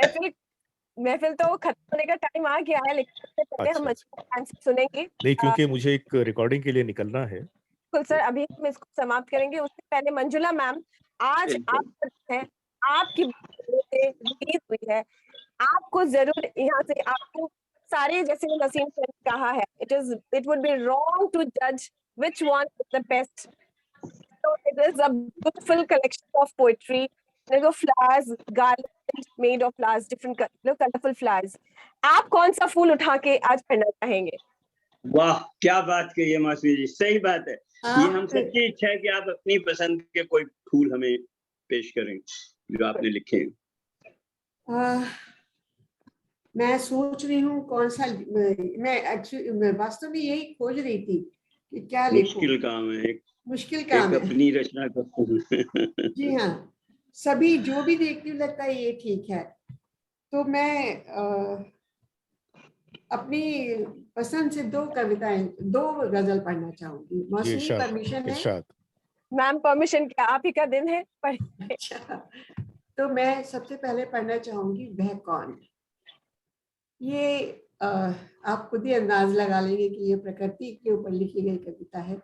महफिल तो खत्म होने का टाइम आ गया है, लेकिन उससे पहले हम अच्छा अच्छा, मंजुला मैम से सुनेंगे। नहीं क्योंकि मुझे एक रिकॉर्डिंग के लिए निकलना है। बिल्कुल सर, तो अभी हम इसको समाप्त करेंगे। उससे पहले मंजुला मैम, आज बिल्कुल। आप है, आपकी रिलीज हुई है, आपको जरूर यहाँ से आपको सारे, जैसे नसीम सर ने कहा है, it would be wrong to जज which one is the best. So it is a beautiful collection of poetry. There are flowers, garland made of flowers, different colorful flowers. आप कौन सा फूल उठा के आज पढ़ना चाहेंगे? वाह क्या बात कही है मासूमी जी, सही बात है। ये हम आप सबकी इच्छा है कि आप अपनी पसंद के कोई फूल हमें पेश करें जो आपने लिखे हैं। मैं सोच रही हूँ कौन सा, मैं एक्चुअली वास्तव में यही खोज रही थी कि क्या लिखूं। मुश्किल काम है, मुश्किल काम है। अपनी रचना का फूल। जी हाँ, सभी जो भी देखती हूँ लगता है ये ठीक है। तो मैं अपनी पसंद से दो गजल पढ़ना चाहूंगी। जी मौसमी इरशाद, परमिशन है? इरशाद। मैम परमिशन, क्या आप ही का दिन है, पढ़िए। अच्छा, तो मैं सबसे पहले पढ़ना चाहूंगी वह कौन। ये आप खुद ही अंदाज लगा लेंगे कि ये प्रकृति के ऊपर लिखी गई कविता है।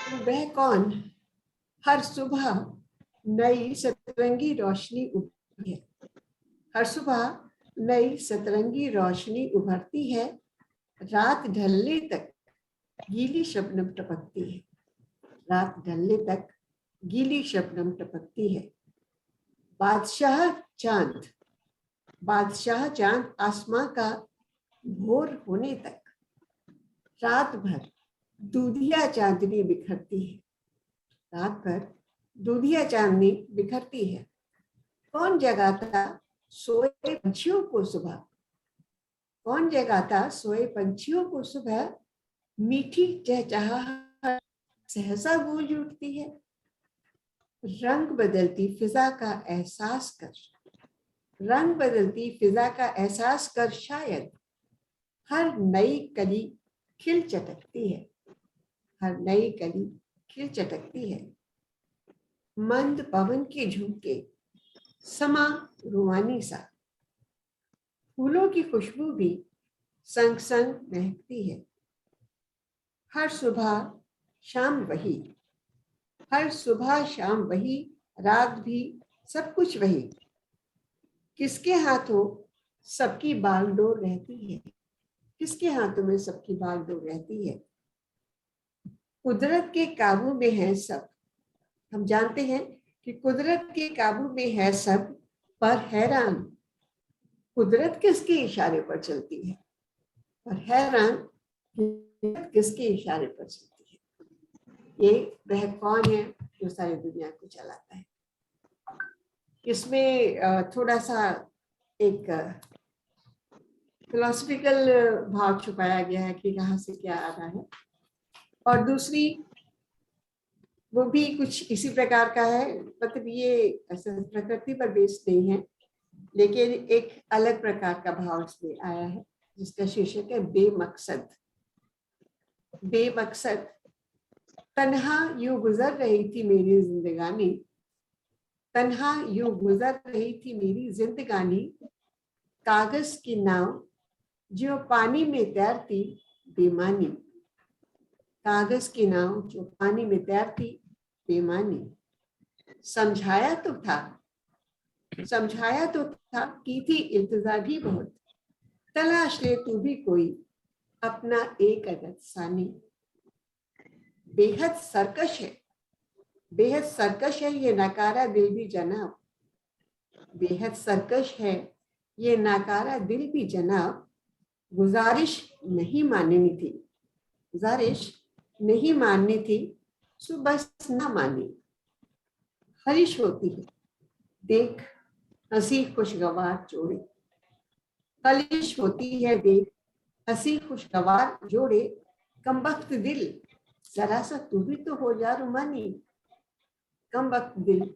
तो वह कौन, हर सुबह नई सतरंगी रोशनी उभरती है, हर सुबह नई सतरंगी रोशनी उभरती है, रात ढलने तक गीली शबनम टपकती है, रात ढलने तक गीली शबनम टपकती है। बादशाह चांद आसमां का भोर होने तक रात भर दूधिया चांदनी बिखरती है, रात भर दूधिया चांदनी बिखरती है। कौन जगाता सोए पंछियों को सुबह, कौन जगाता सोए पंछियों को सुबह, मीठी चहचहाहट सहसा गूंज उठती है। रंग बदलती फिजा का एहसास कर, रंग बदलती फिजा का एहसास कर, शायद हर नई कली खिल चटकती है, हर नई कली खिल चटकती है। मंद पवन के झोंके समा रूहानी सा, फूलों की खुशबू भी संग संग महकती है। हर सुबह शाम वही, हर सुबह शाम वही, रात भी सब कुछ वही। किसके हाथों सबकी बागडोर रहती है, किसके हाथों में सबकी बागडोर रहती है। कुदरत के काबू में है सब, हम जानते हैं कि कुदरत के काबू में है सब, पर हैरान कुदरत किसके इशारे पर चलती है, पर हैरान किसके इशारे पर चलती है। ये वह कौन है जो सारी दुनिया को चलाता है। इसमें थोड़ा सा एक फिलोसफिकल भाव छुपाया गया है कि कहाँ से क्या आ रहा है। और दूसरी वो भी कुछ इसी प्रकार का है, मतलब ये ऐसा प्रकृति पर बेस्ड नहीं है, लेकिन एक अलग प्रकार का भाव इसमें आया है जिसका शीर्षक है बेमकसद। बेमकसद। तन्हा यूं गुजर रही थी मेरी जिंदगानी, तन्हा यूं गुजर रही थी मेरी जिंदगानी, कागज की नाव जो पानी में तैरती बेमानी, कागज की नाव जो पानी में तैरती बेमानी। समझाया तो था, समझाया तो था, की थी इल्तिजा भी बहुत, तलाश ले तू भी कोई अपना एक अदद सानी। बेहद सरकश है, बेहद सरकश है ये नकारा दिल भी जनाब, बेहद सरकश है ये नाकारा दिल भी जनाब। गुजारिश नहीं माननी थी, गुजारिश नहीं माननी थी, सो बस ना मानी। खलिश होती है देख हंसी खुशगवार जोड़े, खलिश होती है देख हंसी खुशगवार जोड़े। कमबख्त दिल जरा सा तू भी तो हो जा रुमानी, कमबख्त दिल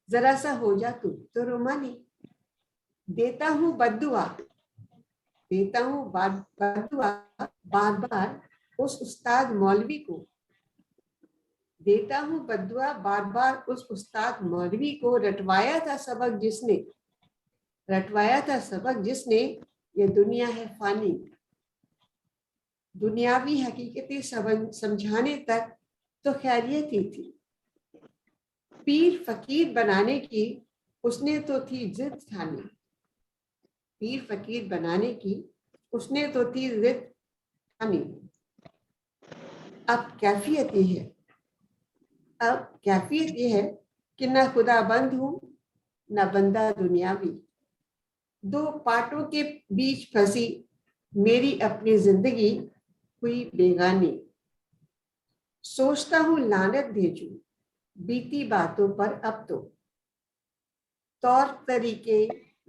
जरा सा हो जा तू तो रुमानी। देता हूँ बद्दुआ, देता हूँ बद्दुआ बार बार उस उस्ताद मौलवी को, देता हूँ बद्दुआ बार बार उस उस्ताद मौलवी को। रटवाया था सबक जिसने, रटवाया था सबक जिसने, ये दुनिया है फानी। दुनियावी हकीकतें समझाने तक तो खैरियत ही थी, पीर फकीर बनाने की उसने तो थी जिद ठानी, पीर फकीर बनाने की उसने तो थी जिद ठानी। अब कैफियत ये है, अब कैफियत ये है कि ना खुदा बंद हूं ना बंदा दुनियावी, दो पाटों के बीच फंसी मेरी अपनी जिंदगी हुई बेगानी। सोचता हूँ लानत भेजूं बीती बातों पर अब तो, तौर तरीके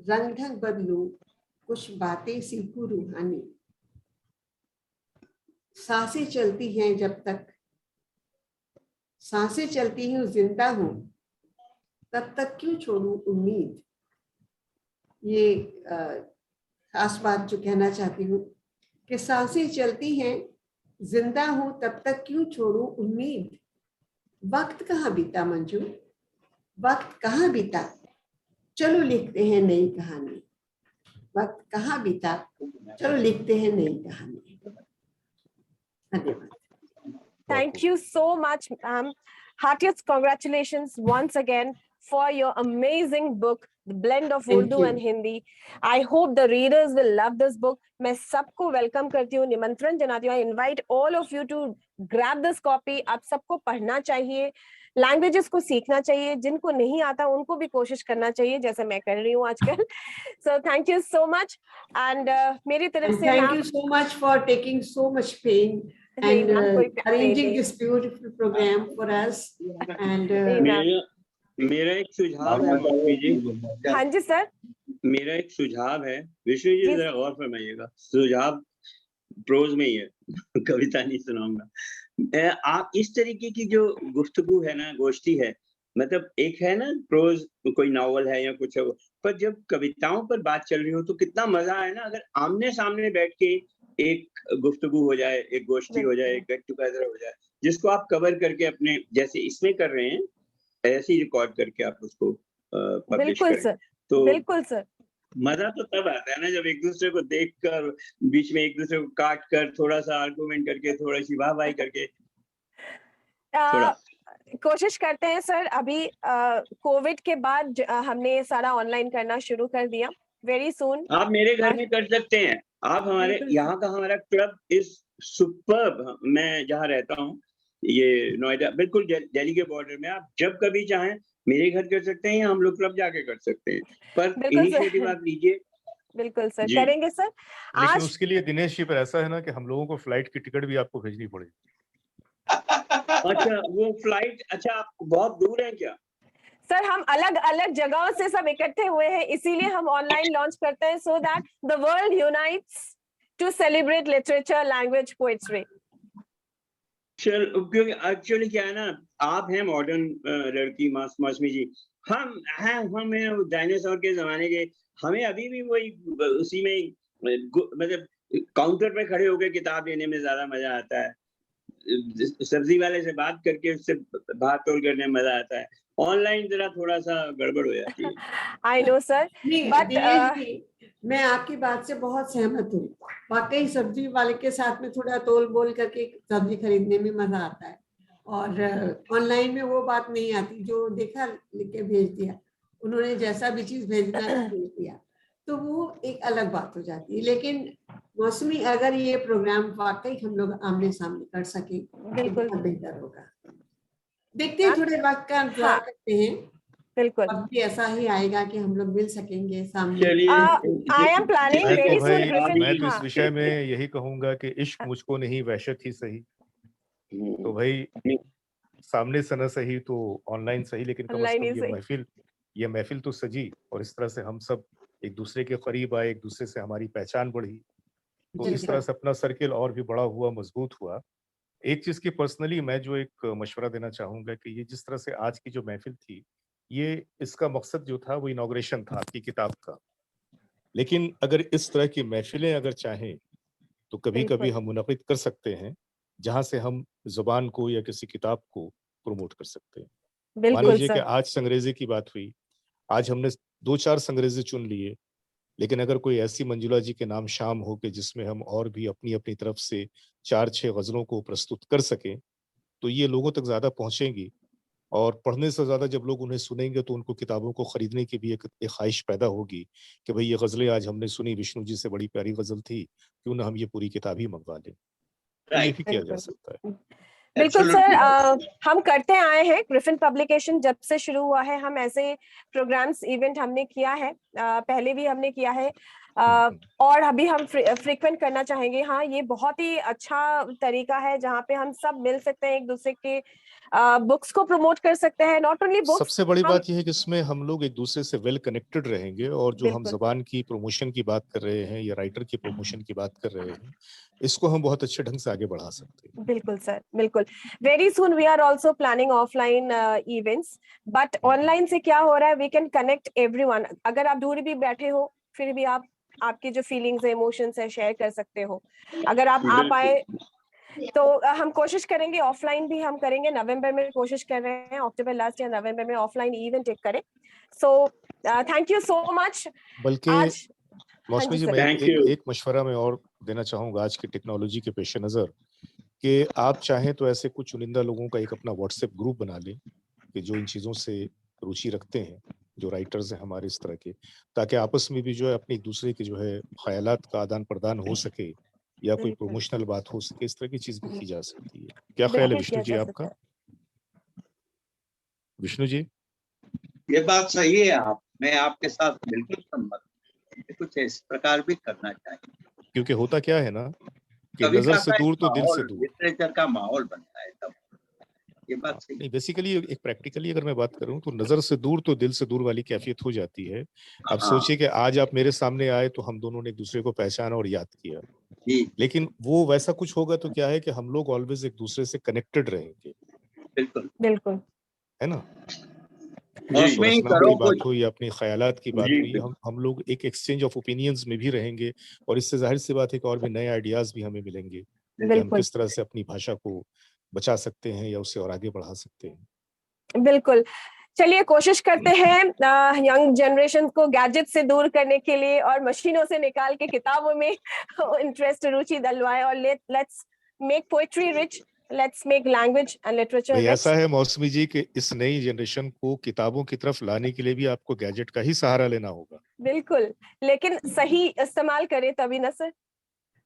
रंग ढंग बदलूं कुछ बातें सीखूं रूहानी। सांसें चलती हैं जब तक, सांसें चलती हूँ जिंदा हूँ, तब तक क्यों छोड़ूं उम्मीद। ये खास बात जो कहना चाहती हूँ कि सांसें चलती हैं जिंदा हूँ तब तक क्यों छोड़ूं उम्मीद। वक्त कहाँ बीता मंजू, वक्त कहाँ बीता, चलो लिखते हैं नई कहानी। वक्त कहाँ बीता, चलो लिखते हैं नई कहानी। धन्यवाद। Thank you so much, ma'am. Heartiest congratulations once again for your amazing book, The Blend of Thank Urdu you. and Hindi. I hope the readers will love this book. मैं सबको welcome करती हूँ, निमंत्रण जनाती हूँ. I invite all of you to grab this copy. आप सबको पढ़ना चाहिए, लैंग्वेजेस को सीखना चाहिए, जिनको नहीं आता उनको भी कोशिश करना चाहिए, जैसे मैं कर रही हूँ आजकल. So thank you so much. And मेरी तरफ And से thank ma'am, you so much for taking so much pain नहीं and ma'am, कोई प्यार नहीं, arranging नहीं. this beautiful program for us. And नहीं ma'am. मेरा एक सुझाव है मौसमी जी, हाँ जी सर. मेरा एक सुझाव है, विष्णु जी जी. जरा गौर फरमाइएगा, सुझाव प्रोज में ही है, कविता नहीं सुनाऊंगा। आप इस तरीके की जो गुफ्तगू है ना, गोष्ठी है, मतलब एक है ना प्रोज, कोई नॉवल है या कुछ है, पर जब कविताओं पर बात चल रही हो तो कितना मजा है ना, अगर आमने सामने बैठ के एक गुफ्तगू हो जाए, एक गोष्ठी हो जाए, एक गेट टुगेदर हो जाए, जिसको आप कवर करके अपने जैसे इसमें कर रहे हैं ऐसे ही रिकॉर्ड करके आप उसको पब्लिश बिल्कुल करें, सर, तो बिल्कुल सर. मजा तो तब आता है ना जब एक दूसरे को देखकर, बीच में एक दूसरे को काट कर, थोड़ा सा आर्गुमेंट करके, थोड़ा सी वाहवाही करके, थोड़ा कोशिश करते हैं सर. अभी कोविड के बाद हमने सारा ऑनलाइन करना शुरू कर दिया. वेरी सून आप मेरे घर में कर सकते हैं, आप हमारे यहाँ का हमारा क्लब इज सुपर्ब। मैं जहाँ रहता हूँ ये नोएडा, बिल्कुल दिल्ली के बॉर्डर में, आप जब कभी चाहें मेरे घर कर सकते हैं या हम लोग क्लब जाके कर सकते हैं, पर इनिशिएटिव आप लीजिए। बिल्कुल सर, जी। करेंगे सर. लेकिन आज उसके लिए दिनेश जी, पर ऐसा है ना कि हम लोगों को फ्लाइट की टिकट भी आपको भेजनी पड़ेगी। अच्छा वो फ्लाइट, अच्छा आप बहुत दूर हैं क्या? सर हम अलग अलग जगहों से सब इकट्ठे हुए हैं, इसीलिए हम ऑनलाइन लॉन्च करते हैं, so that the world unites to celebrate literature, language, poetry? चल, क्योंकि एक्चुअली क्या है ना, आप हैं मॉडर्न लड़की मौसमी जी, हम हैं डायनासोर के जमाने के, हमें अभी भी वही उसी में मतलब काउंटर पे खड़े होकर किताब लेने में ज्यादा मजा आता है, सब्जी वाले से बात करके उससे भात तोल करने में मजा आता है, ऑनलाइन जरा थोड़ा सा गड़बड़ हो जाती है। I know, sir. नहीं, But दिनेश जी, मैं आपकी बात से बहुत सहमत हूँ। वाकई सब्जी वाले के साथ में थोड़ा तोल बोल करके सब्जी खरीदने में मजा आता है, और ऑनलाइन में वो बात नहीं आती, जो देखा लिख के भेज दिया, उन्होंने जैसा भी चीज भेजना भेज दिया, तो वो एक अलग बात हो जाती है। लेकिन मौसमी, अगर ये प्रोग्राम वाकई हम लोग आमने सामने कर सके तो बिल्कुल। बहुत बेहतर होगा। देखते हैं, थोड़े वक्त का इंतजार हाँ। करते हैं, बिल्कुल। अब भी ऐसा ही आएगा कि हम लोग मिल सकेंगे सामने। चलिए, I am planning मैं तो very soon, भाई Griffin. मैं तो इस हाँ। विषय में यही कहूंगा कि इश्क मुझको नहीं वहशत ही सही। तो भाई सामने से न सही तो ऑनलाइन सही, लेकिन कम से Online कम ही सही। ये महफिल तो सजी और इस तरह से हम सब एक दूसरे के करीब आए, एक दूसरे से हमारी पहचान बढ़ी, तो इस तरह से अपना सर्किल और भी बड़ा हुआ, मजबूत हुआ। एक चीज की पर्सनली मैं जो एक मशवरा देना चाहूंगा कि ये जिस तरह से आज की जो महफिल थी, ये इसका मकसद जो था वो इनॉग्रेशन था आपकी किताब का, लेकिन अगर इस तरह की महफिलें अगर चाहें तो कभी कभी बिल्कुल। हम मुनक़िद कर सकते हैं, जहां से हम जुबान को या किसी किताब को प्रमोट कर सकते हैं। मान बिल्कुल लीजिए कि सर। आज संग्रेज़ी की बात हुई, आज हमने 2-4 संग्रेज़ी चुन लिए, लेकिन अगर कोई ऐसी मंजुला जी के नाम शाम हो कि जिसमें हम और भी अपनी-अपनी तरफ से 4-6 ग़ज़लों को प्रस्तुत कर सकें, तो ये लोगों तक ज़्यादा पहुँचेंगी और पढ़ने से ज़्यादा जब लोग उन्हें सुनेंगे तो उनको किताबों को खरीदने की भी एक ख़्वाहिश पैदा होगी कि भई ये ग़ज़लें आज हमने सुनी, विष्णु जी से बड़ी प्यारी ग़ज़ल थी, क्यों ना हम ये पूरी किताब ही मँगवा लें। तो ये राइट, भी किया जा बिल्कुल। सकता है। बिल्कुल सर, एब्सोल्युटली। हम करते आए हैं, ग्रिफिन पब्लिकेशन जब से शुरू हुआ है हम ऐसे प्रोग्राम्स इवेंट हमने किया है, पहले भी हमने किया है, और अभी हम फ्रीक्वेंट करना चाहेंगे। हाँ, ये बहुत ही अच्छा तरीका है जहाँ पे हम सब मिल सकते हैं, एक दूसरे के बुक्स को प्रमोट कर सकते हैं, नॉट ओनली बुक्स। सबसे बड़ी हम बात ये है कि इसमें हम लोग एक दूसरे से वेल कनेक्टेड रहेंगे और जो हम बिल्कुल ज़बान की प्रमोशन की बात कर रहे हैं या राइटर की प्रमोशन की बात कर रहे हैं, इसको हम बहुत अच्छे ढंग से आगे बढ़ा सकते हैं। बिल्कुल सर, बिल्कुल। Very soon we are also planning offline events, but online से क्या हो रहा है, वी कैन कनेक्ट एवरीवन। अगर आप दूर भी बैठे हो, फिर भी आप आपके जो फीलिंग्स है, इमोशंस है, शेयर कर सकते हो। अगर आप आ पाए तो हम कोशिश करेंगे, ऑफलाइन भी हम करेंगे। नवंबर में कोशिश कर रहे हैं, अक्टूबर लास्ट या नवंबर में ऑफलाइन इवेंट एक करें। So thank you so much. बल्कि आज हाँ मौसमी जी जी, सर। मैं थैंक एक यू। एक मशवरा मैं और देना चाहूँगा आज की टेक्नोलॉजी के पेश नज़र, कि आप चाहें तो ऐसे कुछ चुनिंदा लोगों का एक अपना व्हाट्सएप ग्रुप बना लें, कि जो इन चीज़ों से रुचि रखते हैं, जो राइटर्स हैं हमारे इस तरह के, ताकि आपस में भी जो है अपनी एक-दूसरे के जो है ख़यालात का आदान-प्रदान हो सके या कोई बिल्कुल प्रमोशनल बात हो सके, इस तरह की चीज़ भी की जा सकती है। क्या ख़्याल है बिल्कुल विष्णु किया जी जा आपका? सकता है। विष्णु जी? ये बात सही है, मैं आपके साथ बिल्कुल सहमत हूँ। कुछ इस प्रकार भी करना चाहिए। क्योंकि होता क्या है ना कि नज़र कविता से का एक दूर तो दिल से माहौल, दूर। लिटरेचर का माहौल बनता है तब। ये हाँ, बात सही नहीं बेसिकली एक प्रैक्टिकली अगर मैं बात करूँ तो नज़र से दूर तो दिल से दूर वाली कैफ़ियत हो जाती है। है। अब हाँ सोचिए कि आज आप मेरे सामने आए तो हम दोनों ने एक-दूसरे को पहचाना और याद किया। जी, लेकिन वो वैसा कुछ होगा तो क्या है कि हम लोग ऑलवेज़ एक-दूसरे से कनेक्टेड रहेंगे, बिल्कुल। बिल्कुल है ना? जी, तो मौसमी रचनाओं करो की बात कुछ। हुई या अपनी ख़यालात की बात जी, हुई, हम लोग एक एक्सचेंज ऑफ ओपिनियंस में भी रहेंगे और इससे ज़ाहिर-सी बात है कि और भी नए आइडियाज़ भी हमें मिलेंगे, कि हम बिल्कुल किस तरह से अपनी भाषा को बचा सकते हैं या उसे और आगे बढ़ा सकते हैं। बिल्कुल। चलिए कोशिश करते हैं यंग जनरेशन को गैजेट से दूर करने के लिए और मशीनों से निकाल के किताबों में इंटरेस्ट, रुचि दिलवाएं, और let's make poetry rich, let's make language and literature भई रिच। ऐसा है मौसमी जी कि इस नई जनरेशन को किताबों की तरफ लाने के लिए भी आपको गैजेट का ही सहारा लेना होगा। बिल्कुल, लेकिन सही इस्तेमाल करें तभी ना सर,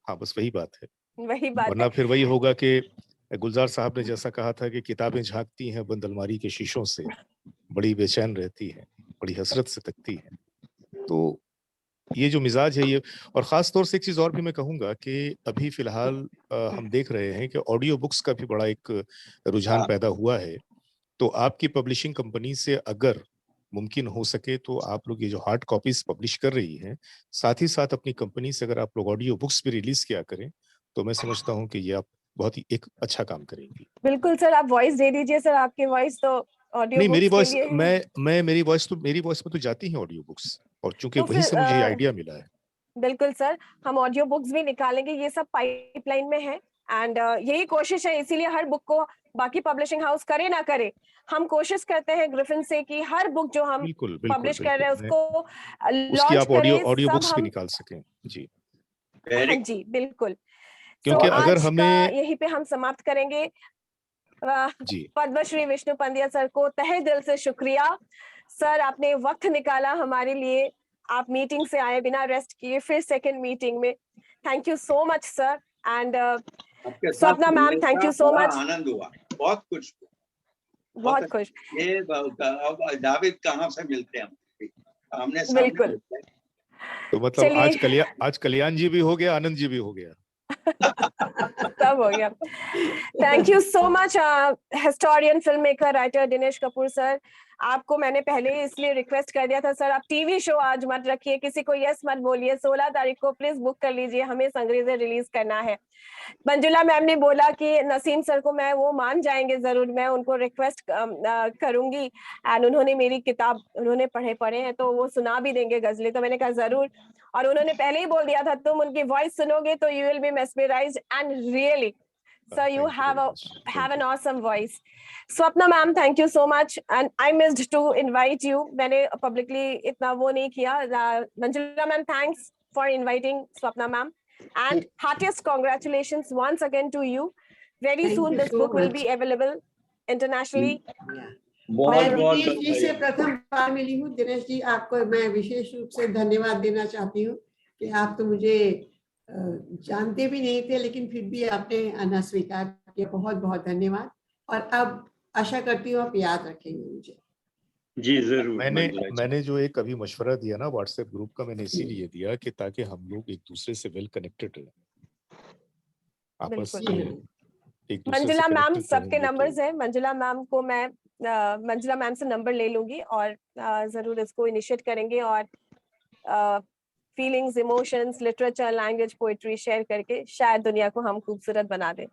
हाँ, बस वही बात है। वही बात है। वरना फिर वही होगा कि गुलज़ार साहब ने जैसा कहा था कि किताबें झाँकती हैं बंद अलमारी के शीशों से, बड़ी बेचैन रहती हैं, बड़ी हसरत से तकती हैं। तो ये जो मिज़ाज है ये, और ख़ास तौर से एक चीज़ और भी मैं कहूँगा कि अभी फ़िलहाल हम देख रहे हैं कि ऑडियो बुक्स का भी बड़ा एक रुझान हाँ पैदा हुआ है। तो आपकी पब्लिशिंग कंपनी से अगर मुमकिन हो सके तो आप लोग ये जो हार्ड कॉपीज पब्लिश कर रही हैं, साथ ही साथ अपनी कंपनी से अगर आप लोग ऑडियो बुक्स भी रिलीज किया करें, तो मैं समझता हूँ कि ये आप बहुत ही एक अच्छा काम करेंगी। बिल्कुल सर, आप वॉइस दे दीजिए सर, आपकी वॉइस तो ऑडियो नहीं, मेरी बुक्स के वॉइस लिए है। मेरी वॉइस में तो जाती है ऑडियो बुक्स, और चूंकि तो वहीं फिर से मुझे आइडिया मिला है। बिल्कुल सर, हम ऑडियो बुक्स भी निकालेंगे, ये सब पाइपलाइन में है। एंड यही कोशिश है, इसीलिए हर बुक को बाकी पब्लिशिंग हाउस करे ना करे, हम कोशिश करते हैं ग्रिफिन से कि हर बुक जो हम बिल्कुल बिल्कुल पब्लिश कर रहे हैं बिल्कुल, उसको उसकी लॉन्च आप ऑडियो करें, बुक्स सब भी हम। निकाल सकें जी। हाँ जी बिल्कुल। क्योंकि अगर आज का हमें यहीं पे हम समाप्त करेंगे। जी पद्मश्री विष्णु पंड्या सर को तहे दिल से शुक्रिया सर, आपने वक्त निकाला हमारे लिए, आप मीटिंग से आए बिना रेस्ट किए, फिर सेकंड मीटिंग में। Thank you so much sir. And आपके साथ स्वप्ना मैम, मिलने थैंक का यू सो बड़ा मच। आनंद हुआ, बहुत खुश हुआ, बहुत खुश। ये अब जावेद कहाँ से मिलते हैं हम, आमने सामने बिल्कुल। मिलते हैं। तो मतलब चलिए आज कल्याण जी भी हो गया, आनंद जी भी हो गया। सब हो गया। Thank you so much historian, film maker, writer Dinesh Kapoor sir. आपको मैंने पहले ही इसलिए रिक्वेस्ट कर दिया था सर, आप टीवी शो आज मत रखिए, किसी को यस मत बोलिए, 16 तारीख को प्लीज बुक कर लीजिए, हमें संग्रेजे रिलीज करना है। मंजुला मैम ने बोला कि नसीम सर को मैं वो मान जाएंगे, जरूर मैं उनको रिक्वेस्ट करूंगी। एंड उन्होंने मेरी किताब उन्होंने पढ़े हैं तो वो सुना भी देंगे गजलें, तो मैंने कहा जरूर। और उन्होंने पहले ही बोल दिया था तुम उनकी वॉइस सुनोगे तो you will be mesmerised, and really sir you have an awesome voice. Swapna ma'am, thank you so much, and I missed to invite you. मैंने publicly इतना वो नहीं किया। Manjula ma'am, thanks for inviting Swapna ma'am, and heartiest congratulations once again to you. Very Thank soon you this so book will much. be available internationally. Yeah. बहुत मैं बहुत दिनेश जी से बधाई। प्रथम बार मिली हूँ। दिनेश जी, आपको मैं विशेष रूप से धन्यवाद देना चाहती हूँ कि आप तो मुझे जानते भी नहीं थे, लेकिन फिर भी आपने आना स्वीकार किया। बहुत बहुत धन्यवाद। और अब आशा करती हूँ आप याद रखेंगे मुझे। जी जरूर। मैंने जो एक अभी मशवरा दिया ना व्हाट्सएप ग्रुप का, मैंने इसीलिए दिया कि ताकि हम लोग एक दूसरे से वेल कनेक्टेड रहे, आपस बिल्कुल। में एक दूसरे से मंजुला मैम कनेक्टेड सबके रहेंगे नंबर्स तो हैं, मंजुला मैम को मैं मंजुला मैम से नंबर ले लूंगी और जरूर इसको इनिशिएट करेंगे, और feelings, emotions, literature, language, poetry share करके शायद दुनिया को हम खूबसूरत बना दें।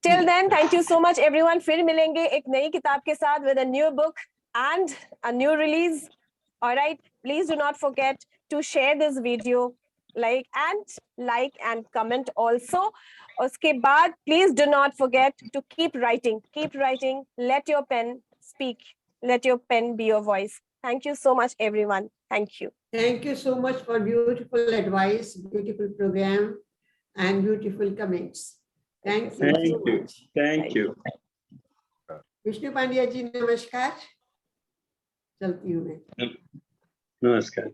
Till then, thank you so much everyone. फिर मिलेंगे एक नई किताब के साथ with a new book and a new release. Alright, please do not forget to share this video, like and comment also. उसके बाद please do not forget to keep writing, let your pen speak, let your pen be your voice. Thank you so much everyone. Thank you. Thank you so much for beautiful advice, beautiful program and beautiful comments. Thank you so much. Thank you. Vishnu Pandya ji नमस्कार। चलती हूँ मैं। नमस्कार।